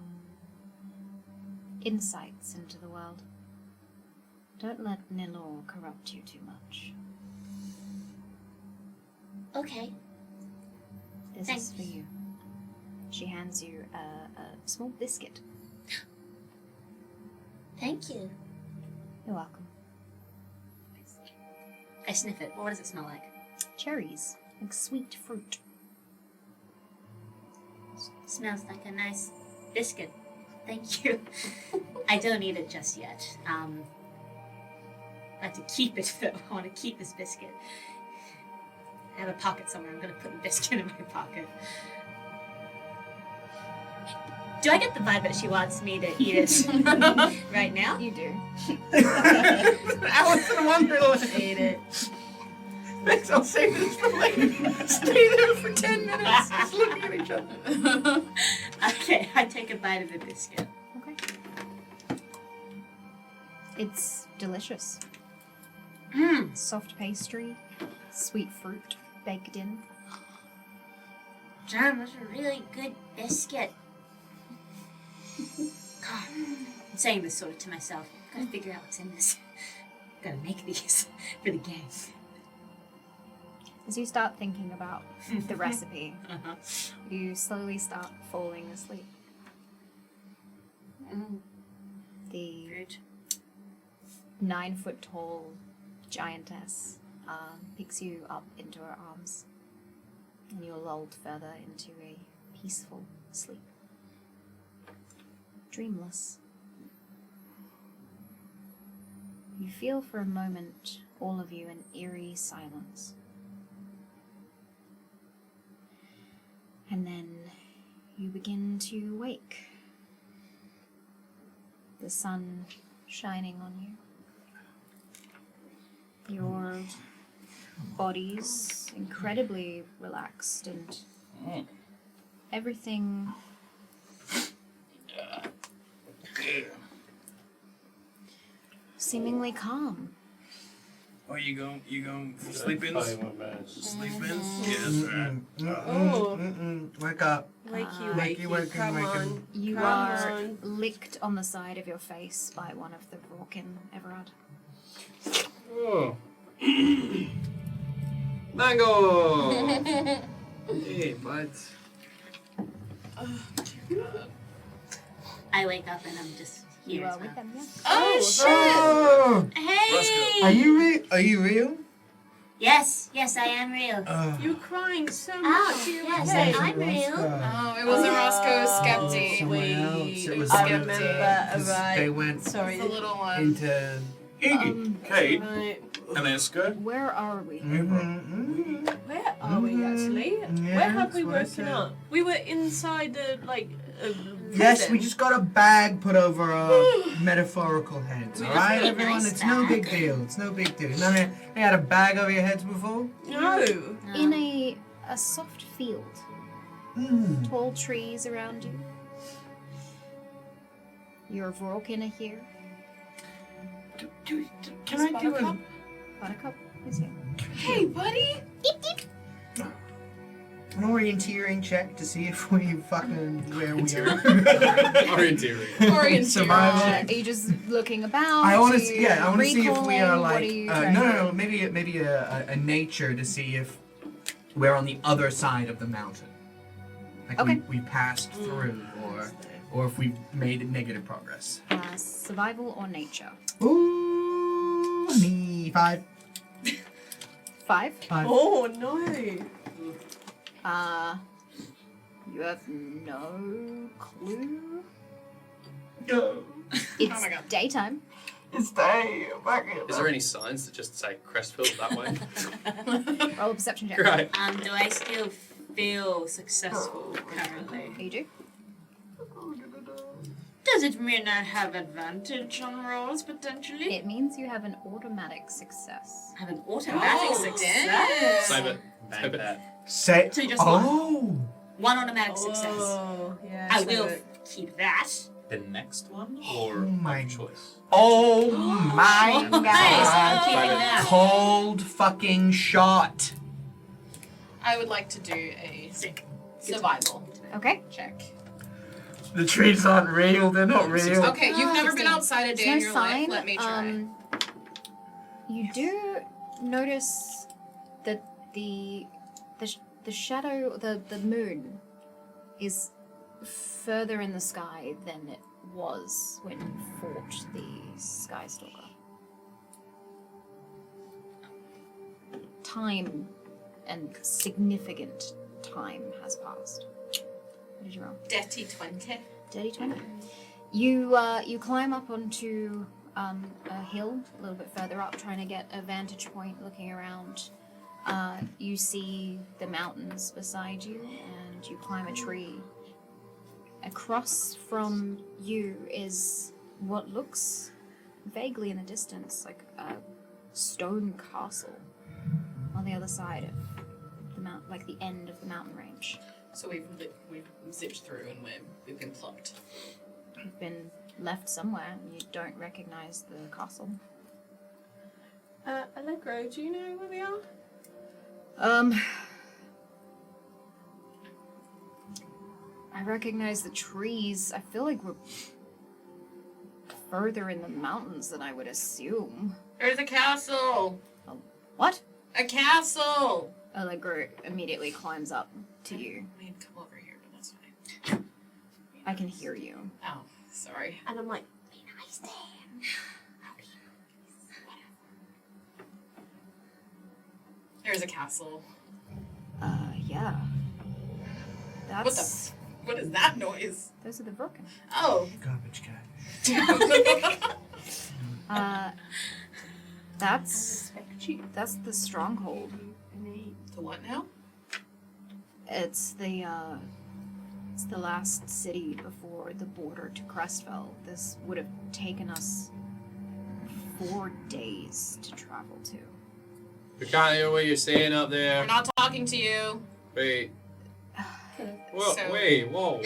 insights into the world. Don't let Nilor corrupt you too much. Okay. This Thanks. is for you. She hands you a small biscuit. Thank you. You're welcome. I sniff it. What does it smell like? Cherries, like sweet fruit. Smells like a nice biscuit. Thank you. I don't eat it just yet. I like to keep it though. I want to keep this biscuit. I have a pocket somewhere. I'm gonna put the biscuit in my pocket. Do I get the vibe that she wants me to eat it right now? You do. Alice in Wonderland. Eat it. Thanks, I'll save this for later. Stay there for 10 minutes, just looking at each other. Okay, I take a bite of the biscuit. Okay. It's delicious. Soft pastry, sweet fruit baked in. John, that's a really good biscuit. God, I'm saying this sort of to myself. Gotta figure out what's in this. Gotta make these for the game. As you start thinking about the recipe, you slowly start falling asleep. The 9-foot-tall giantess picks you up into her arms, and you're lulled further into a peaceful sleep. Dreamless. You feel for a moment, all of you, an eerie silence. And then you begin to wake. The sun shining on you. Your body's incredibly relaxed and everything seemingly calm. Oh, you going for sleep-ins? Sleep-ins? Yes, right. Wake up. Wakey, come on. You Come are on. licked on the side of your face by one of the Rorkin Everard. Oh. Mango! Hey, bud. I wake up and I'm just here. You as are with well. them, yeah? Oh, shit! Oh, Hey! are you real? Yes, I am real. You're crying so much. Oh, Are you yes, okay? I'm real. Oh, it wasn't Roscoe Skepti. Someone else. It was I one of remember, the- 'cause right. They went Sorry. The little one. into. Kate, Right. an escort. Where are we? Where are we actually? Where have we woken up? We were inside a Yes, prison. we just got a bag put over our metaphorical heads. All right, just- everyone, nice it's no big bag. deal. It's no big deal. None of you had a bag over your heads before? No. In a soft field. Tall trees around you. Your Rorkin are here. Can I do a... Buttercup is here. Hey, buddy! an orienteering check to see if we fucking where we are? Orienteering. Survival. Are you just looking about? I want to Are see. you Yeah, I want to see if we are recalling? What like. are you No, trying no, to no. Maybe a nature to see if we're on the other side of the mountain. Like Okay. we passed through, or if we've made negative progress. Survival or nature? Ooh, me 5. 5. 5. Oh no. You have no clue. No. It's Oh my God. daytime. It's day. Is there any signs that just say Crestfell that way? Roll a perception check. Right. Do I still feel successful currently? You do. Does it mean I have advantage on rolls potentially? It means you have an automatic success. I have an automatic Oh, success. damn. Save it. Bank Save it. that. Say. So just one. Oh. One automatic success. Oh, yeah. I so will it- keep that. The next one, or my choice? Oh my Nice, I'm god. keeping that. Cold fucking shot. I would like to do a survival Okay. check. The trees aren't real. They're not real. Okay, you've never been 16. outside a day There's in no your sign. life. Let me try. You do notice that the shadow, the moon, is further in the sky than it was when you fought the Skystalker. Time and significant time has passed. What did you roll? Dirty 20. Dirty 20. You climb up onto a hill a little bit further up, trying to get a vantage point, looking around. You see the mountains beside you, and you climb a tree. Across from you is what looks vaguely in the distance like a stone castle on the other side of the mount, like the end of the mountain range. So we've zipped through and we've been plucked. You've been left somewhere, and you don't recognize the castle. Allegro, do you know where we are? I recognize the trees. I feel like we're further in the mountains than I would assume. There's a castle! What? A castle! Allegro immediately climbs up to you. I mean, come over here, but that's fine. I can hear you. Oh, sorry. And I'm like, Be nice to him. There's a castle. Yeah. That's... What is that noise? Those are the broken. Oh. Garbage can. That's the stronghold. The what now? It's the last city before the border to Crestfell. This would have taken us 4 days to travel to. We can't hear what you're saying up there. We're not talking to you. Wait. Whoa, So- wait, whoa.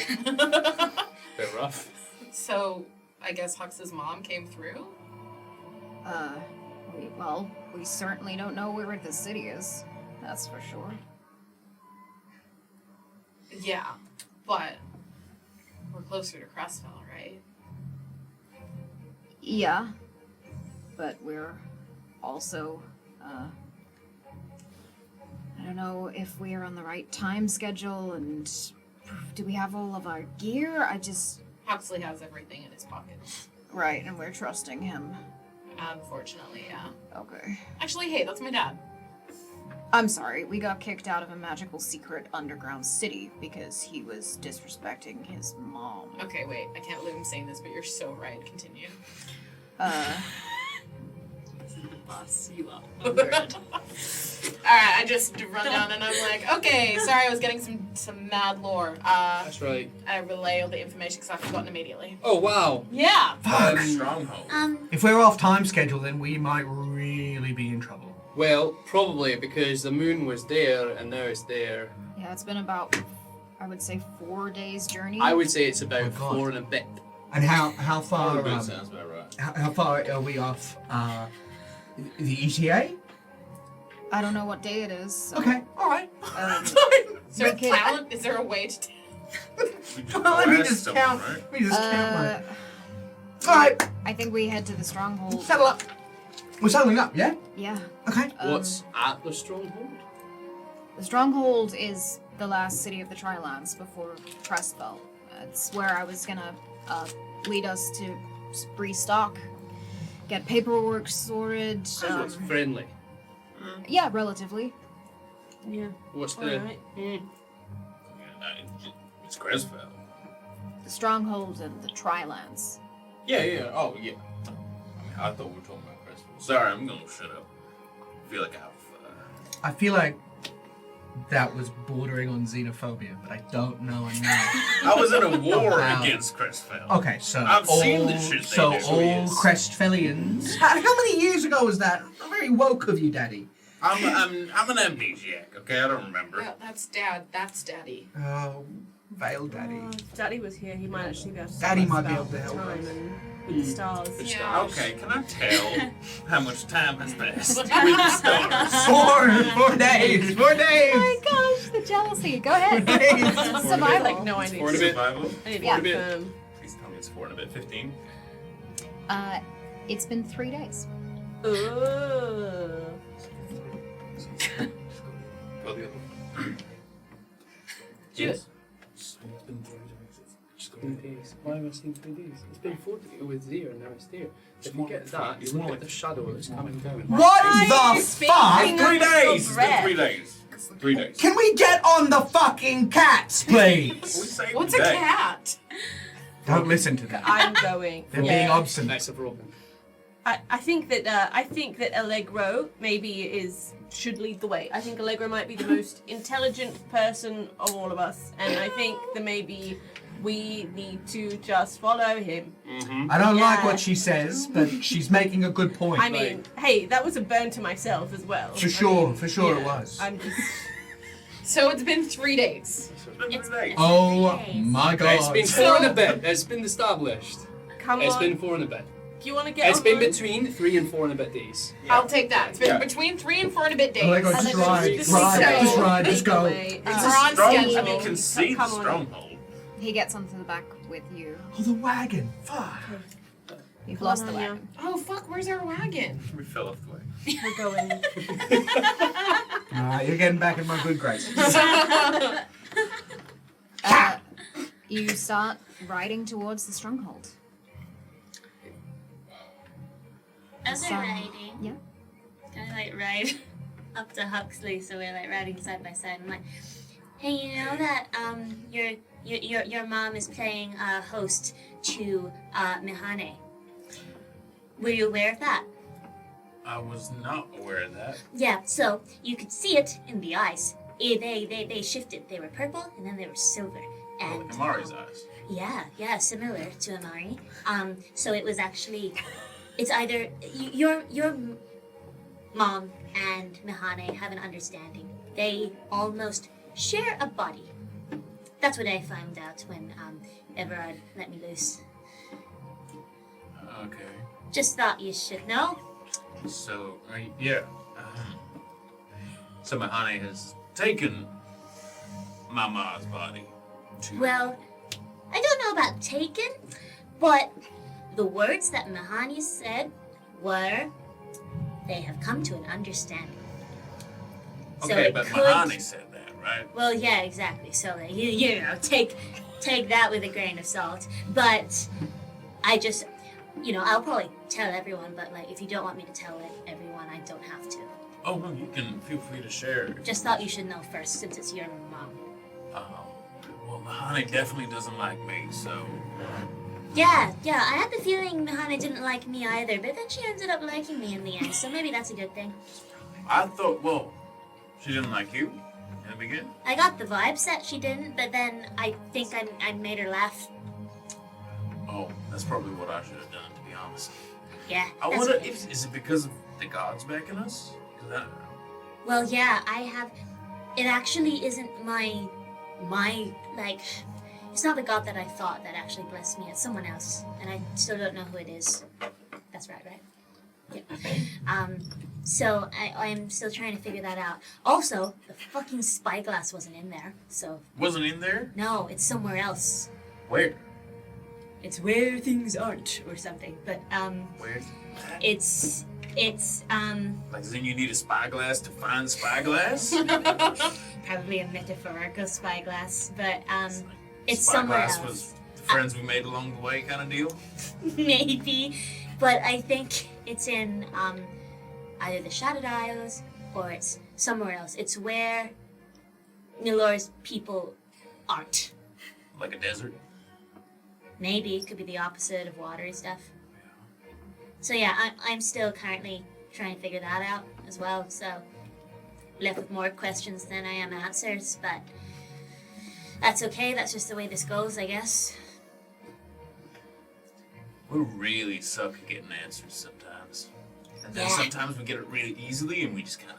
Bit rough. So, I guess Hux's mom came through? We certainly don't know where the city is. That's for sure. Yeah, but we're closer to Crestfell, right? Yeah, but we're also, I don't know if we're on the right time schedule, and do we have all of our gear? Huxley has everything in his pockets. Right, and we're trusting him. Unfortunately, yeah. Okay. Actually, hey, that's my dad. I'm sorry, we got kicked out of a magical secret underground city because he was disrespecting his mom. Okay, wait, I can't believe I'm saying this, but you're so right. Continue. Boss you up. Alright, I just run down and I'm like, okay, sorry, I was getting some mad lore. That's right. I relay all the information because I've forgotten immediately. Oh, wow. Yeah! Fuck. Stronghold. If we're off time schedule, then we might really be in trouble. Well, probably because the moon was there and now it's there. Yeah, it's been about, I would say, 4 days journey. I would say it's about Oh, God. 4 and a bit. And how far? That sounds about right. How far are we off? The ETA? I don't know what day it is. So, Okay, all right. Is there a count? Is there a way to Let me Blast just someone, count. right? Let me just count my. All right. I think we head to the stronghold. Settle up. We're settling up, yeah? Yeah. Okay. What's at the stronghold? The stronghold is the last city of the Trilands before Crestfell. It's where I was gonna lead us to restock, get paperwork sorted. So it's friendly. Yeah, relatively. yeah. What's the... Alright. It's Crestfell. The stronghold and the Trilands. Yeah. Oh, yeah. I mean, I thought we were talking about Crestfell. Sorry, I'm gonna shut up. I feel like I feel like that was bordering on xenophobia, but I don't know enough. I was in a war Wow. against Crestfell. Okay, so I've seen the shit they So do. all Yes. Crestfellians. How many years ago was that? Very woke of you, Daddy. I'm an amnesiac, okay? I don't remember. Yeah, that's Dad. That's Daddy. Oh, Veil Daddy. If Daddy was here, he might actually be able to Daddy tell us might be about able to help time us. and with the stars. Yeah. Okay, can I tell how much time has passed with the stars? 4 days. 4 days. Oh my gosh, the jealousy. Go ahead. I Survival. have like no idea. 4 and a bit. Survival? I need to Yeah. confirm. Please tell me it's 4 and a bit. 15? It's been 3 days. Ooh. Go the other way. Yes. It's been 3 days. It's 3 days. Why am I saying 3 days? It's been 4 days. It was there and now it's there. If you get that, you look at the shadow that's coming down. What the speaking fuck? 3 days! It's been breath. 3 days. 3 days. Can we get on the fucking cats, please? We say What's a today. cat? Don't listen to them. I'm going. They're Yeah. being obstinate. Nice of Robin. I think that Allegro maybe should lead the way. I think Allegro might be the most intelligent person of all of us, and I think that maybe we need to just follow him. I don't like what she says, but she's making a good point. I mean, hey, that was a burn to myself as well. For sure it was. I'm just... So it's been 3 days. Oh my god. It's been 4 and a bit. It's been established. Come It's on. been 4 and a bit. Do you want to get It's been over it? between 3 and 4 and a bit days. I'll take that. It's been Yeah. between 3 and 4 and a bit days. Oh my god, just ride, So- just go. Anyway, It's We're a on stronghold. schedule. I mean, you can see the Come on. stronghold. He gets onto the back with you. Oh, the wagon. Fuck. You've Come lost on, the wagon. Oh fuck, where's our wagon? We fell off the way. We're going. Alright, you're getting back in my good graces. You start riding towards the stronghold. As So- we're riding, Yeah. I like ride up to Huxley, so we're like riding side by side. I'm like, hey, you know that your mom is playing host to Mihane. Were you aware of that? I was not aware of that. Yeah, so you could see it in the eyes. They shifted. They were purple and then they were silver. And Like Amari's eyes. yeah, similar to Amari. So it was actually, it's either your mom and Mihane have an understanding. They almost share a body. That's what I found out when Everard let me loose. Okay. Just thought you should know. So, yeah. So Mahane has taken Mama's body to... Well, I don't know about taken, but the words that Mahani said were, they have come to an understanding. So Okay, it but could- Mahane said that, right? Well, yeah, exactly. So you know, take that with a grain of salt. But I just, I'll probably tell everyone. But like, if you don't want me to tell everyone, I don't have to. Oh, no, you can feel free to share. Just thought you should know first, since it's your mom. Well, Mahane definitely doesn't like me, so... Yeah, I had the feeling Mahana didn't like me either, but then she ended up liking me in the end, so maybe that's a good thing. I thought, well, she didn't like you in the beginning? I got the vibes that she didn't, but then I think I made her laugh. Oh, that's probably what I should have done, to be honest. Yeah. I that's wonder, okay. is it because of the gods backing us? 'Cause I don't know. Well, yeah, I have. It actually isn't my like. It's not the god that I thought that actually blessed me. It's someone else, and I still don't know who it is. That's right? Yeah. So I'm still trying to figure that out. Also, the fucking spyglass wasn't in there, so. Wasn't in there? No, it's somewhere else. Where? It's where things aren't, or something. But Where's that? it's Like, then you need a spyglass to find spyglass? probably a metaphorical spyglass, but it's somewhere Spyglass else. was the friends we made along the way kind of deal? Maybe, but I think it's in either the Shadowed Isles or it's somewhere else. It's where Nilor's people aren't. Like a desert? Maybe it could be the opposite of watery stuff. So yeah, I'm still currently trying to figure that out as well. So left with more questions than I am answers, but that's okay. That's just the way this goes, I guess. We really suck at getting answers sometimes. And then Yeah. sometimes we get it really easily and we just kind of...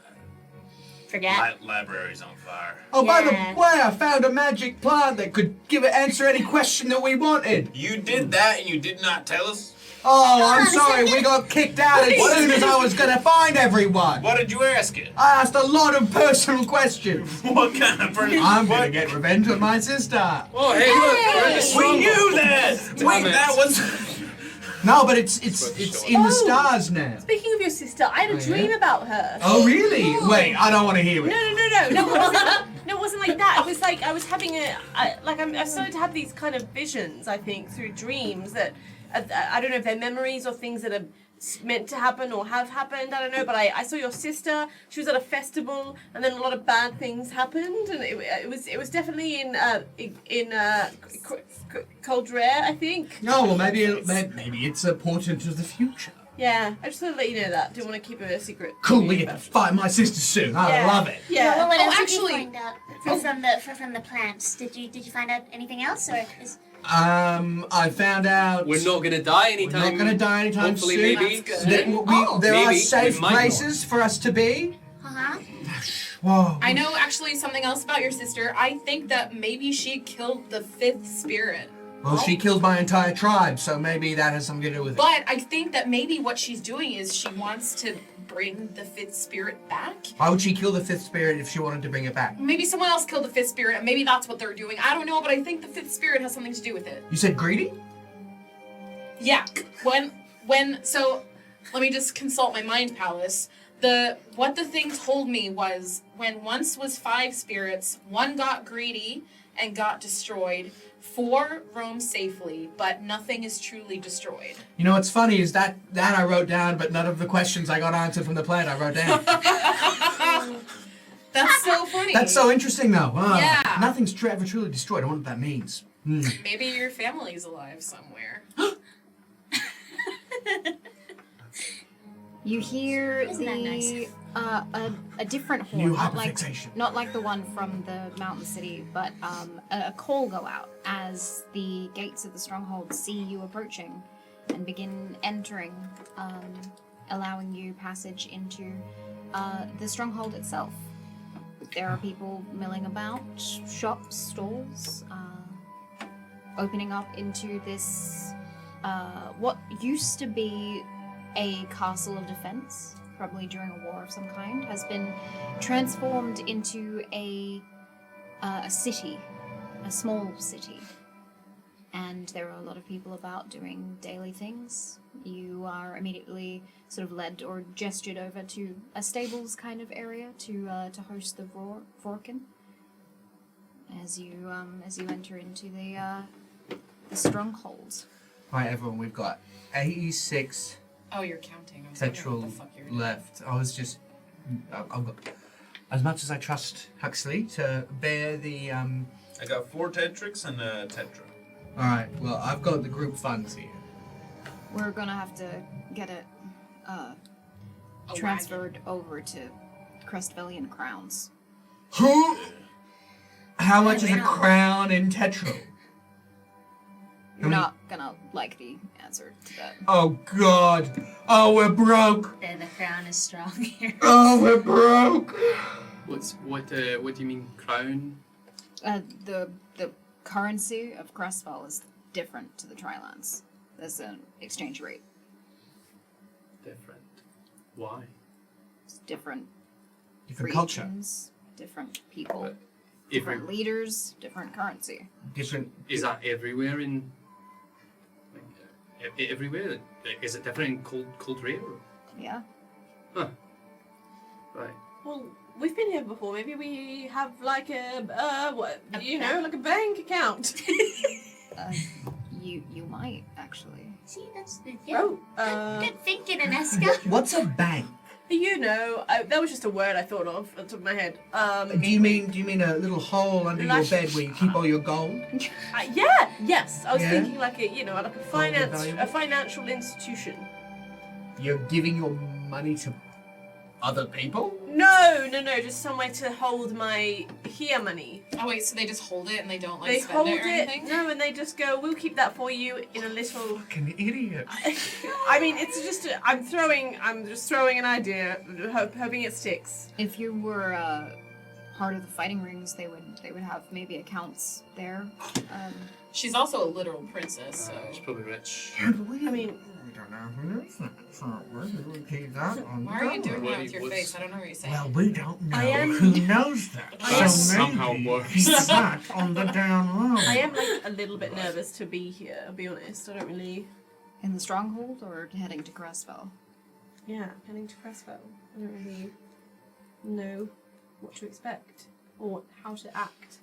Forget. Library's on fire. Oh, by Yeah. the way, I found a magic plant that could answer any question that we wanted. You did that and you did not tell us? Oh, Hold I'm on a sorry, second. we got kicked out as soon as I was gonna find everyone. What did you ask it? I asked a lot of personal questions. What kind of person? I'm gonna get revenge on my sister. Oh, hey, look, we're in the We stronghold. knew that! Damn Wait, it. that was... No, but it's in the Oh. stars now. Speaking of your sister, I had a Oh, yeah? dream about her. Oh, really? Wait, I don't want to hear it. No, it wasn't like that. It was like I was having I started to have these kind of visions, I think, through dreams that, I don't know if they're memories or things that are meant to happen or have happened, I don't know, but I saw your sister, she was at a festival, and then a lot of bad things happened, and it was definitely in Cold Rare, I think. No, well, maybe it's a portent of the future. Yeah, I just want to let you know that. Didn't want to keep it a secret. Cool, we get to find my sister soon. I Yeah. love it. Yeah. Well, what Oh, else actually- did you find out from the plants? Did you find out anything else, or is I found out We're not gonna die we're anytime. not going to die anytime Hopefully, soon. maybe. That's There, good. there are maybe. safe We might not. places for us to be. uh-huh? Whoa. I know actually something else about your sister. I think that maybe she killed the 5th spirit. Well, she killed my entire tribe, so maybe that has something to do with it. But I think that maybe what she's doing is she wants to bring the 5th spirit back. Why would she kill the 5th spirit if she wanted to bring it back? Maybe someone else killed the 5th spirit, and maybe that's what they're doing. I don't know, but I think the 5th spirit has something to do with it. You said greedy? Yeah. So let me just consult my mind palace. What the thing told me was when once was 5 spirits, 1 got greedy and got destroyed, 4 roam safely, but nothing is truly destroyed. You know what's funny is that I wrote down, but none of the questions I got answered from the plan I wrote down. That's so funny. That's so interesting, though. Yeah. Nothing's ever truly destroyed. I wonder what that means. Maybe your family's alive somewhere. You hear Isn't that nice? a different horn, New not like hyperfixation. the one from the mountain city, but a call go out as the gates of the stronghold see you approaching and begin entering, allowing you passage into the stronghold itself. There are people milling about, shops, stalls, opening up into this what used to be a castle of defense, probably during a war of some kind, has been transformed into a city, a small city. And there are a lot of people about doing daily things. You are immediately sort of led or gestured over to a stables kind of area to host the Vorkin. As you enter into the stronghold. Right, everyone, we've got 86 Oh, you're counting. I was wondering petrol what the fuck you were doing. left. I was just... I've got... As much as I trust Huxley to bear the... I got 4 Tetrix and a Tetra. Alright, well, I've got the group funds here. We're gonna have to get it transferred over to Crestfellian crowns. Who? How much is a crown in Tetra? You're not gonna like the answer to that. Oh God! Oh, we're broke! The crown is strong here. Oh, we're broke! What do you mean crown? The currency of Crestfell is different to the Trilands. There's an exchange rate. Different. Why? It's different Culture. regions, different people, But different leaders, different currency. Different... Is that everywhere in? Everywhere? Is it different in Coldray? Yeah. Huh. Right. Well, we've been here before. Maybe we have like like a bank account. You might actually. See, that's the good thinking, Aneska. What's a bank? That was just a word I thought of at the top of my head. Do you mean a little hole under your bed where you keep all your gold? Yes. I was Yeah? thinking like a financial institution. You're giving your money to other people? No, just somewhere to hold my money. Oh wait, so they just hold it and they don't like They spend hold it or it, anything? and they just go, we'll keep that for you in a little... Fucking idiot. I mean, it's just, I'm just throwing an idea, hoping it sticks. If you were part of the fighting rings, they would have maybe accounts there. She's also a literal princess, so. She's probably rich. I mean, we don't know who it is. So where do we keep that on Why are you the doing door? that with your face? I don't know what you're saying. Well, we don't know I am- who knows that. I am- So somehow maybe works. keep that on the down low. I am like a little bit nervous to be here, I'll be honest. I don't really... In the stronghold or heading to Crestfell? Yeah, heading to Crestfell. I don't really know what to expect or how to act.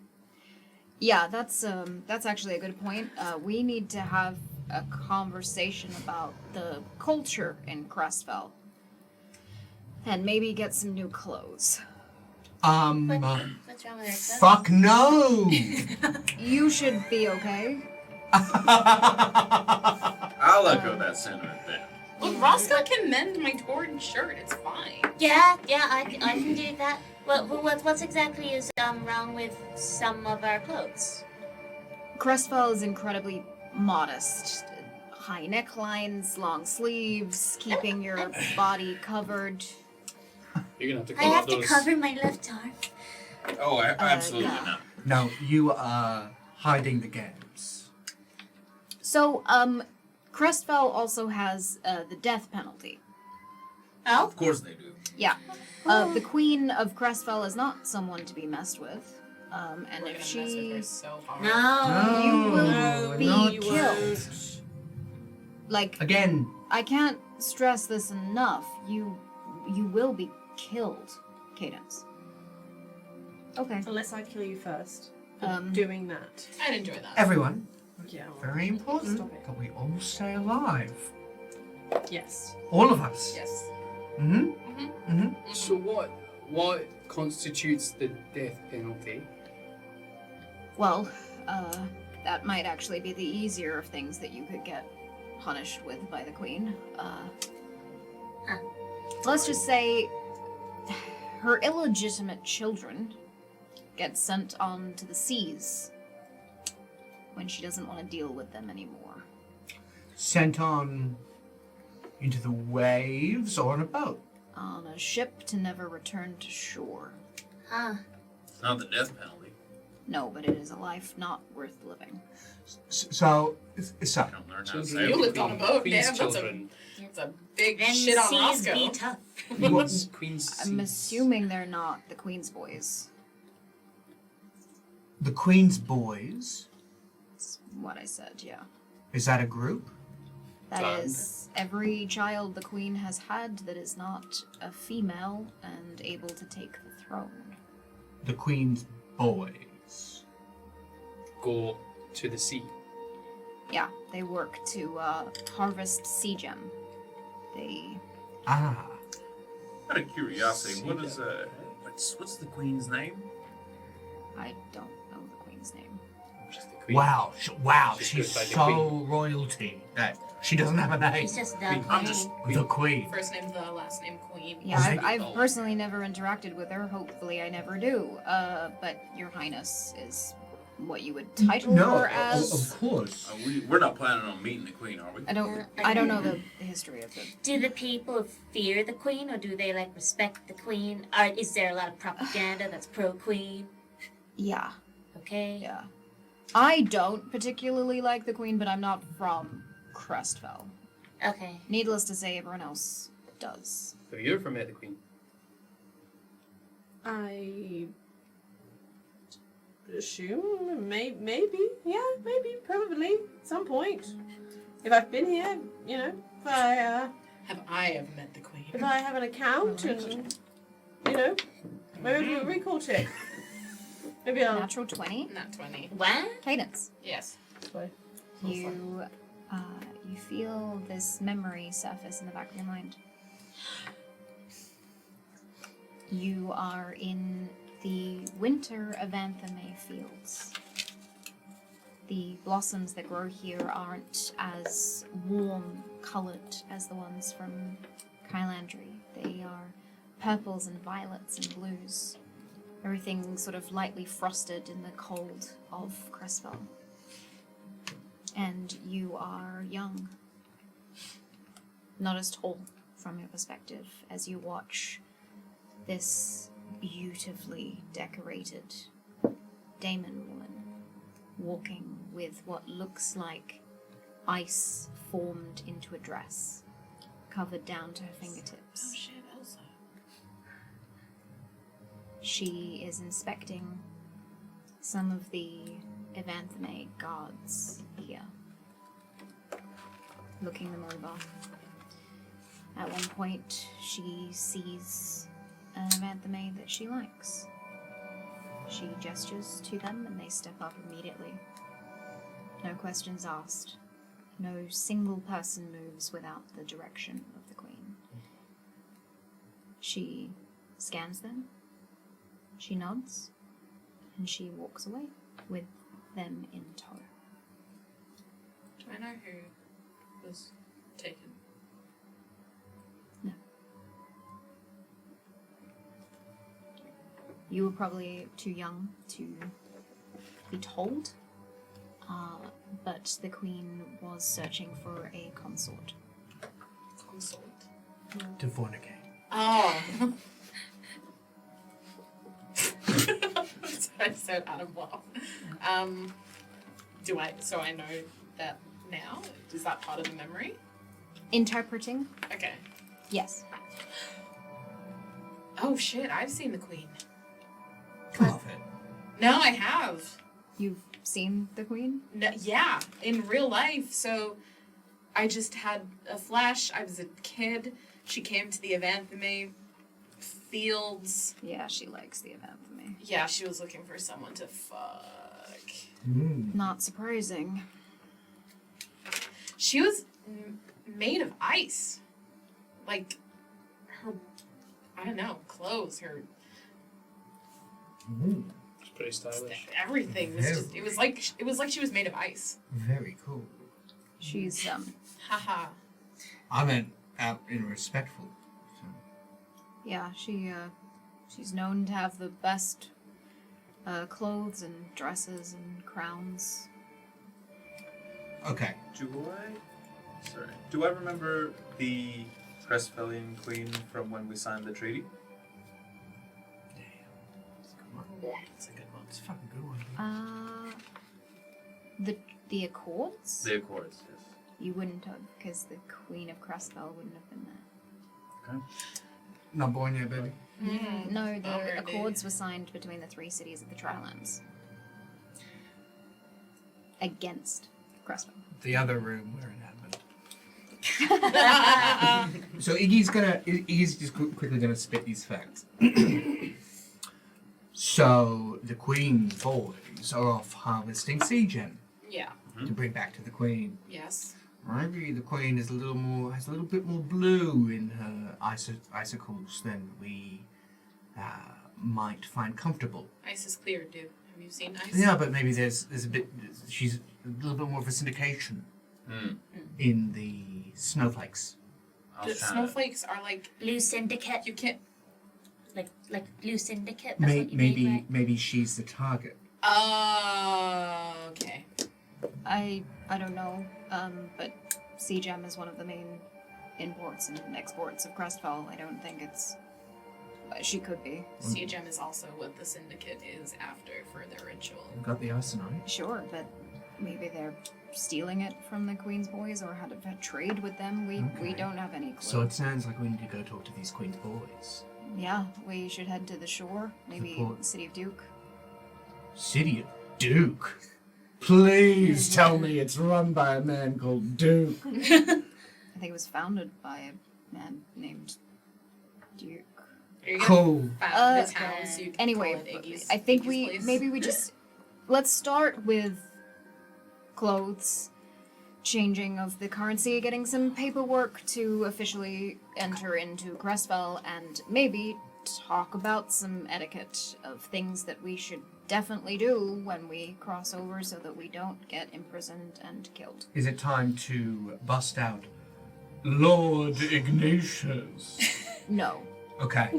Yeah, that's actually a good point. We need to have a conversation about the culture in Crestfell. And maybe get some new clothes. What's wrong with her? Fuck no! You should be okay. I'll echo that sentiment then. Look, Roscoe can mend my torn shirt. It's fine. Yeah, I can do that. What's exactly is wrong with some of our clothes? Crestfell is incredibly modest. High necklines, long sleeves, keeping your body covered. You're gonna have to I cover have those. to cover my left arm. Oh, absolutely yeah. not. No, you are hiding the games. So, Crestfell also has the death penalty. Oh? Of course they do. Yeah. The Queen of Crestfell is not someone to be messed with. And We're if gonna mess with her she... so hard. No. You will No, be not killed. Like, Again, I can't stress this enough. You will be killed, Cadence. Okay. Unless I kill you first. Um, Doing that. I'd enjoy that. everyone, Yeah. very important Stop it. that we all stay alive. Yes. All of us. Yes. So what constitutes the death penalty? Well, that might actually be the easier of things that you could get punished with by the Queen. Let's just say her illegitimate children get sent on to the seas when she doesn't want to deal with them anymore. Sent on into the waves or on a boat. On a ship to never return to shore. Huh. It's not the death penalty. No, but it is a life not worth living. So, You don't learn how to You sail. lived on a boat, Queen's damn. children. That's a big Then shit on seas Roscoe. be tough. Queen's I'm assuming they're not the Queen's boys. the Queen's boys, That's what I said, yeah. is that a group? That Band. is every child the Queen has had that is not a female and able to take the throne. The Queen's boys. go to the sea. Yeah, they work to harvest sea gem. They Ah. Out of curiosity, what is what's the queen's name? I don't know the Queen's name. Just the queen. Wow. Wow. She's She's good by the so Queen. royalty that she doesn't have a name. It's just the I'm just- The Queen. First name the last name Queen. Yeah, Is it- I've personally never interacted with her. Hopefully, I never do. But Your Highness is what you would title No, her as. of course. We're not planning on meeting the queen, are we? I don't know the history of the. Do the people fear the queen, or do they like respect the queen? Or is there a lot of propaganda that's pro queen? Yeah, Okay. yeah. I don't particularly like the Queen, but I'm not from Crestfell. Okay. Needless to say, everyone else does. Have you ever met the queen? I assume maybe, yeah, maybe, probably, at some point. If I've been here, you know, Have I ever met the Queen? if I have an account and, you know, maybe I'll do a recall check. Maybe I'll. Natural 20. Not 20. What? Cadence. Yes. You feel this memory surface in the back of your mind. You are in the winter Avanthame fields. The blossoms that grow here aren't as warm colored as the ones from Kylandry. They are purples and violets and blues. Everything sort of lightly frosted in the cold of Crestfell. And you are young. Not as tall from your perspective as you watch this beautifully decorated Daemon woman walking with what looks like ice formed into a dress, covered down to her fingertips. Oh shit, Elsa. She is inspecting some of the Avanthame guards here, looking them over. At one point, she sees an Avanthame that she likes. She gestures to them and they step up immediately. No questions asked. No single person moves without the direction of the Queen. She scans them, she nods, and she walks away with them in tow. Do I know who was taken? You were probably too young to be told, but the queen was searching for a consort. Consort. To fornicate. Oh. I said Adam well. So I know that now? Is that part of the memory? Interpreting? Okay. Yes. Oh shit, I've seen the queen. Love it. No, I have. You've seen the queen? No, yeah, in real life. So I just had a flash. I was a kid. She came to the Avanthime fields. Yeah, she likes the Avanthime. Yeah, she was looking for someone to fuck. Not surprising. She was made of ice. Like, her, I don't know, clothes, her, It's pretty stylish. everything was just, it was like she was made of ice. Very cool. She's, Haha. I meant out in respectful. So. yeah, she's known to have the best clothes and dresses and crowns. Okay. Do I remember the Crestfellian queen from when we signed the treaty? It's a good one. It's a fucking good one. The Accords? The Accords, yes. You wouldn't have, because the Queen of Crestfell wouldn't have been there. Okay. Not born yet, baby. No, the Already. Accords were signed between the 3 cities of the Trilands. Against Crestfell. The other room we're inhabitant. So Iggy's just quickly gonna spit these facts. So the queen boys are off harvesting sea gem Yeah. to bring back to the queen. Yes. Maybe the queen has a little bit more blue in her icicles than we might find comfortable. Ice is clear, dude. Have you seen ice? Yeah, but maybe there's a bit. She's a little bit more of a syndication in the snowflakes. The snowflakes are like Blue Syndicate. you can't. Like Blue Syndicate. That's what you mean, right? Maybe she's the target. Oh, okay. I don't know, but sea gem is one of the main imports and exports of Crestfell. I don't think it's... she could be. Sea gem is also what the syndicate is after for their ritual. Got the arsenite. Sure, but maybe they're stealing it from the Queen's boys or had a trade with them. We Okay. don't have any clue. So it sounds like we need to go talk to these Queen's boys. Yeah, we should head to the shore. Maybe port. the City of Duke. City of Duke. Please tell me it's run by a man called Duke. I think it was founded by a man named Duke. Are you gonna Cool. found the town so you can Anyway, call it Iggy's, I think Iggy's we place? just let's start with clothes, changing of the currency, getting some paperwork to officially enter into Crestfell, and maybe talk about some etiquette of things that we should definitely do when we cross over so that we don't get imprisoned and killed. Is it time to bust out Lord Ignatius? No. Okay.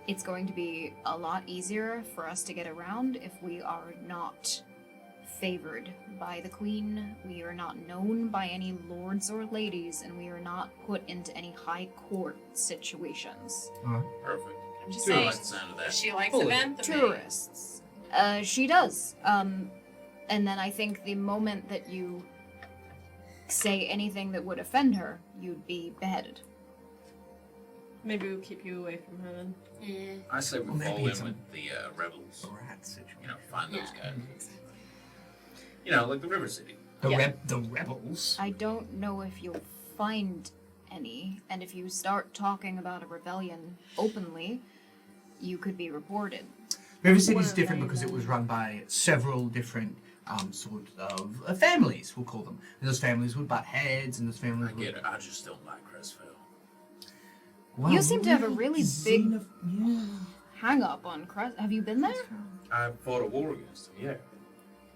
It's going to be a lot easier for us to get around if we are not favored by the Queen, we are not known by any lords or ladies, and we are not put into any high court situations. Perfect. I'm just I saying. like the sound of that. She likes Fully. event. Tourists. She does. And then I think the moment that you say anything that would offend her, you'd be beheaded. Maybe we'll keep you away from her then. Yeah. I say we Well, maybe fall in it's a- with the rebels. Rat situation. You know, find those Yeah. guys. You know, like the River City. The rebels. I don't know if you'll find any, and if you start talking about a rebellion openly, you could be reported. River City's different because it was run by several different sort of families, we'll call them. And those families would butt heads, and those families I would... get it. I just don't like Crestfell. Wow, You seem to have a really big yeah. hang up on Crest. Have you been there? I fought a war against them, yeah.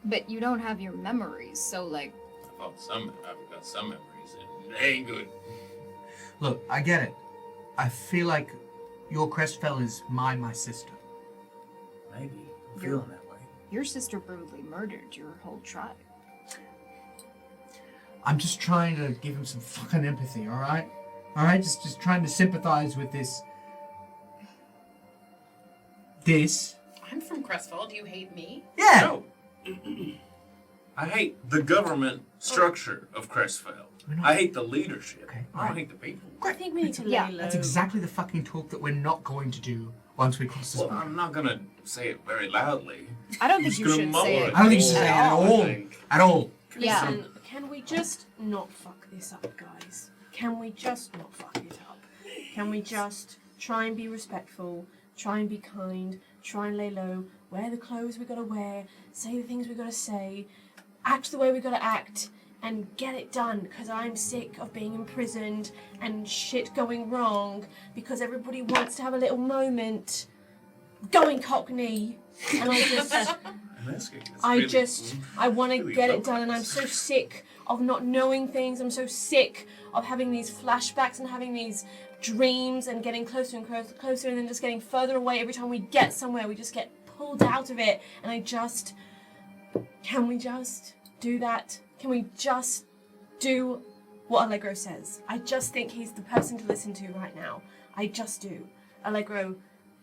But you don't have your memories, so like, I've got some memories, and they ain't good. Look, I get it. I feel like your Crestfell is my sister. Maybe. I'm feeling that way. Your sister brutally murdered your whole tribe. I'm just trying to give him some fucking empathy, alright? Alright, just trying to sympathize with this. I'm from Crestfell. Do you hate me? Yeah! No. I hate the government structure of Crestfell. I hate the leadership. Okay, I don't hate the people. I think we need to Yeah, lay low. That's exactly the fucking talk that we're not going to do once we cross this Well, border. I'm not gonna say it very loudly. I don't think Just you gonna should mumble say it. it. I don't think you should say it At at all. all. At all. Yeah. Listen, can we just not fuck this up, guys? Can we just not fuck it up? Can we just try and be respectful, try and be kind, try and lay low, wear the clothes we gotta wear, say the things we gotta say, act the way we gotta act, and get it done, because I'm sick of being imprisoned and shit going wrong, because everybody wants to have a little moment going Cockney, and I want to get it done, and I'm so sick of not knowing things. I'm so sick of having these flashbacks and having these dreams and getting closer and closer and then just getting further away every time we get somewhere. We just get pulled out of it, and can we just do that? Can we just do what Allegro says? I just think he's the person to listen to right now. I just do. Allegro,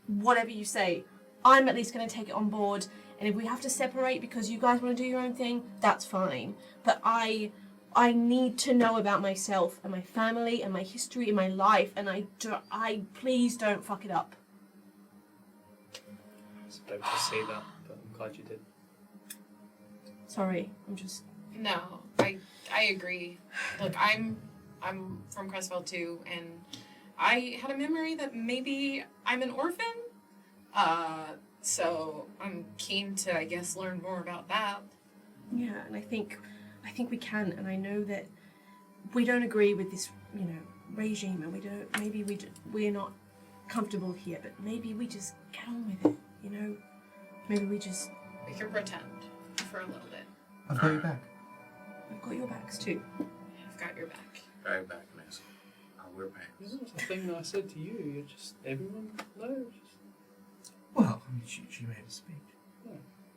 whatever you say, I'm at least going to take it on board. And if we have to separate because you guys want to do your own thing, that's fine. But I need to know about myself and my family and my history and my life. And I please don't fuck it up. I was about to say that, but I'm glad you did. Sorry, I'm just... No, I agree. Look, I'm from Crestfell too, and I had a memory that maybe I'm an orphan. So I'm keen to, I guess, learn more about that. Yeah, and I think we can, and I know that we don't agree with this, regime, and we're not comfortable here, but maybe we just get on with it, Maybe we just... We can pretend for a little bit. I've got your back. I've got your backs too. I've got your back. Right back, miss. I'll wear pants. This was the thing that I said to you. You're just, everyone knows. Well, I mean, she made a speech. Yeah.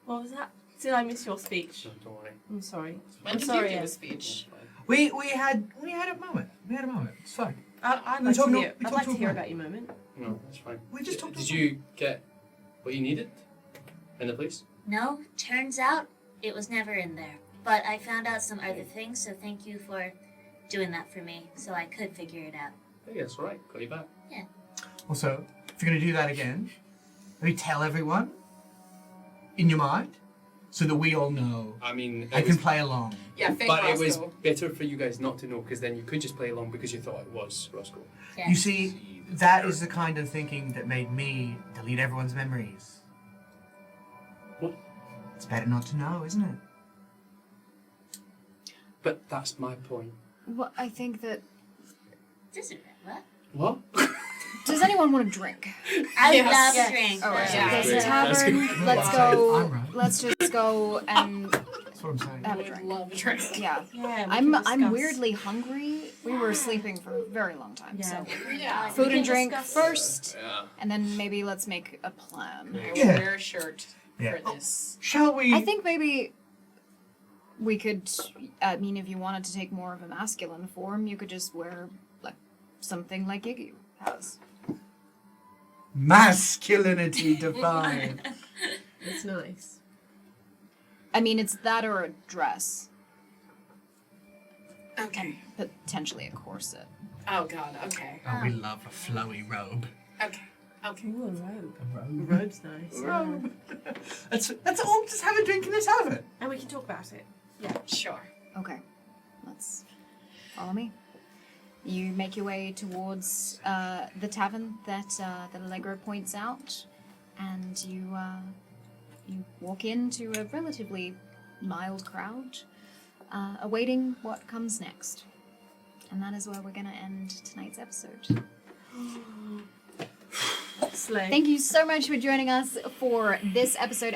What was that? Did I miss your speech? No, don't worry. I'm sorry. When I'm did sorry, you do Ed. a speech? We had a moment. We had a moment. It's fine. I'd We like talked to to- hear, we I'd talked like to to a hear friend. about your moment. No, that's fine. We just talked Did about you get what you needed in the police? No, turns out it was never in there. But I found out some other things, so thank you for doing that for me, so I could figure it out. Yeah, that's right. Got you back. Also, if you're going to do that again, maybe tell everyone in your mind so that we all know. I mean, I can play along. Yeah, fake but Roscoe. it was better for you guys not to know, because then you could just play along because you thought it was Roscoe. Yeah. You see, that is the kind of thinking that made me delete everyone's memories. What? It's better not to know, isn't it? But that's my point. Well, I think that... What? What? Does anyone want a drink? I Yes. love Yes. drink. All right. Yeah. There's a That's tavern. good. Let's I'm go. right. Let's just go and That's what I'm saying. have I a would drink. love a drink. Yeah. Yeah, I'm weirdly hungry. We were sleeping for a very long time, Yeah. so Yeah. food We and can drink discuss- first, Yeah. and then maybe let's make a plan. I will Yeah. wear a shirt Yeah. for this. Shall we? I think maybe we could. I mean, if you wanted to take more of a masculine form, you could just wear like something like Iggy has. Masculinity defined. It's nice. I mean, it's that or a dress, Okay. potentially a corset. Oh God. Okay. Oh, we love a flowy robe. Okay. Okay. Ooh, a robe. A A robe. robe's nice. Robe. Let's all just have a drink in the tavern. And we can talk about it. Sure. Okay, let's follow me. You make your way towards the tavern that Allegro points out, and you walk into a relatively mild crowd, awaiting what comes next. And that is where we're going to end tonight's episode. Slay. Thank you so much for joining us for this episode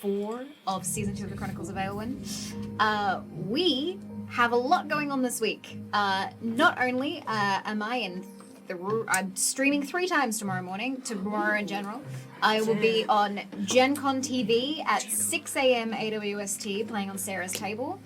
4 of Season 2 of the Chronicles of Aelwyn. We have a lot going on this week. Not only am I I'm streaming 3 times tomorrow in general. I will be on Gen Con TV at 6 a.m. AWST playing on Sarah's table.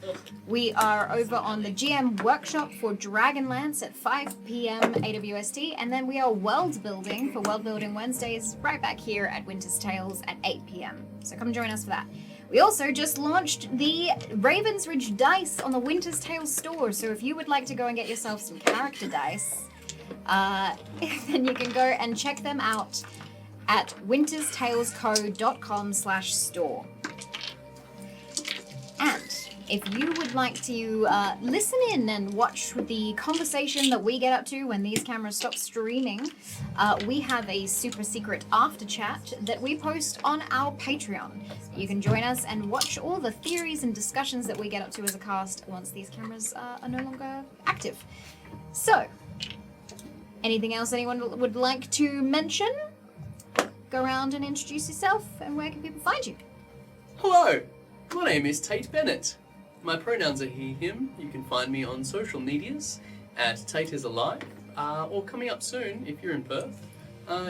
We are over on the GM workshop for Dragonlance at 5 p.m. AWST, and then we are world building for World Building Wednesdays right back here at Winter's Tales at 8 p.m. So come join us for that. We also just launched the Raven's Ridge dice on the Winter's Tales store, so if you would like to go and get yourself some character dice, then you can go and check them out at winterstalesco.com/store. And if you would like to listen in and watch the conversation that we get up to when these cameras stop streaming, we have a super secret after chat that we post on our Patreon. You can join us and watch all the theories and discussions that we get up to as a cast once these cameras are no longer active. So, anything else anyone would like to mention? Go around and introduce yourself, and where can people find you? Hello, my name is Tate Bennett. My pronouns are he, him. You can find me on social medias at Tate is Alive, or coming up soon, if you're in Perth,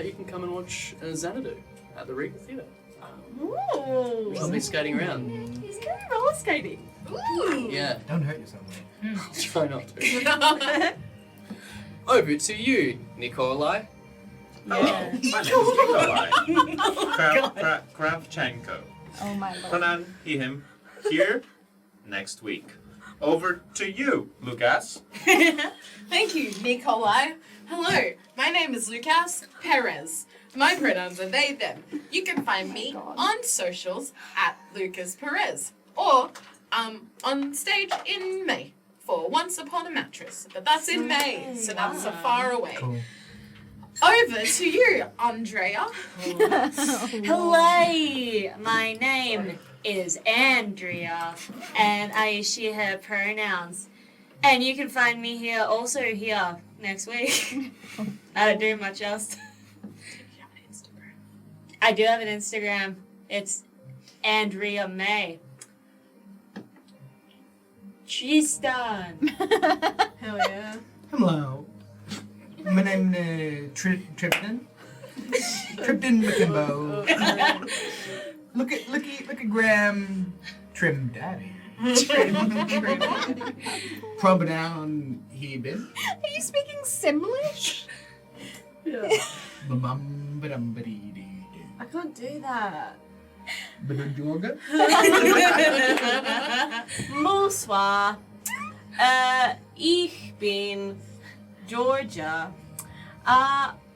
you can come and watch Xanadu at the Regal Theatre. Ooh. I'll be skating around. He's going to be roller skating. Ooh. Yeah, Don't hurt yourself. I'll try not to. Over to you, Nikolai. Hello, my name is Nikolai Kravchenko. Oh my lord. Pronoun he, him. Here, next week. Over to you, Lukas. Thank you, Nikolai. Hello, my name is Lukas Perez. My pronouns are they, them. You can find me on socials at Lukas Perez, or on stage in May for Once Upon a Mattress. But that's in May, so that's so far away. Cool. Over to you, Andrea. Hello, my name is Andrea, and I use she, her pronouns. And you can find me here next week. I don't do much else. I do have an Instagram. It's Andrea May. Tristan. Hell yeah. Hello. My name is Tripton. Tripton McInnes. Look at Graham Trim Daddy. Pronoun he been. Are you speaking Simlish? Yeah. Ba-bum-ba-dum-ba-dee-dee-dee. I can't do that. Ba-dum-jorga. Bonsoir. Ich bin Georgia.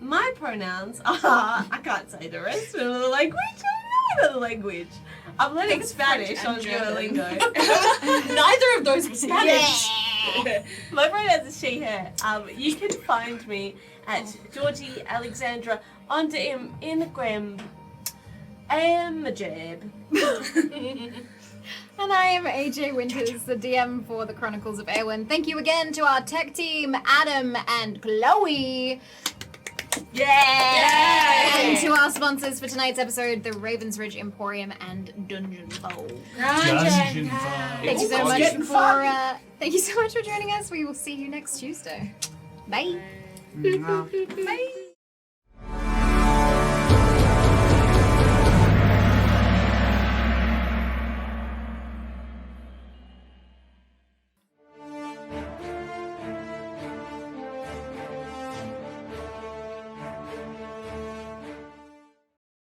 My pronouns are, I can't say the rest of the language. I don't know the language. I'm learning Spanish on Duolingo. Neither of those were Spanish. My pronouns are she, her. You can find me at Georgie Alexandra on the Instagram. Majab. And I am AJ Winters, the DM for the Chronicles of Aelwyn. Thank you again to our tech team, Adam and Chloe. Yeah! And to our sponsors for tonight's episode, the Ravens Ridge Emporium and Dungeon Bowl. Dungeon Thank you so much for joining us. We will see you next Tuesday. Bye. Mwah. Bye.